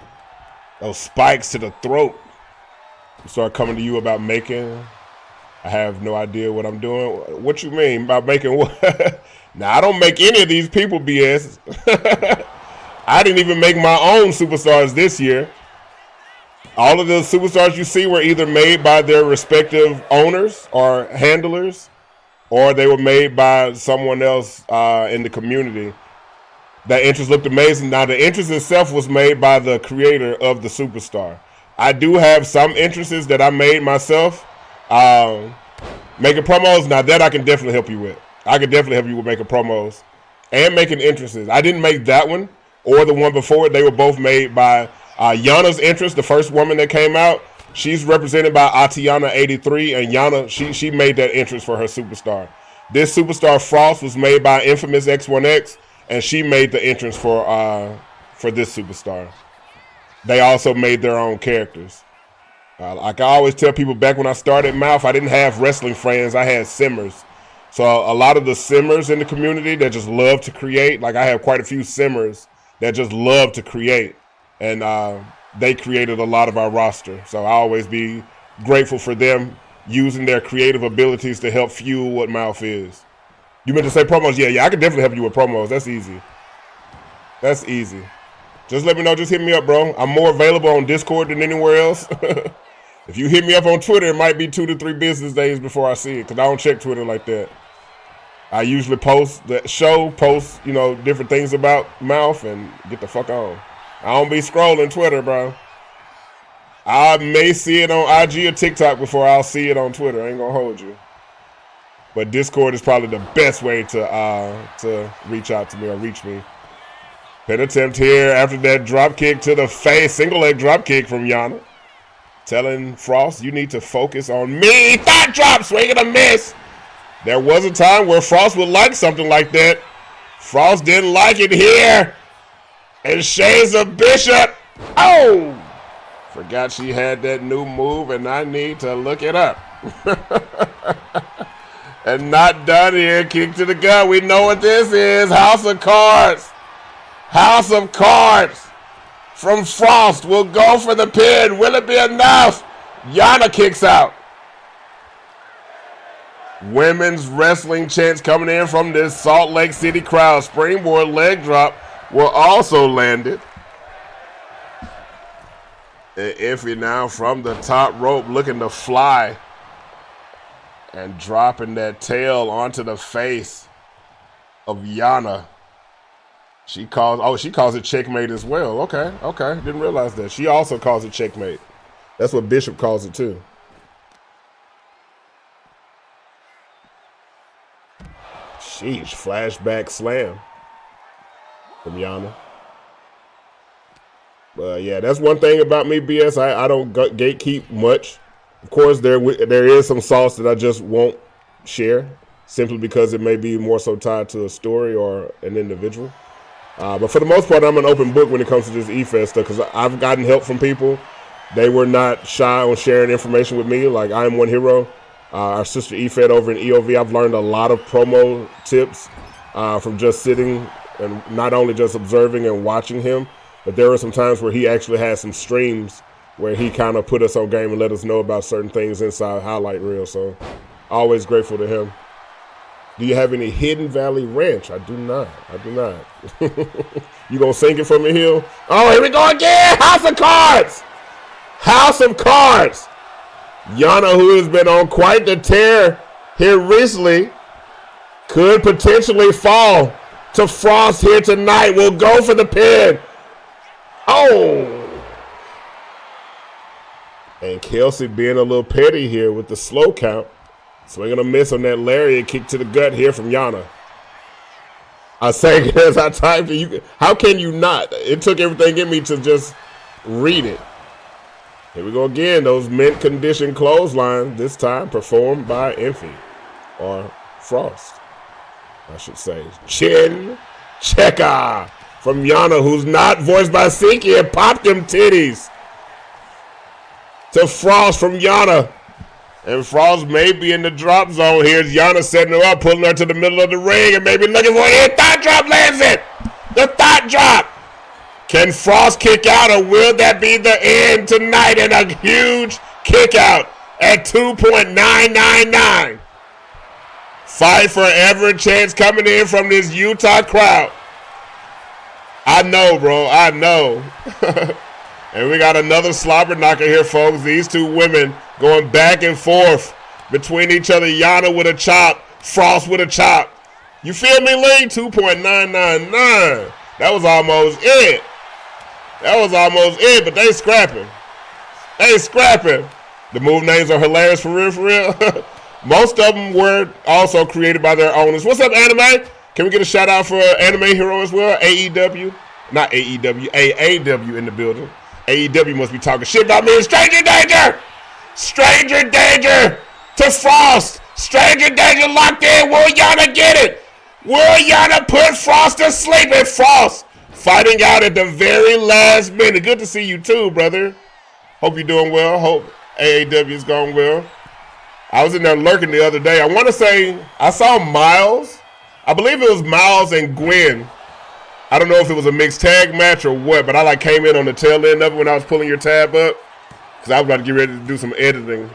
J: spikes to the throat. Start coming to you about making. I have no idea what I'm doing. What you mean by making what? Now, I don't make any of these people BS. I didn't even make my own superstars this year. All of the superstars you see were either made by their respective owners or handlers, or they were made by someone else in the community. That interest looked amazing. Now, the interest itself was made by the creator of the superstar. I do have some interests that I made myself. Making promos, now that I can definitely help you with. I can definitely help you with making promos and making entrances. I didn't make that one or the one before it. They were both made by Yana's entrance, the first woman that came out. She's represented by Atiana83, and Yana, she made that entrance for her superstar. This superstar Frost was made by Infamous X1X, and she made the entrance for this superstar. They also made their own characters. Like I always tell people, back when I started MAWF, I didn't have wrestling friends. I had simmers. So a lot of the simmers in the community that just love to create, like I have quite a few simmers that just love to create. And they created a lot of our roster. So I always be grateful for them using their creative abilities to help fuel what MAWF is. You meant to say promos? Yeah, I can definitely help you with promos. That's easy. That's easy. Just let me know. Just hit me up, bro. I'm more available on Discord than anywhere else. If you hit me up on Twitter, it might be 2 to 3 business days before I see it, because I don't check Twitter like that. I usually post, you know, different things about MAWF and get the fuck on. I don't be scrolling Twitter, bro. I may see it on IG or TikTok before I'll see it on Twitter. I ain't gonna hold you. But Discord is probably the best way to reach out to me or reach me. Pin attempt here after that drop kick to the face. Single leg drop kick from Yana. Telling Frost, you need to focus on me. Thigh drop, swing and a miss. There was a time where Frost would like something like that. Frost didn't like it here. And Shades of Bishop. Oh! Forgot she had that new move, and I need to look it up. And not done here. Kick to the gut. We know what this is. House of Cards. House of Cards. From Frost. Will go for the pin. Will it be enough? Yana kicks out. Women's wrestling chants coming in from this Salt Lake City crowd. Springboard leg drop will also landed. And Iffy now from the top rope looking to fly. And dropping that tail onto the face of Yana. She calls it checkmate as well. Okay. Didn't realize that. She also calls it checkmate. That's what Bishop calls it too. Sheesh, flashback slam from Yana. But yeah, that's one thing about me, BS. I don't gatekeep much. Of course, there is some sauce that I just won't share, simply because it may be more so tied to a story or an individual. But for the most part, I'm an open book when it comes to this E-Fest stuff, because I've gotten help from people. They were not shy on sharing information with me. Like, I Am One Hero, our sister E-Fed over in EOV, I've learned a lot of promo tips from just sitting and not only just observing and watching him, but there were some times where he actually had some streams where he kind of put us on game and let us know about certain things inside highlight reel. So always grateful to him. Do you have any Hidden Valley Ranch? I do not. You gonna sing it from the hill? Oh, here we go again. House of Cards. House of Cards. Yana, who has been on quite the tear here recently, could potentially fall to Frost here tonight. Will go for the pin. Oh. And Kelsey being a little petty here with the slow count. Swinging a miss on that lariat kick to the gut here from Yana. I say it as I typed it. How can you not? It took everything in me to just read it. Here we go again. Those mint condition clothesline, this time performed by Enfy. Or Frost, I should say. Chin checker from Yana, who's not voiced by Siki, and popped them titties. To Frost from Yana. And Frost may be in the drop zone here. Yana setting her up, pulling her to the middle of the ring, and maybe looking for it. Thigh drop lands it. The thigh drop. Can Frost kick out, or will that be the end tonight? And a huge kick out at 2.999. Fight forever chance coming in from this Utah crowd. I know, bro. I know. And we got another slobber knocker here, folks. These two women going back and forth between each other. Yana with a chop, Frost with a chop. You feel me, Lee? 2.999. That was almost it. But they scrapping. The move names are hilarious, for real. Most of them were also created by their owners. What's up, Anime? Can we get a shout out for Anime Hero as well? AEW? Not AEW. AAW in the building. AEW must be talking shit about me. Stranger Danger! Stranger Danger to Frost. Stranger Danger locked in. Will Yana get it? Will Yana put Frost to sleep? And Frost fighting out at the very last minute. Good to see you too, brother. Hope you're doing well. Hope AAW is going well. I was in there lurking the other day. I want to say I saw Miles. I believe it was Miles and Gwen. I don't know if it was a mixed tag match or what, but I came in on the tail end of it when I was pulling your tab up because I was about to get ready to do some editing.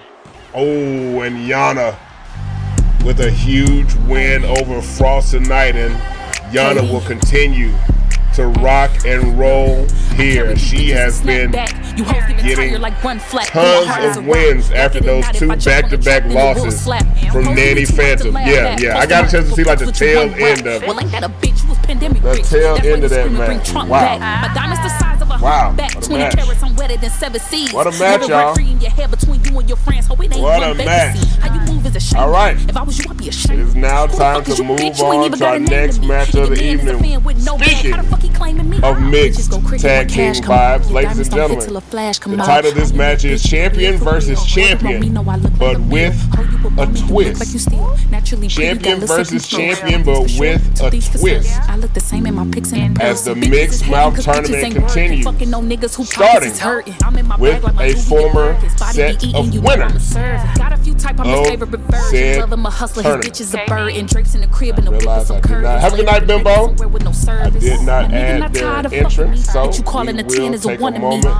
J: Oh, and Yana with a huge win over Frost tonight, and Yana will continue to rock and roll here. She has been getting tons of wins after those 2 back-to-back losses from Nanny Phantom. Yeah. I got a chance to see like the tail end of it. The tail end of that match. Wow. Wow. What a match. What a match, y'all. What a match. All right. It is now time to move on to our next match of the evening. Speaking of mixed tag team vibes, ladies and gentlemen, the title of this match is Champion versus Champion, but with a twist. Champion versus Champion, but with a twist. As the Mixed MAWF tournament continues, starting with a former set of winners of said tournament. Have a good night, Bimbo. I did not add their entrance, so we will take a moment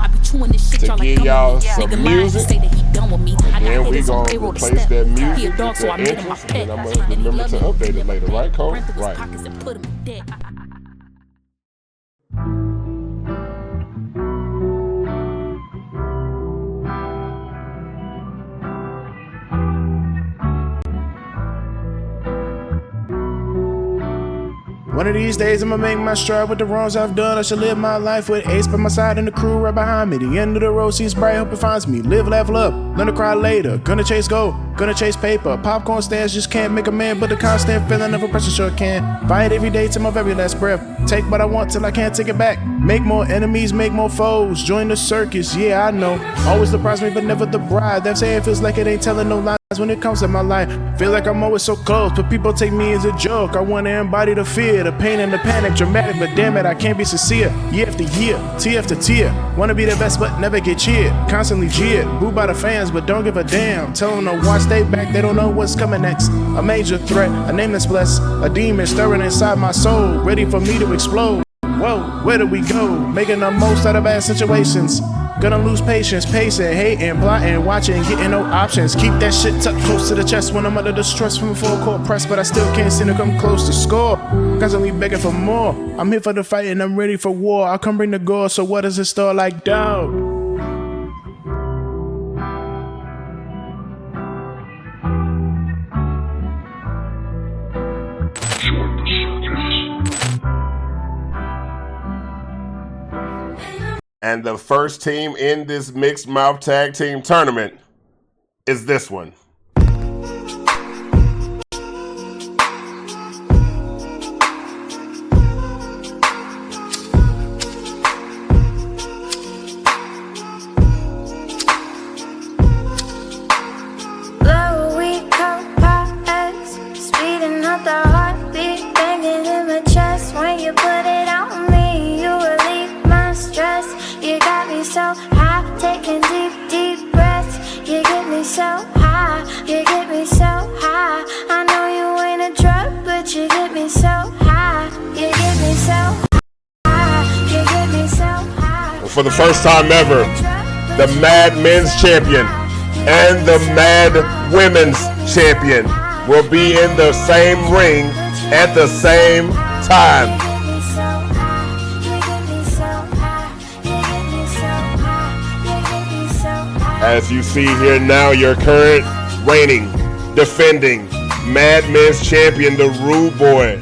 J: to give y'all some music, and then we gonna replace that music with the entrance, and I'm gonna remember to update it later, right, Kold? Right.
M: One of these days I'ma make my stride with the wrongs I've done. I should live my life with Ace by my side and the crew right behind me. The end of the road seems bright, hope it finds me. Live, laugh, love, learn to cry later. Gonna chase gold, gonna chase paper. Popcorn stands just can't make a man, but the constant feeling of oppression sure can. Fight every day till my very last breath. Take what I want till I can't take it back. Make more enemies, make more foes. Join the circus, yeah I know. Always the prize me, but never the bride. Them say it feels like it ain't telling no lies when it comes to my life. Feel like I'm always so close, but people take me as a joke. I wanna embody the fear, the pain and the panic. Dramatic, but damn it, I can't be sincere. Year after year, tear after tear. Wanna be the best, but never get cheered. Constantly jeered, booed by the fans, but don't give a damn. Tell them to watch, stay back, they don't know what's coming next. A major threat, a name that's blessed. A demon stirring inside my soul, ready for me to explode. Whoa, where do we go? Making the most out of bad situations. Gonna lose patience, pacing, hating, plotting, watching, getting no options. Keep that shit tucked close to the chest when I'm under the stress from a full court press, but I still can't seem to come close to score. Constantly begging for more. I'm here for the fight and I'm ready for war. I'll come bring the gore, so what does it start like, dog?
J: And the first team in this Mixed MAWF Tag Team Tournament is this one.
P: Speeding up the heartbeat, banging in my chest. When you put it on me, you relieve my stress. You got me so high, taking deep, deep breaths. You get me so high, you get me so high. I know you ain't a drug, but you get me so high. You get me so high, you get me so high.
J: For the first time ever, the Mad Men's Champion and the Mad Women's Champion will be in the same ring at the same time. As you see here now, your current reigning, defending Mad Men's Champion, the Rude Boy,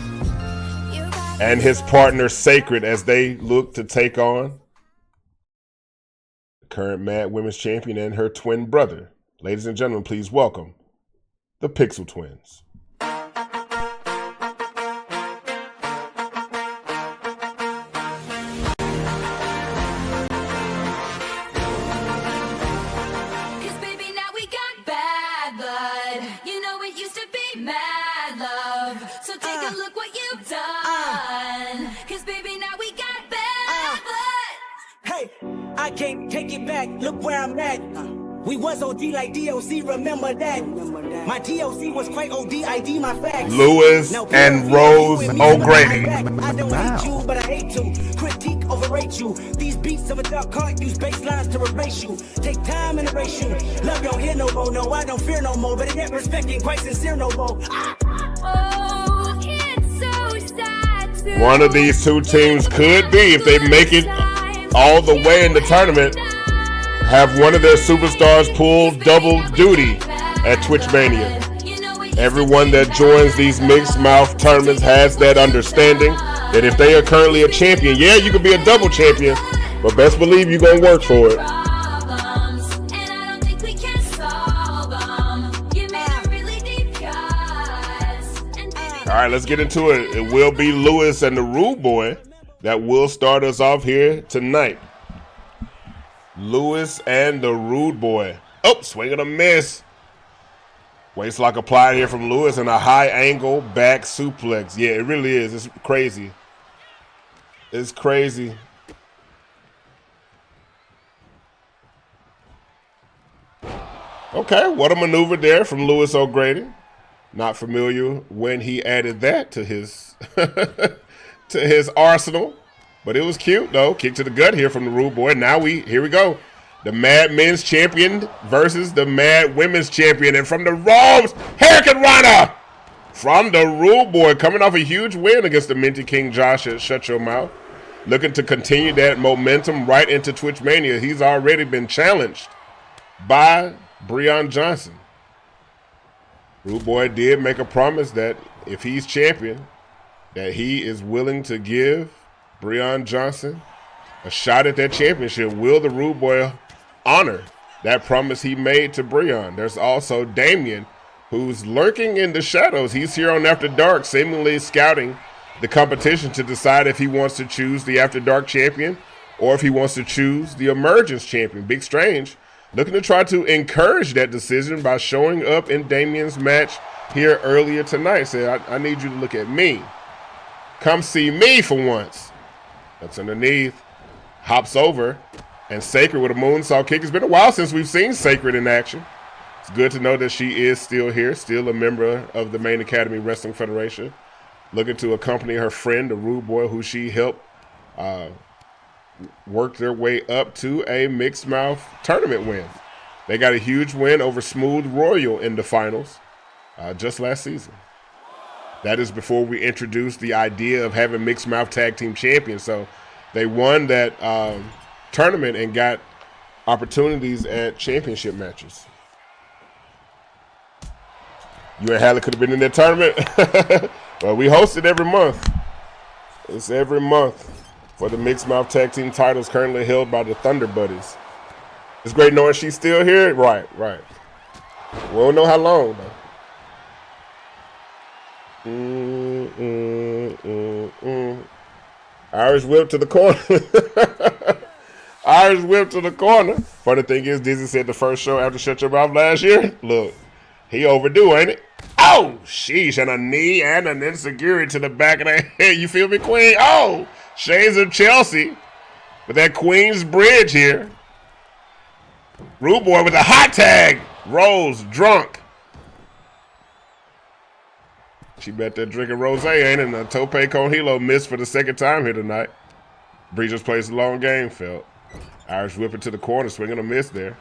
J: and his partner Sacred, as they look to take on the current Mad Women's Champion and her twin brother. Ladies and gentlemen, please welcome the Pixel Twins.
E: I can't take it back, look where I'm at. We was OD like DOC, remember that. My DOC was quite OD, ID my facts.
J: Lewis and Rose O'Grady.
E: I don't hate you, but I hate to critique, overrate you. These beats of a dark heart use bass lines to erase you. Take time and erase you. Love don't hear no more, no, I don't fear no more. But in that respect ain't quite sincere no more.
P: Oh, it's so sad.
J: One of these two teams could be, if they make it all the way in the tournament, have one of their superstars pull double duty at Twitch Mania. Everyone that joins these mixed mouth tournaments has that understanding that if they are currently a champion, yeah, you could be a double champion, but best believe you're gonna work for it. All right, let's get into it. It will be Lewis and the Rude Boy that will start us off here tonight. Lewis and the Rude Boy. Oh, swing and a miss. Waistlock applied here from Lewis and a high angle back suplex. Yeah, it really is. It's crazy. It's crazy. Okay, what a maneuver there from Lewis O'Grady. Not familiar when he added that to his to his arsenal, but it was cute though. Kick to the gut here from the Rude Boy. Now here we go. The Mad Men's Champion versus the Mad Women's Champion, and from the ropes, Hurricane Rana from the Rude Boy, coming off a huge win against the Minty King Jawsh at Shut Your Mouth, looking to continue that momentum right into Twitch Mania. He's already been challenged by Breon Johnson. Rude Boy did make a promise that if he's champion, that he is willing to give Breon Johnson a shot at that championship. Will the Rude Boy honor that promise he made to Breon? There's also Damian, who's lurking in the shadows. He's here on After Dark, seemingly scouting the competition to decide if he wants to choose the After Dark champion or if he wants to choose the Emergence champion. Big Strange looking to try to encourage that decision by showing up in Damian's match here earlier tonight. Said, I need you to look at me. Come see me for once. That's underneath. Hops over. And Sacred with a moonsault kick. It's been a while since we've seen Sacred in action. It's good to know that she is still here, still a member of the Main Academy Wrestling Federation, looking to accompany her friend, the Rude Boy, who she helped work their way up to a mixed mouth tournament win. They got a huge win over Smooth Royal in the finals just last season. That is before we introduced the idea of having mixed mouth tag team champions. So they won that tournament and got opportunities at championship matches. You and Hallie could have been in that tournament. Well, we host it every month. It's every month for the mixed mouth tag team titles currently held by the Thunder Buddies. It's great knowing she's still here. Right. We don't know how long though. Irish whip to the corner. Irish whip to the corner. Funny thing is, Dizzy said the first show after Shut Your Mouth last year. Look, he overdue, ain't it? Oh, sheesh, and a knee and an insecurity to the back of the head. You feel me, Queen? Oh, shades of Chelsea. With that Queen's Bridge here. Rude Boy with a hot tag. Rose drunk. She bet that drinking rosé, ain't it? And Tope Conhilo missed for the second time here tonight. Bree just plays a long game, felt. Irish whip it to the corner, swinging a miss there.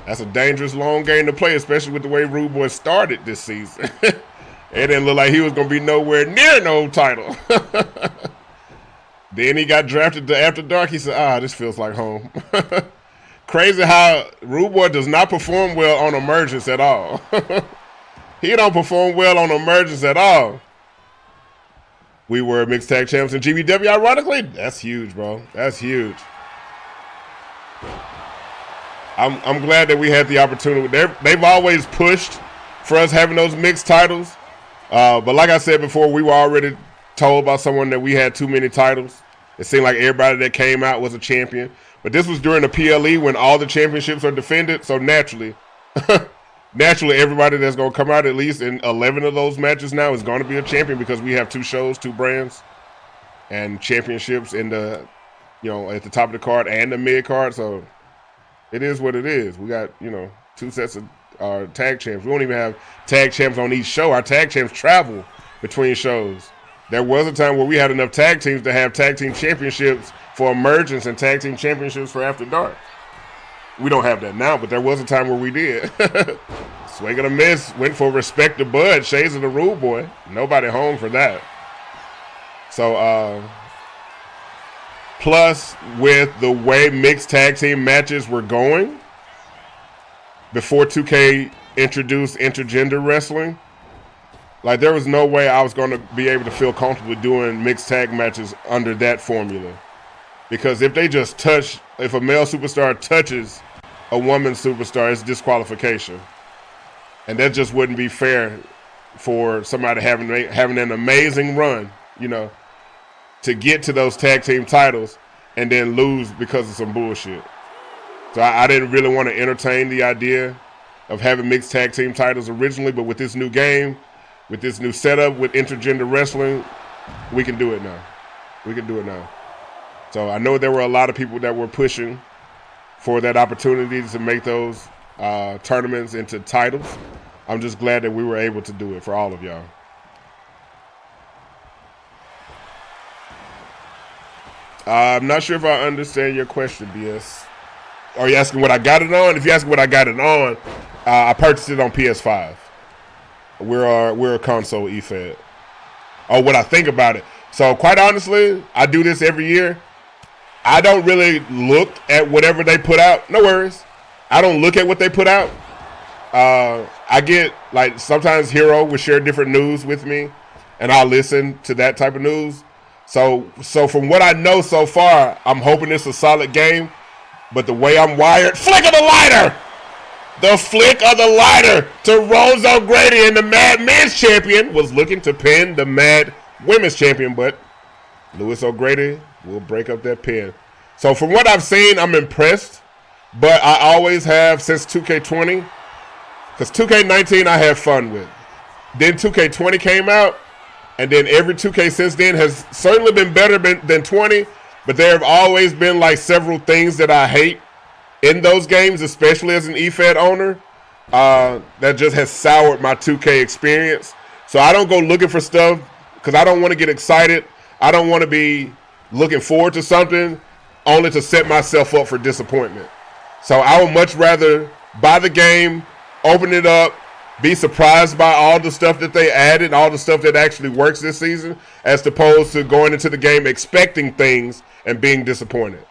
J: That's a dangerous long game to play, especially with the way Rude Boy started this season. It didn't look like he was going to be nowhere near no title. Then he got drafted to After Dark. He said, this feels like home. Crazy how Rude Boy does not perform well on Emergence at all. He don't perform well on Emergence at all. We were mixed tag champs in GBW, ironically. That's huge, bro. That's huge. I'm glad that we had the opportunity. They've always pushed for us having those mixed titles. But like I said before, we were already told by someone that we had too many titles. It seemed like everybody that came out was a champion. But this was during the PLE when all the championships are defended. So naturally, everybody that's going to come out at least in 11 of those matches now is going to be a champion because we have 2 shows, 2 brands, and championships in the, at the top of the card and the mid card. So it is what it is. We got, 2 sets of tag champs. We don't even have tag champs on each show. Our tag champs travel between shows. There was a time where we had enough tag teams to have tag team championships for Emergence and tag team championships for After Dark. We don't have that now, but there was a time where we did. Swing and a miss. Went for Respect the Bud. Shades of the Rude Boy. Nobody home for that. So, plus with the way mixed tag team matches were going, before 2K introduced intergender wrestling, like there was no way I was going to be able to feel comfortable doing mixed tag matches under that formula. Because if they just touch, if a male superstar touches a woman superstar, it's disqualification. And that just wouldn't be fair for somebody having an amazing run, to get to those tag team titles and then lose because of some bullshit. So I didn't really want to entertain the idea of having mixed tag team titles originally, but with this new game, with this new setup, with intergender wrestling, we can do it now. We can do it now. So I know there were a lot of people that were pushing for that opportunity to make those tournaments into titles. I'm just glad that we were able to do it for all of y'all. I'm not sure if I understand your question, BS. Are you asking what I got it on? If you're asking what I got it on, I purchased it on PS5. We're a console eFed. Oh, what I think about it. So quite honestly, I do this every year. I don't really look at whatever they put out. No worries. I don't look at what they put out. I get, like, sometimes Hero will share different news with me, and I'll listen to that type of news. So from what I know so far, I'm hoping it's a solid game. But the way I'm wired, flick of the lighter! The flick of the lighter to Rose O'Grady, and the Mad Men's champion was looking to pin the Mad Women's champion, but Lewis O'Grady will break up that pin. So from what I've seen, I'm impressed. But I always have since 2K20, because 2K19 I have fun with. Then 2K20 came out, and then every 2K since then has certainly been better than 20, but there have always been like several things that I hate in those games, especially as an eFed owner, that just has soured my 2K experience. So I don't go looking for stuff because I don't want to get excited. I don't want to be looking forward to something only to set myself up for disappointment. So I would much rather buy the game, open it up, be surprised by all the stuff that they added, all the stuff that actually works this season, as opposed to going into the game expecting things and being disappointed.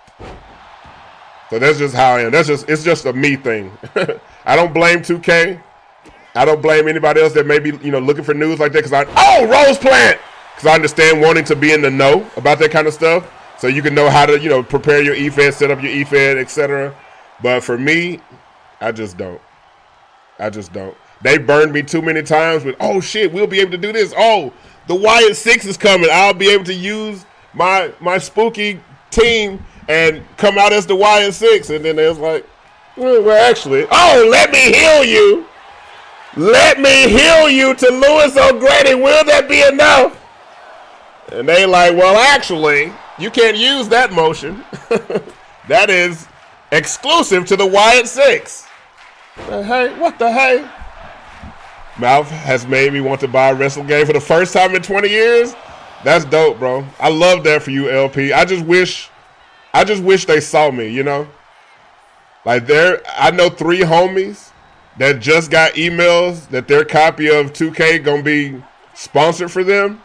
J: So that's just how I am. It's just a me thing. I don't blame 2K. I don't blame anybody else that may be, looking for news like that. Rose Plant! Because I understand wanting to be in the know about that kind of stuff. So you can know how to, prepare your eFed, set up your eFed, etc. But for me, I just don't. They burned me too many times with, oh shit, we'll be able to do this. Oh, the Wyatt 6 is coming. I'll be able to use my spooky team and come out as the Wyatt 6. And then there's like, well, actually, let me heal you. Let me heal you to Lewis O'Grady. Will that be enough? And they like, well, actually, you can't use that motion. That is exclusive to the Wyatt 6. What the hey? MAWF has made me want to buy a wrestling game for the first time in 20 years. That's dope, bro. I love that for you, LP. I just wish they saw me, Like I know 3 homies that just got emails that their copy of 2K gonna be sponsored for them.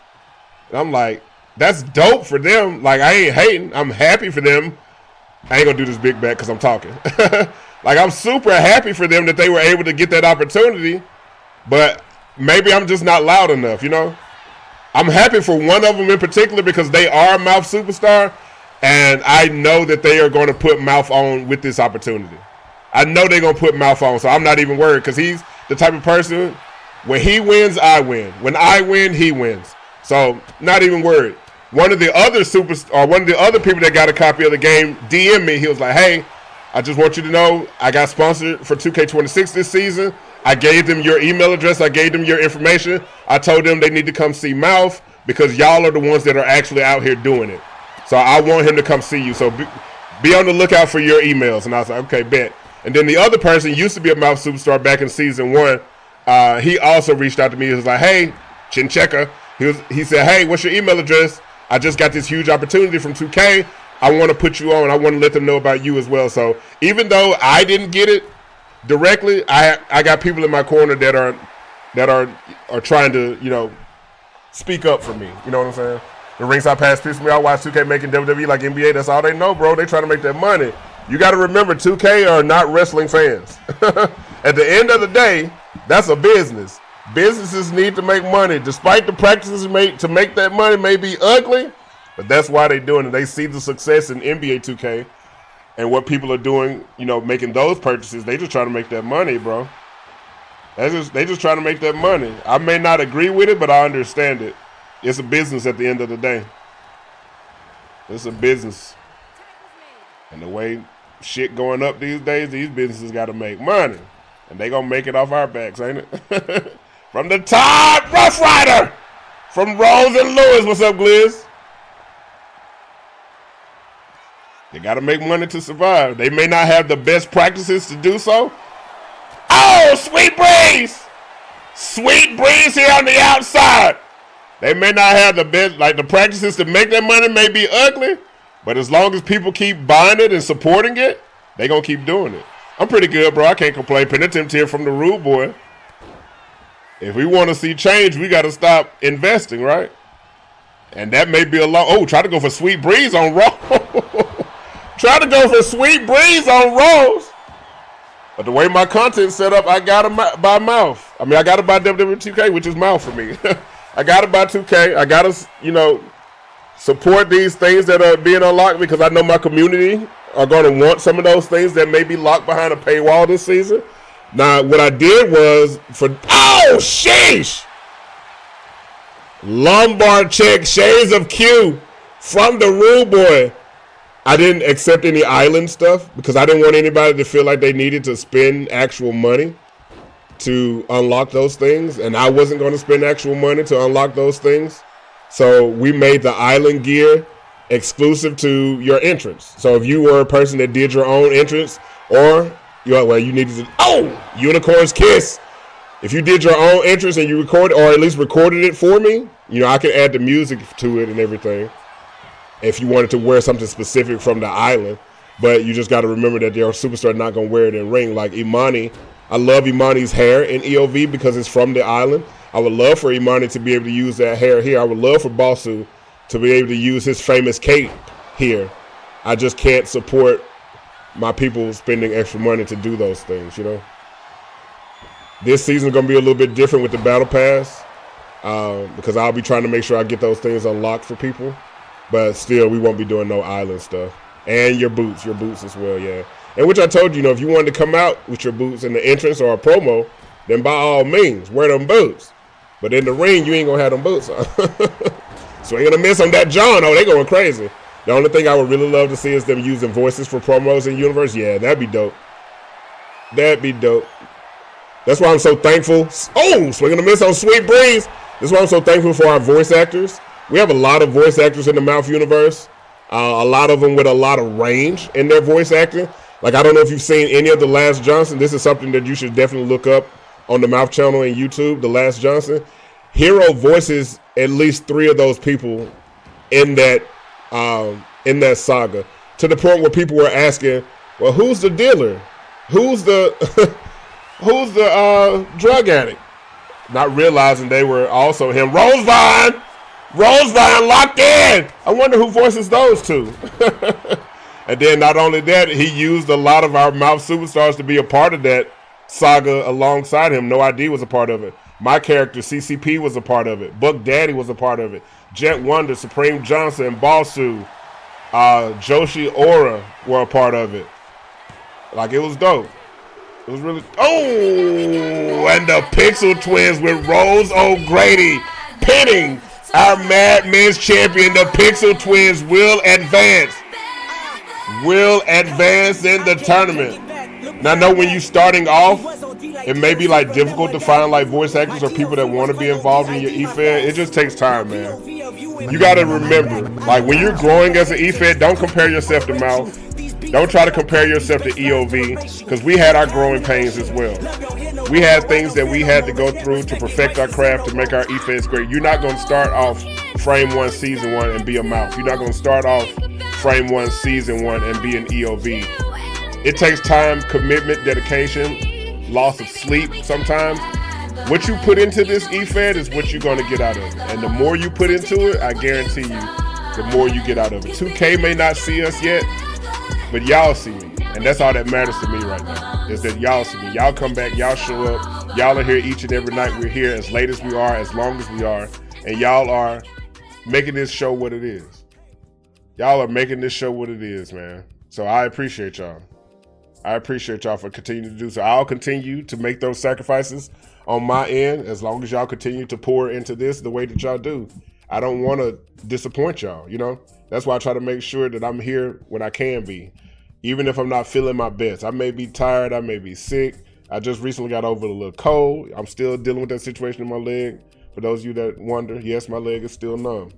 J: And I'm like, that's dope for them. Like, I ain't hating. I'm happy for them. I ain't gonna do this big bet because I'm talking. Like, I'm super happy for them that they were able to get that opportunity, but maybe I'm just not loud enough, I'm happy for one of them in particular because they are a MAWF superstar, and I know that they are going to put MAWF on with this opportunity. I know they're gonna put MAWF on, so I'm not even worried because he's the type of person. When he wins, I win. When I win, he wins. So not even worried. One of the other people that got a copy of the game DM me. He was like, "Hey, I just want you to know I got sponsored for 2K26 this season. I gave them your email address. I gave them your information. I told them they need to come see MAWF because y'all are the ones that are actually out here doing it. So I want him to come see you. So be on the lookout for your emails." And I was like, "Okay, bet." And then the other person used to be a MAWF superstar back in season 1. He also reached out to me. He was like, "Hey, Chincheka." He said, "Hey, what's your email address? I just got this huge opportunity from 2K. I want to put you on. I want to let them know about you as well." So even though I didn't get it directly, I got people in my corner that are trying to, speak up for me. You know what I'm saying? The ringside pass piece me. I watch 2K making WWE like NBA. That's all they know, bro. They trying to make that money. You got to remember, 2K are not wrestling fans. At the end of the day, that's a business. Businesses need to make money. Despite the practices made to make that money may be ugly, but that's why they're doing it. They see the success in NBA 2K and what people are doing, making those purchases. They just trying to make that money, bro. They just trying to make that money. I may not agree with it, but I understand it. It's a business at the end of the day. It's a business. And the way shit going up these days, these businesses got to make money. And they gonna make it off our backs, ain't it? From the top, Rough Rider! From Rose and Lewis, what's up, Gliz? They gotta make money to survive. They may not have the best practices to do so. Oh, Sweet Breeze! Sweet Breeze here on the outside. They may not have the best, the practices to make that money may be ugly, but as long as people keep buying it and supporting it, they gonna keep doing it. I'm pretty good, bro. I can't complain. Penitent here from the Rude Boy. If we want to see change, we got to stop investing, right? And that may be a lot. Oh, try to go for Sweet Breeze on Raw. Try to go for Sweet Breeze on Rose. But the way my content's set up, I got to buy MAWF. I mean, I got to buy WWE 2K, which is MAWF for me. I got to buy 2K. I got to, support these things that are being unlocked because I know my community are going to want some of those things that may be locked behind a paywall this season. Now, what I did was sheesh! Lombard check, Shades of Q from the Rude Boy. I didn't accept any island stuff because I didn't want anybody to feel like they needed to spend actual money to unlock those things. And I wasn't going to spend actual money to unlock those things. So we made the island gear exclusive to your entrance. So if you were a person that did your own entrance or you needed to, Unicorn's Kiss. If you did your own entrance and you recorded, or at least recorded it for me, I can add the music to it and everything. If you wanted to wear something specific from the island, but you just got to remember that your superstar not going to wear it in ring. Like Imani, I love Imani's hair in EOV because it's from the island. I would love for Imani to be able to use that hair here. I would love for Bossu to be able to use his famous cape here. I just can't support my people spending extra money to do those things, This season's going to be a little bit different with the Battle Pass because I'll be trying to make sure I get those things unlocked for people. But still, we won't be doing no island stuff. And your boots as well, yeah. And which I told you, if you wanted to come out with your boots in the entrance or a promo, then by all means, wear them boots. But in the ring, you ain't going to have them boots on. So ain't going to miss on that John. Oh, they going crazy. The only thing I would really love to see is them using voices for promos in Universe. Yeah, that'd be dope. That'd be dope. That's why I'm so thankful. Oh, swinging a miss on Sweet Breeze. That's why I'm so thankful for our voice actors. We have a lot of voice actors in the MAWF universe. A lot of them with a lot of range in their voice acting. Like, I don't know if you've seen any of The Last Johnson. This is something that you should definitely look up on the MAWF channel and YouTube, The Last Johnson. Hero voices at least 3 of those people in that saga, to the point where people were asking, well, who's the dealer? Who's the drug addict? Not realizing they were also him. Rosevine locked in. I wonder who voices those two. And then not only that, he used a lot of our MAWF superstars to be a part of that saga alongside him. No ID was a part of it. My character, CCP, was a part of it. Buck Daddy was a part of it. Jet Wonder, Supreme Johnson, Bossu, Joshi Aura were a part of it. Like, it was dope. It was really. Oh, and the Pixel Twins with Rose O'Grady pinning our Mad Men's champion. The Pixel Twins will advance. Will advance in the tournament. Now, I know when you starting off, it may be like difficult to find like voice actors or people that want to be involved in your EFED. It just takes time, man. You got to remember, like when you're growing as an EFED, don't compare yourself to MAWF. Don't try to compare yourself to EOV, because we had our growing pains as well. We had things that we had to go through to perfect our craft to make our EFEDs great. You're not going to start off frame 1, season 1 and be a MAWF. You're not going to start off frame 1, season 1 and be an EOV. It takes time, commitment, dedication, loss of sleep sometimes. What you put into this EFED is what you're going to get out of it. And the more you put into it, I guarantee you, the more you get out of it. 2K may not see us yet, but y'all see me. And that's all that matters to me right now, is that y'all see me. Y'all come back, y'all show up. Y'all are here each and every night. We're here as late as we are, as long as we are. And y'all are making this show what it is. Y'all are making this show what it is, man. So I appreciate y'all. I appreciate y'all for continuing to do so. I'll continue to make those sacrifices on my end as long as y'all continue to pour into this the way that y'all do. I don't want to disappoint y'all, you know? That's why I try to make sure that I'm here when I can be, even if I'm not feeling my best. I may be tired, I may be sick. I just recently got over a little cold. I'm still dealing with that situation in my leg. For those of you that wonder, yes, my leg is still numb.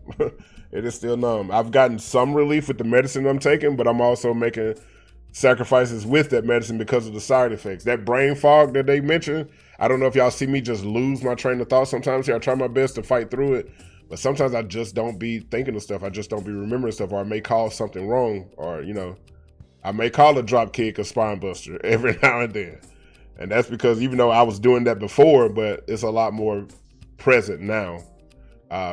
J: It is still numb. I've gotten some relief with the medicine I'm taking, but I'm also making sacrifices with that medicine because of the side effects. That brain fog that they mentioned, I don't know if y'all see me just lose my train of thought sometimes. Here, I try my best to fight through it, but sometimes I just don't be thinking of stuff. I just don't be remembering stuff, or I may call something wrong, or, you know, I may call a drop kick a spine buster every now and then. And that's because even though I was doing that before, but it's a lot more present now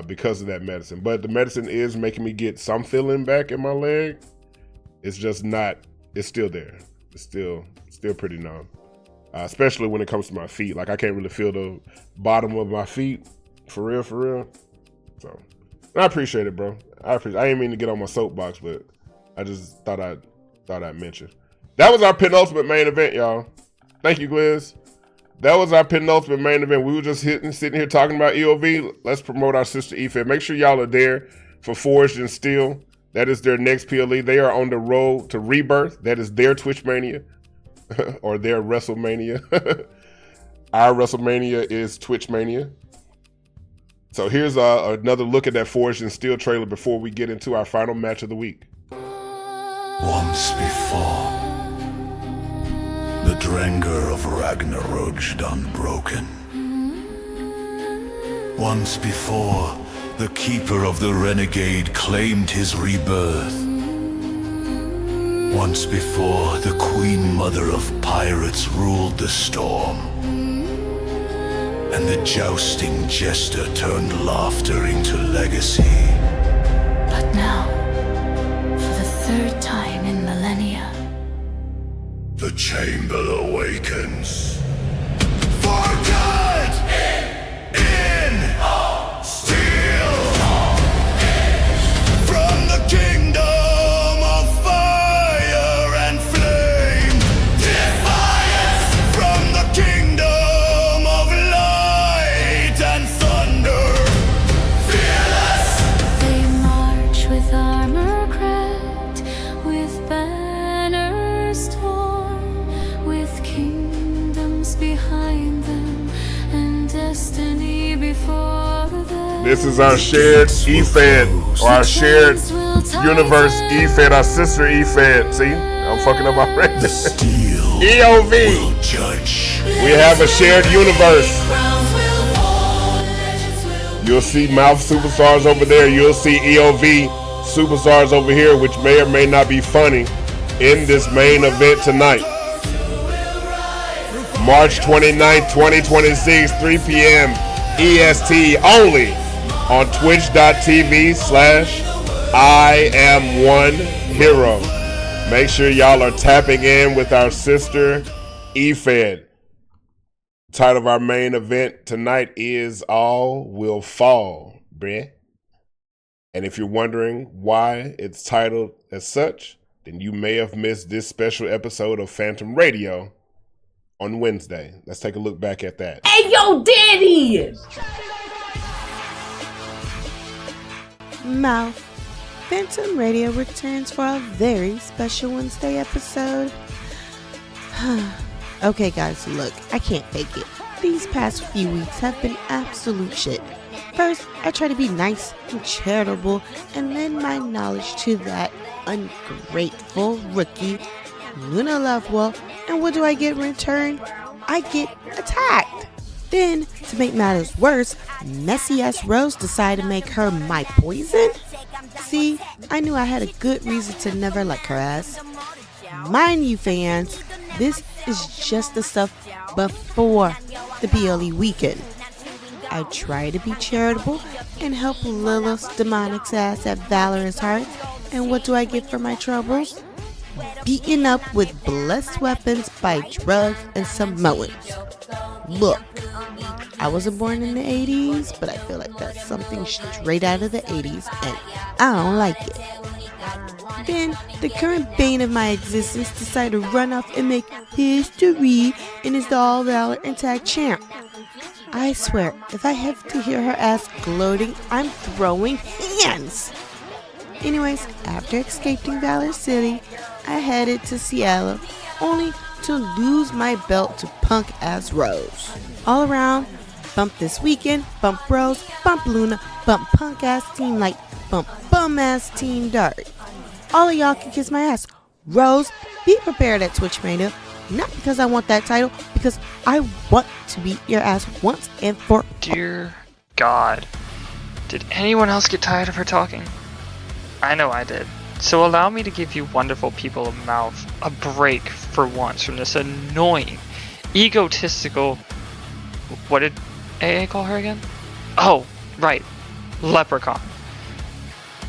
J: because of that medicine. But the medicine is making me get some feeling back in my leg. It's just not, it's still there. It's still pretty numb. Especially when it comes to my feet. Like I can't really feel the bottom of my feet for real. So I appreciate it, bro. I didn't mean to get on my soapbox, but I just thought I'd mention. That was our penultimate main event, y'all. Thank you, Gliz. That was our penultimate main event. We were just sitting here talking about EOV. Let's promote our sister EFED. Make sure y'all are there for Forged and Steel. That is their next PLE. They are on the road to Rebirth. That is their Twitch Mania or their WrestleMania. Our WrestleMania is Twitch Mania. So here's another look at that Forged and Steel trailer before we get into our final match of the week.
D: Once before, the Drenger of Ragnarok unbroken. Once before, the Keeper of the Renegade claimed his rebirth. Once before, the Queen Mother of Pirates ruled the storm. And the jousting jester turned laughter into legacy.
G: But now, for the third time in millennia,
D: the chamber awakens. For good! In steel! From the kingdom of fire and flame! Defiance! From the kingdom of light and thunder! Fearless!
G: they march with armor cracked, with banners torn, with kingdoms behind them, and destiny before them.
J: This is our shared EFED, or our shared universe EFED, our sister EFED. See, I'm fucking up already. EOV. We have a shared universe. You'll see MAWF superstars over there. You'll see EOV superstars over here, which may or may not be funny in this main event tonight. March 29th, 2026, 3 p.m. EST only on twitch.tv/IAM1Hero. Make sure y'all are tapping in with our sister EFED. Title of our main event tonight is All Will Fall, bruh. And if you're wondering why it's titled as such, then you may have missed this special episode of Phantom Radio on Wednesday. Let's take a look back at that.
F: Hey, yo, Dani!
V: MAWF Phantom Radio returns for a very special Wednesday episode. Okay, guys, look, I can't fake it. These past few weeks have been absolute shit. First, I try to be nice and charitable and lend my knowledge to that ungrateful rookie, Luna Lovewell, and what do I get in return? I get attacked. Then, to make matters worse, messy ass Rose decided to make her my poison? See, I knew I had a good reason to never like her ass. Mind you, fans, this is just the stuff before the PLE weekend. I try to be charitable and help Lilith's demonic's ass at Valorous Heart, and what do I get for my troubles? Beaten up with blessed weapons by drugs and Samoans. Look, I wasn't born in the 80s, but I feel like that's something straight out of the 80s, and I don't like it. Then, the current bane of my existence decided to run off and make history and is the all-valor and tag champ. I swear, if I have to hear her ass gloating, I'm throwing hands. Anyways, after escaping Valor City, I headed to Seattle, only to lose my belt to punk-ass Rose. All around, bump this weekend, bump Rose, bump Luna, bump punk-ass Team Light, bump bum-ass Team Dark. All of y'all can kiss my ass. Rose, be prepared at Twitch Mania. Not because I want that title, because I want to beat your ass once and for all.
W: Dear God, did anyone else get tired of her talking? I know I did. So allow me to give you wonderful people of MAWF a break for once from this annoying, egotistical... What did AA call her again? Oh, right. Leprechaun.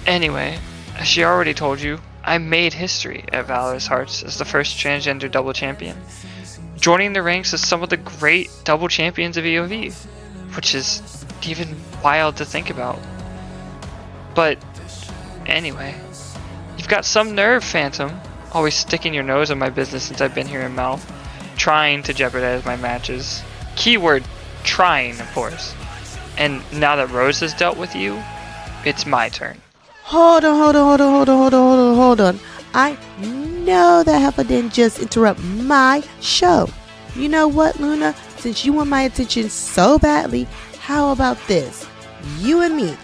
W: Anyway, as she already told you, I made history at Valorous Hearts as the first transgender double champion, joining the ranks of some of the great double champions of EOV, which is even wild to think about. But anyway, you've got some nerve, Phantom, always sticking your nose in my business since I've been here in MAWF, trying to jeopardize my matches. Keyword, trying, of course. And now that Rose has dealt with you, it's my turn.
V: Hold on. I know that heifer didn't just interrupt my show. You know what, Luna? Since you want my attention so badly, how about this? You and me,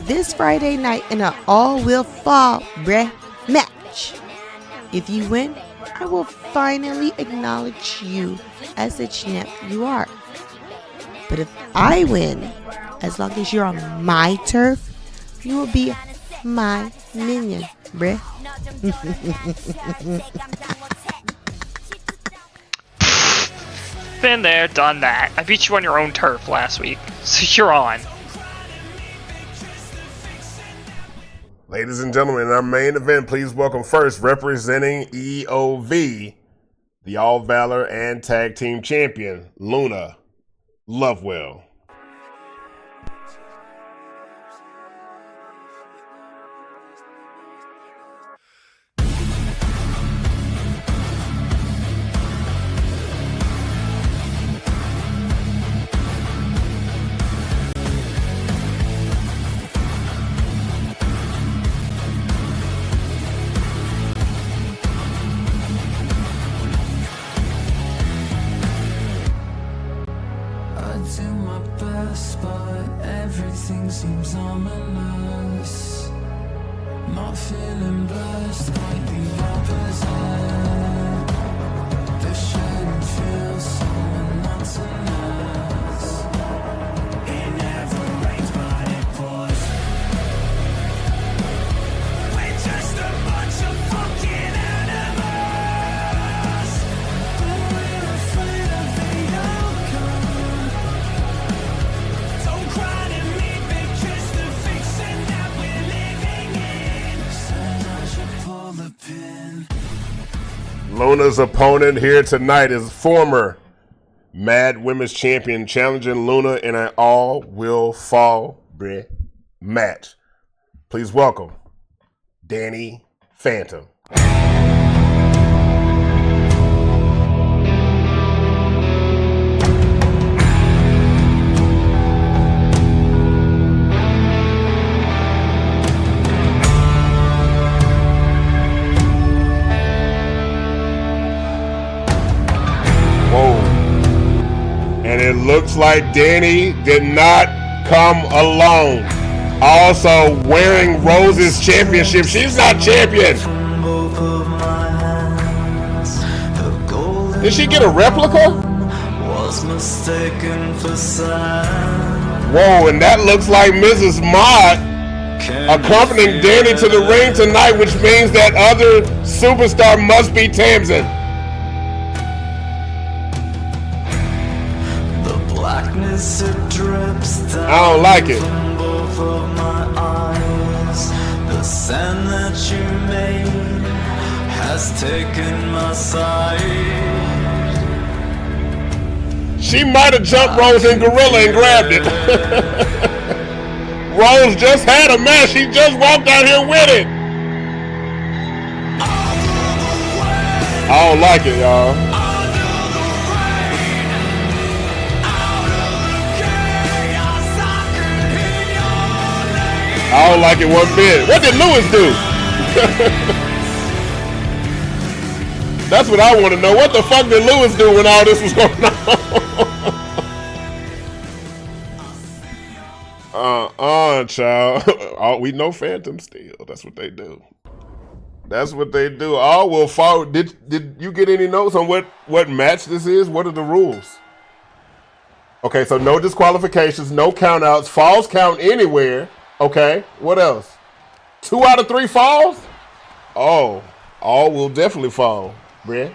V: this Friday night in an all-will fall match. If you win, I will finally acknowledge you as the champ you are. But if I win, as long as you're on my turf, you will be my minion, bruh.
W: Been there, done that. I beat you on your own turf last week, so you're on.
J: Ladies and gentlemen, in our main event, please welcome first, representing EOV, the All Valor and Tag Team Champion, Luna Lovewell.
C: Everything seems ominous. Not feeling blessed, quite the opposite. This shouldn't feel so monotonous. It never rains, but it pours. We're just a bunch of fucking animals. But we're afraid of the outcome. Don't cry to me because the fiction that we're living in says I should pull the pin.
J: Luna's opponent here tonight is former Mad Women's Champion, challenging Luna in an all-will fall match. Please welcome Dani Phantom. And it looks like Dani did not come alone. Also wearing Rose's championship. She's not champion. Did she get a replica? Whoa, and that looks like Mrs. Mod accompanying Dani to the ring tonight, which means that other superstar must be Tamsin. I don't like it.
C: The sand that you made has taken my side.
J: She might have jumped Rose and Gorilla and grabbed it. Rose just had a match. She just walked out here with it. I don't like it, y'all. I don't like it one bit. What did Lewis do? That's what I want to know. What the fuck did Lewis do when all this was going on? Child. We know Phantom still. That's what they do. That's what they do. All will follow. Did you get any notes on what match this is? What are the rules? Okay, so no disqualifications, no countouts, falls count anywhere. Okay, what else? 2 out of 3 falls? Oh, all will definitely fall, Brett.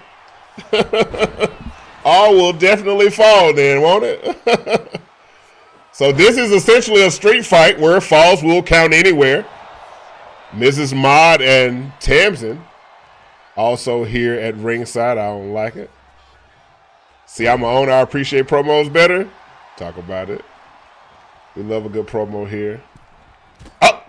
J: All will definitely fall then, won't it? So this is essentially a street fight where falls will count anywhere. Mrs. Mod and Tamsin also here at ringside. I don't like it. See, I'm an owner. I appreciate promos better. Talk about it. We love a good promo here. Oh!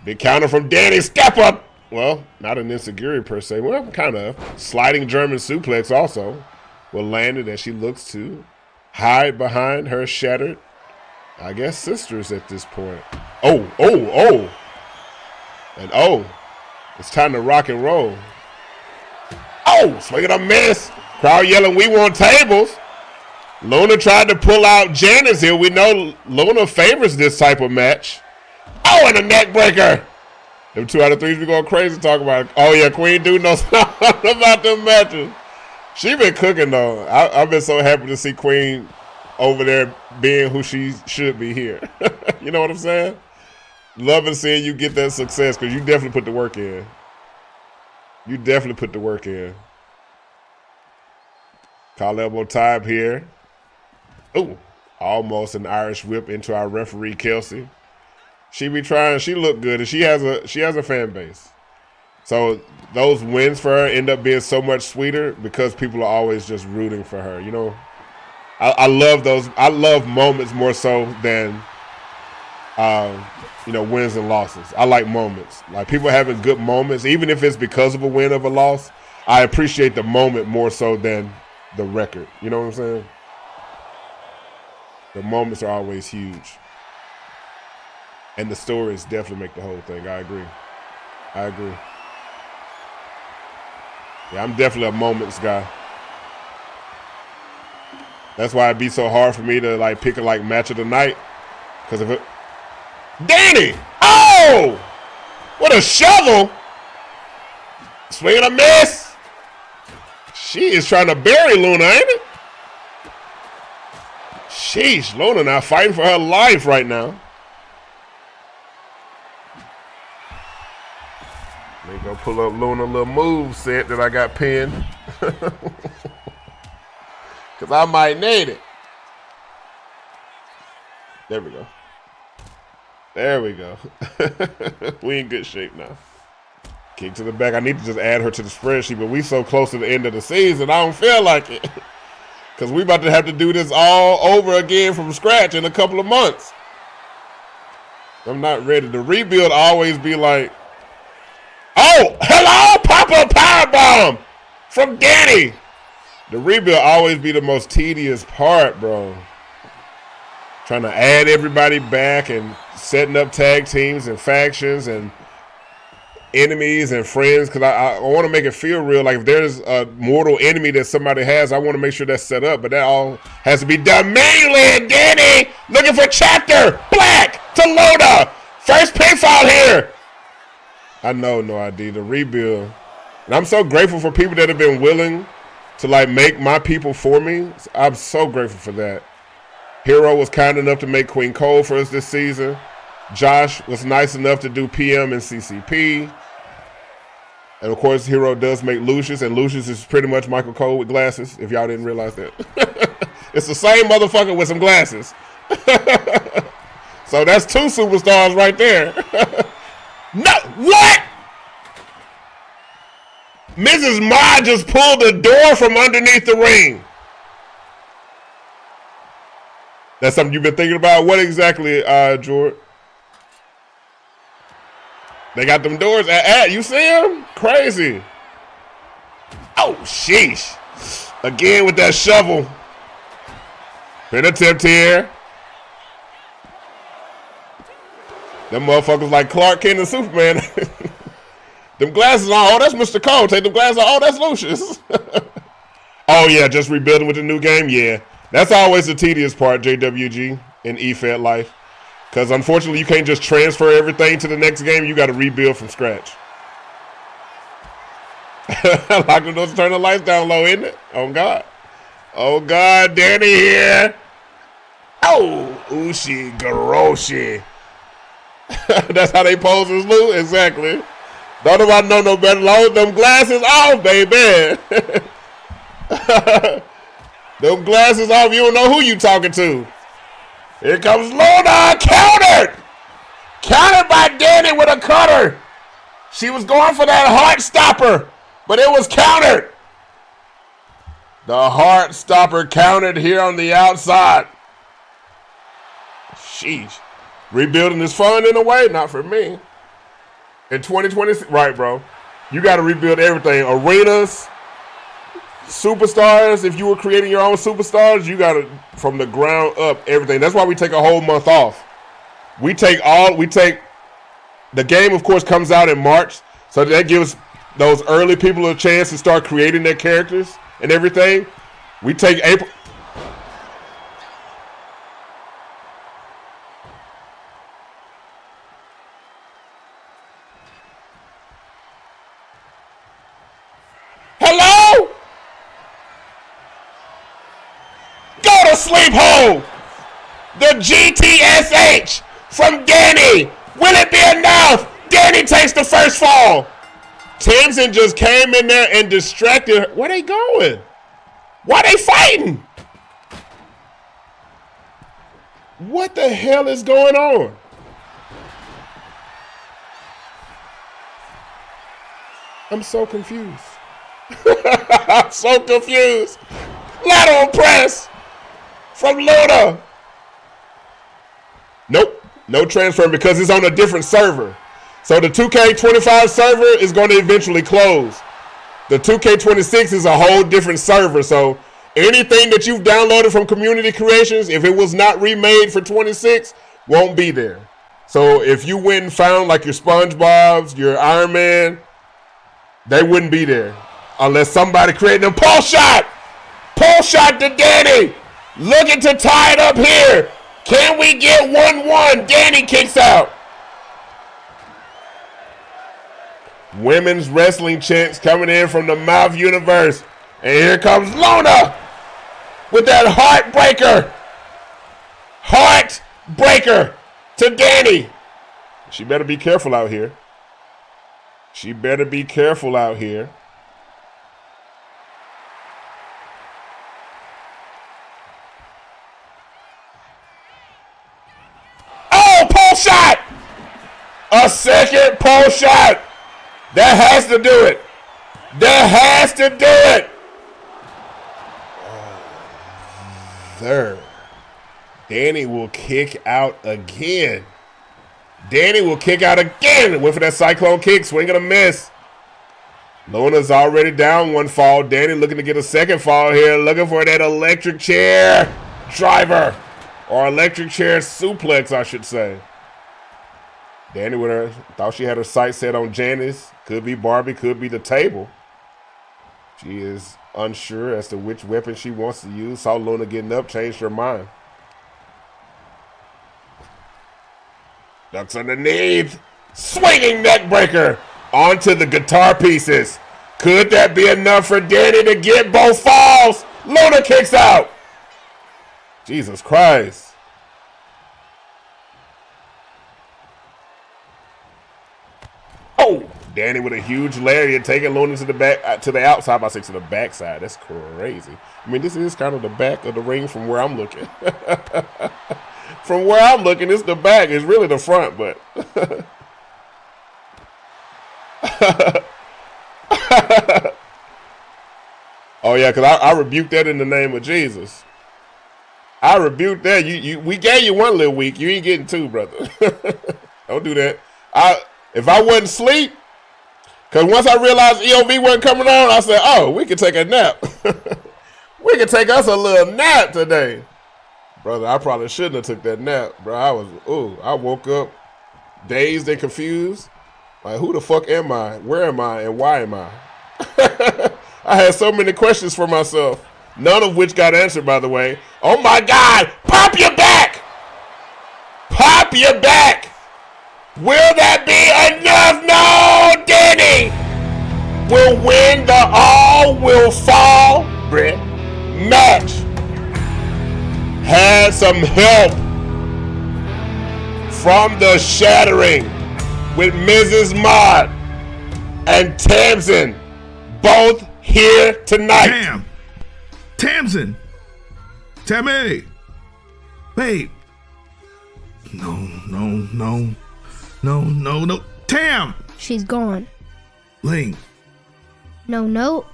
J: Big counter from Dani. Step up! Well, not an insecurity per se. Well, kind of. Sliding German suplex also. Will land it as she looks to hide behind her shattered, I guess, sisters at this point. Oh, oh, oh. And oh, it's time to rock and roll. Oh, swing and a miss. Crowd yelling, we want tables. Luna tried to pull out Janice here. We know Luna favors this type of match. Oh, and a neck breaker. Them 2 out of 3s be going crazy talking about it. Oh, yeah, Queen do know something about them matches. She been cooking, though. I've been so happy to see Queen over there being who she should be here. You know what I'm saying? Loving seeing you get that success because you definitely put the work in. You definitely put the work in. Call elbow type here. Ooh, almost an Irish whip into our referee Kelsey. She be trying. She look good, and she has a fan base. So those wins for her end up being so much sweeter because people are always just rooting for her. You know, I love those. I love moments more so than wins and losses. I like moments. Like people having good moments, even if it's because of a win or a loss. I appreciate the moment more so than the record. You know what I'm saying? The moments are always huge. And the stories definitely make the whole thing. I agree. Yeah, I'm definitely a moments guy. That's why it'd be so hard for me to like pick a match of the night. Because if it... Dani! Oh! What a shovel! Swing and a miss! She is trying to bury Luna, ain't it? Sheesh, Luna now fighting for her life right now. Let me go pull up Luna little move set that I got pinned. Because I might need it. There we go. There we go. We in good shape now. Kick to the back. I need to just add her to the spreadsheet, but we so close to the end of the season, I don't feel like it. Because we about to have to do this all over again from scratch in a couple of months. I'm not ready. The rebuild always be like, oh, hello, pop-up powerbomb from Dani. The rebuild always be the most tedious part, bro. Trying to add everybody back and setting up tag teams and factions and enemies and friends, because I want to make it feel real. Like if there's a mortal enemy that somebody has, I want to make sure that's set up, but that all has to be done manually. And Dani looking for chapter black to Loda. First pinfall here. I know, no ID, the rebuild. And I'm so grateful for people that have been willing to like make my people for me. I'm so grateful for that. Hero was kind enough to make Queen Kold for us this season. Jawsh was nice enough to do PM and CCP. And of course, Hero does make Lucius, and Lucius is pretty much Michael Cole with glasses, if y'all didn't realize that. It's the same motherfucker with some glasses. So that's 2 superstars right there. No, what? Mrs. Ma just pulled the door from underneath the ring. That's something you've been thinking about? What exactly, George? They got them doors. You see them? Crazy. Oh, sheesh. Again with that shovel. Pin attempt here. Them motherfuckers like Clark Kent and Superman. Them glasses on. Oh, that's Mr. Cole. Take them glasses on. Oh, that's Lucius. Oh, yeah, just rebuilding with the new game? Yeah. That's always the tedious part, JWG, in EFED life. Because unfortunately, you can't just transfer everything to the next game. You got to rebuild from scratch. Lock the doors and turn the lights down low, isn't it? Oh, God. Oh, God. Dani here. Oh, Ushi Garoshi. That's how they pose as Lou? Exactly. Don't nobody know no better. Load them glasses off, baby. Them glasses off. You don't know who you talking to. Here comes Luna. Countered. Countered by Dani with a cutter. She was going for that heart stopper, but it was countered. The heart stopper countered here on the outside. Sheesh. Rebuilding is fun in a way, not for me. In 2020, right, bro. You got to rebuild everything. Arenas, superstars. If you were creating your own superstars, you got to, from the ground up, everything. That's why we take a whole month off. The game, of course, comes out in March. So that gives those early people a chance to start creating their characters and everything. We take April. Hello? Go to sleep hole. The GTSH from Dani. Will it be enough? Dani takes the first fall. Tamsin just came in there and distracted her. Where they going? Why they fighting? What the hell is going on? I'm so confused. I'm so confused. Lateral press from Luna. Nope. No transfer because it's on a different server. So the 2K25 server is going to eventually close. The 2K26 is a whole different server. So anything that you've downloaded from Community Creations, if it was not remade for 26, won't be there. So if you went and found like your SpongeBob's, your Iron Man, they wouldn't be there. Unless somebody created a pull shot. Pull shot to Dani. Looking to tie it up here. Can we get 1-1? Dani kicks out. Women's wrestling chants coming in from the MAWF universe. And here comes Luna with that heartbreaker. Heartbreaker to Dani. She better be careful out here. She better be careful out here. Oh, pull shot! A second pull shot. That has to do it. That has to do it. There. Dani will kick out again. Dani will kick out again. Went for that cyclone kick. Swing and a miss. Luna's already down one fall. Dani looking to get a second fall here. Looking for that electric chair driver. Or electric chair suplex, I should say. Dani with her thought she had her sights set on Janice. Could be Barbie, could be the table. She is unsure as to which weapon she wants to use. Saw Luna getting up, changed her mind. Ducks underneath. Swinging neck breaker onto the guitar pieces. Could that be enough for Dani to get both falls? Luna kicks out. Jesus Christ. Oh, Dani with a huge lariat taking Luna to the back, to the outside. I say to the backside. That's crazy. I mean, this is kind of the back of the ring from where I'm looking. From where I'm looking, it's the back. It's really the front, but. Oh yeah, because I rebuked that in the name of Jesus. I rebuked that. We gave you one little week. You ain't getting two, brother. Don't do that. If I wasn't asleep, because once I realized EOV wasn't coming on, I said, oh, we could take a nap. We could take us a little nap today. Brother, I probably shouldn't have took that nap, bro. I woke up dazed and confused. Like, who the fuck am I? Where am I? And why am I? I had so many questions for myself, none of which got answered, by the way. Oh my God, pop your back! Pop your back! Will that be enough? No, Dani will win the all will fall match. Had some help from the shattering with Mrs. Mod and Tamsin, both here tonight.
F: Damn. Tamsin. Tammy. Babe. No. Tam.
H: She's gone.
F: Ling.
H: No note,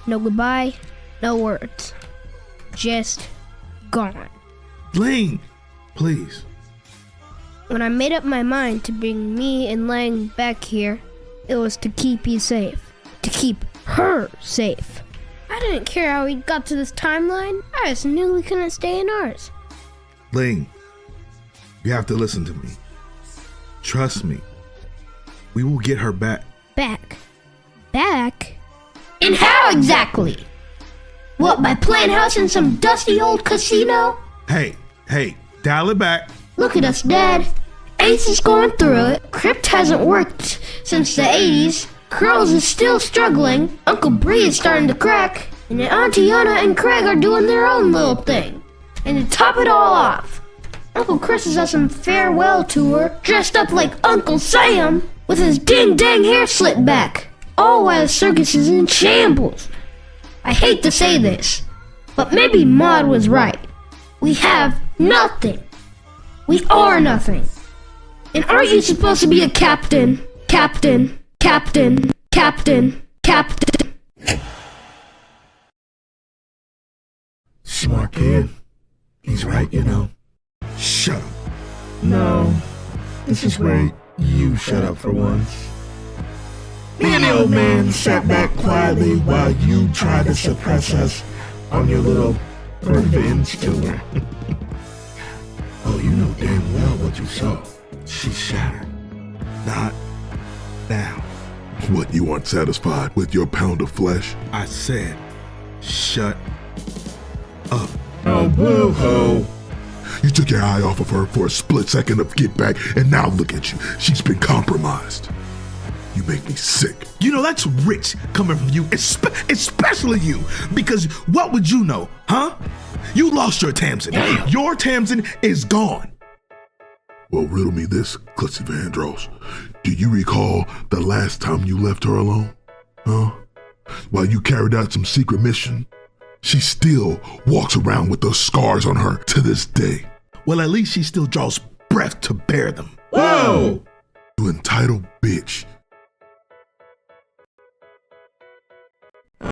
H: no goodbye, no words. Just gone.
F: Ling, please.
H: When I made up my mind to bring me and Lang back here, it was to keep you safe. To keep her safe. I didn't care how we got to this timeline. I just knew we couldn't stay in ours.
F: Ling, you have to listen to me. Trust me. We will get her back.
H: Back? And how exactly? What, by playing house in some dusty old casino?
F: Hey, dial it back.
H: Look at us, Dad. Ace is going through it. Crypt hasn't worked since the 80s. Curls is still struggling. Uncle Bree is starting to crack. And Auntie Yana and Craig are doing their own little thing. And to top it all off, Uncle Chris is at some farewell tour, dressed up like Uncle Sam, with his ding-dang hair slicked back. All while the circus is in shambles. I hate to say this, but maybe Maud was right. We have nothing. We are nothing. And aren't you supposed to be a captain? Captain.
F: Smart kid. He's right, you know. Shut up. No. This is where you shut up for once. Me and the old man sat back quietly while you tried to suppress us on your little revenge tour. Oh, you know damn well what you saw. She's shattered. Not now.
B: What, you aren't satisfied with your pound of flesh?
F: I said, shut up.
B: Oh, boo-hoo. You took your eye off of her for a split second of get back, and now look at you. She's been compromised. You make me sick.
F: You know, that's rich coming from you, especially you, because what would you know, huh? You lost your Tamsin. Damn. Your Tamsin is gone.
B: Well, riddle me this, Klutzy Vandross. Do you recall the last time you left her alone? Huh? While you carried out some secret mission? She still walks around with those scars on her to this day.
F: Well, at least she still draws breath to bear them.
B: Whoa! You entitled bitch.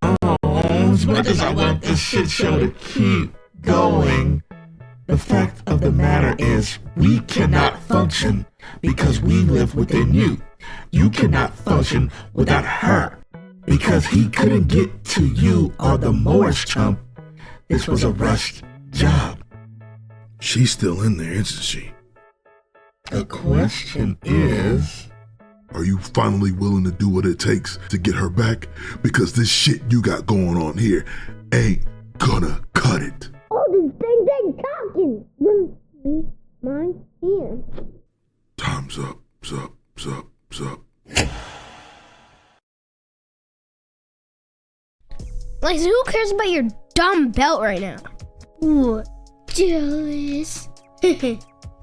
F: As much as I want this shit show to keep going, the fact of the matter is we cannot function because we live within you. You cannot function without her because he couldn't get to you or the Morris chump. This was a rushed job.
B: She's still in there, isn't she?
F: The question is,
B: are you finally willing to do what it takes to get her back? Because this shit you got going on here ain't gonna cut it.
H: All this dang talking. Me, mine, hand.
B: Time's up, up.
H: Like, who cares about your dumb belt right now? What? Jealous.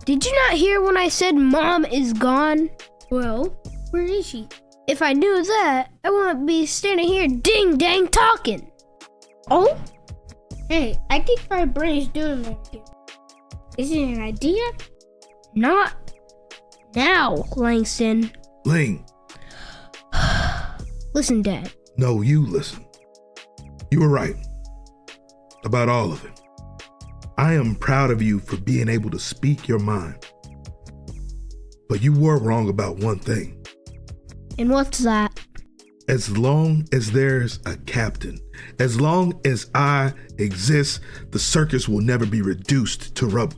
H: Did you not hear when I said Mom is gone? Well, where is she? If I knew that, I wouldn't be standing here ding-dang talking. Oh? Hey, I think my brain's doing that again. Is it an idea? Not now, Langston.
F: Ling.
H: Listen, Dad.
F: No, you listen. You were right about all of it. I am proud of you for being able to speak your mind. But you were wrong about one thing.
H: And what's that?
F: As long as there's a captain, as long as I exist, the circus will never be reduced to rubble.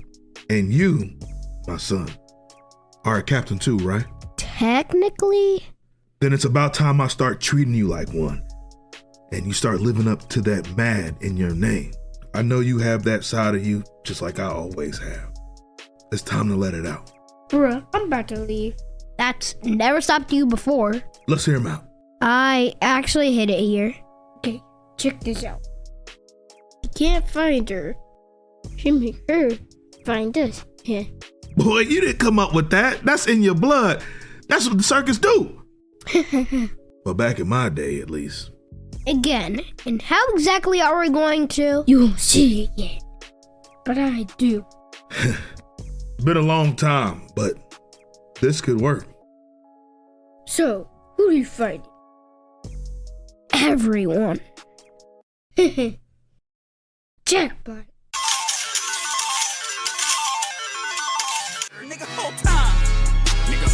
F: And you, my son, are a captain too, right?
H: Technically?
F: Then it's about time I start treating you like one. And you start living up to that man in your name. I know you have that side of you, just like I always have. It's time to let it out.
H: Bruh, I'm about to leave. That's never stopped you before.
F: Let's hear him out.
H: I actually hid it here. Okay, check this out. You can't find her. Should make her find us. Yeah.
F: Boy, you didn't come up with that. That's in your blood. That's what the circus do. Well, back in my day, at least.
H: Again, and how exactly are we going to? You won't see it yet. But I do.
F: Been a long time, but this could work.
H: So, who do you fight? Everyone. Jackpot.
K: Nigga,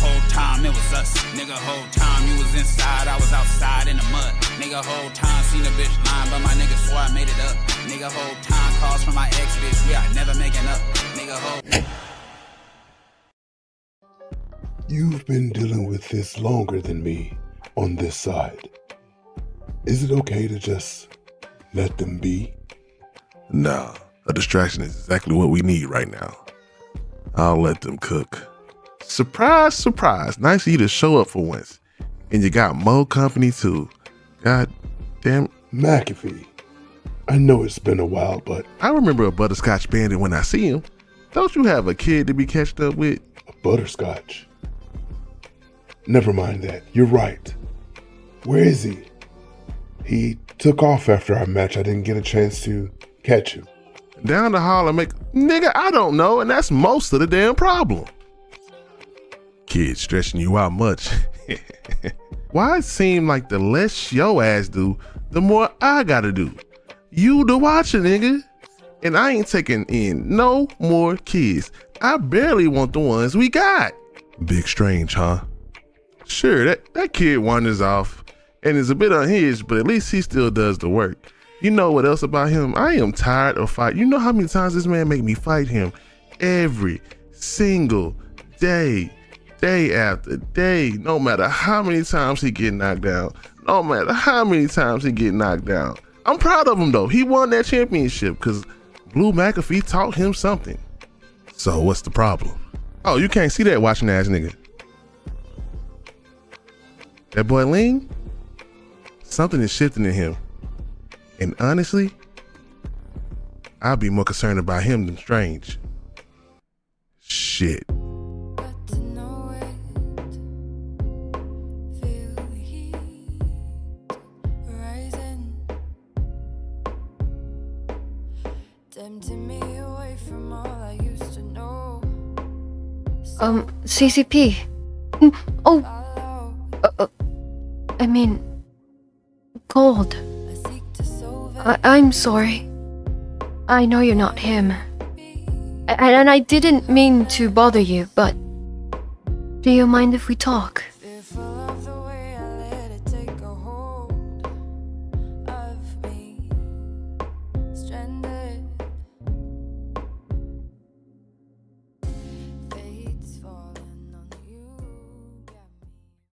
K: whole time it was us. Nigga, whole time you was inside, I was outside in the mud. Nigga, whole time seen a bitch lying, but my nigga swore I made it up. Nigga, whole time calls from my ex bitch, we are never making up. Nigga, whole.
I: You've been dealing with this longer than me on this side. Is it okay to just let them be?
B: Nah, a distraction is exactly what we need right now. I'll let them cook. Surprise, surprise. Nice of you to show up for once. And you got more company too. God damn.
I: McAfee, I know it's been a while, but
B: I remember a butterscotch bandit when I see him. Don't you have a kid to be catched up with?
I: A butterscotch? Never mind that. You're right. Where is he? He took off after our match. I didn't get a chance to catch him.
B: Down the hall and make... Nigga, I don't know, and that's most of the damn problem. Kid stressing you out much. Why it seem like the less your ass do, the more I gotta do? You the watcher, nigga. And I ain't taking in no more kids. I barely want the ones we got. Big strange, huh? Sure, that kid wanders off and is a bit unhinged, but at least he still does the work. You know what else about him? I am tired of fighting. You know how many times this man make me fight him? Every single day. Day after day, no matter how many times he get knocked down, no matter how many times he get knocked down. I'm proud of him though. He won that championship because Blue McAfee taught him something. So what's the problem? Oh, you can't see that watching ass nigga. That boy Ling, something is shifting in him. And honestly, I'll be more concerned about him than Strange. Shit.
L: CCP. Oh, I mean, Kold. I'm sorry. I know you're not him. And I didn't mean to bother you, but do you mind if we talk?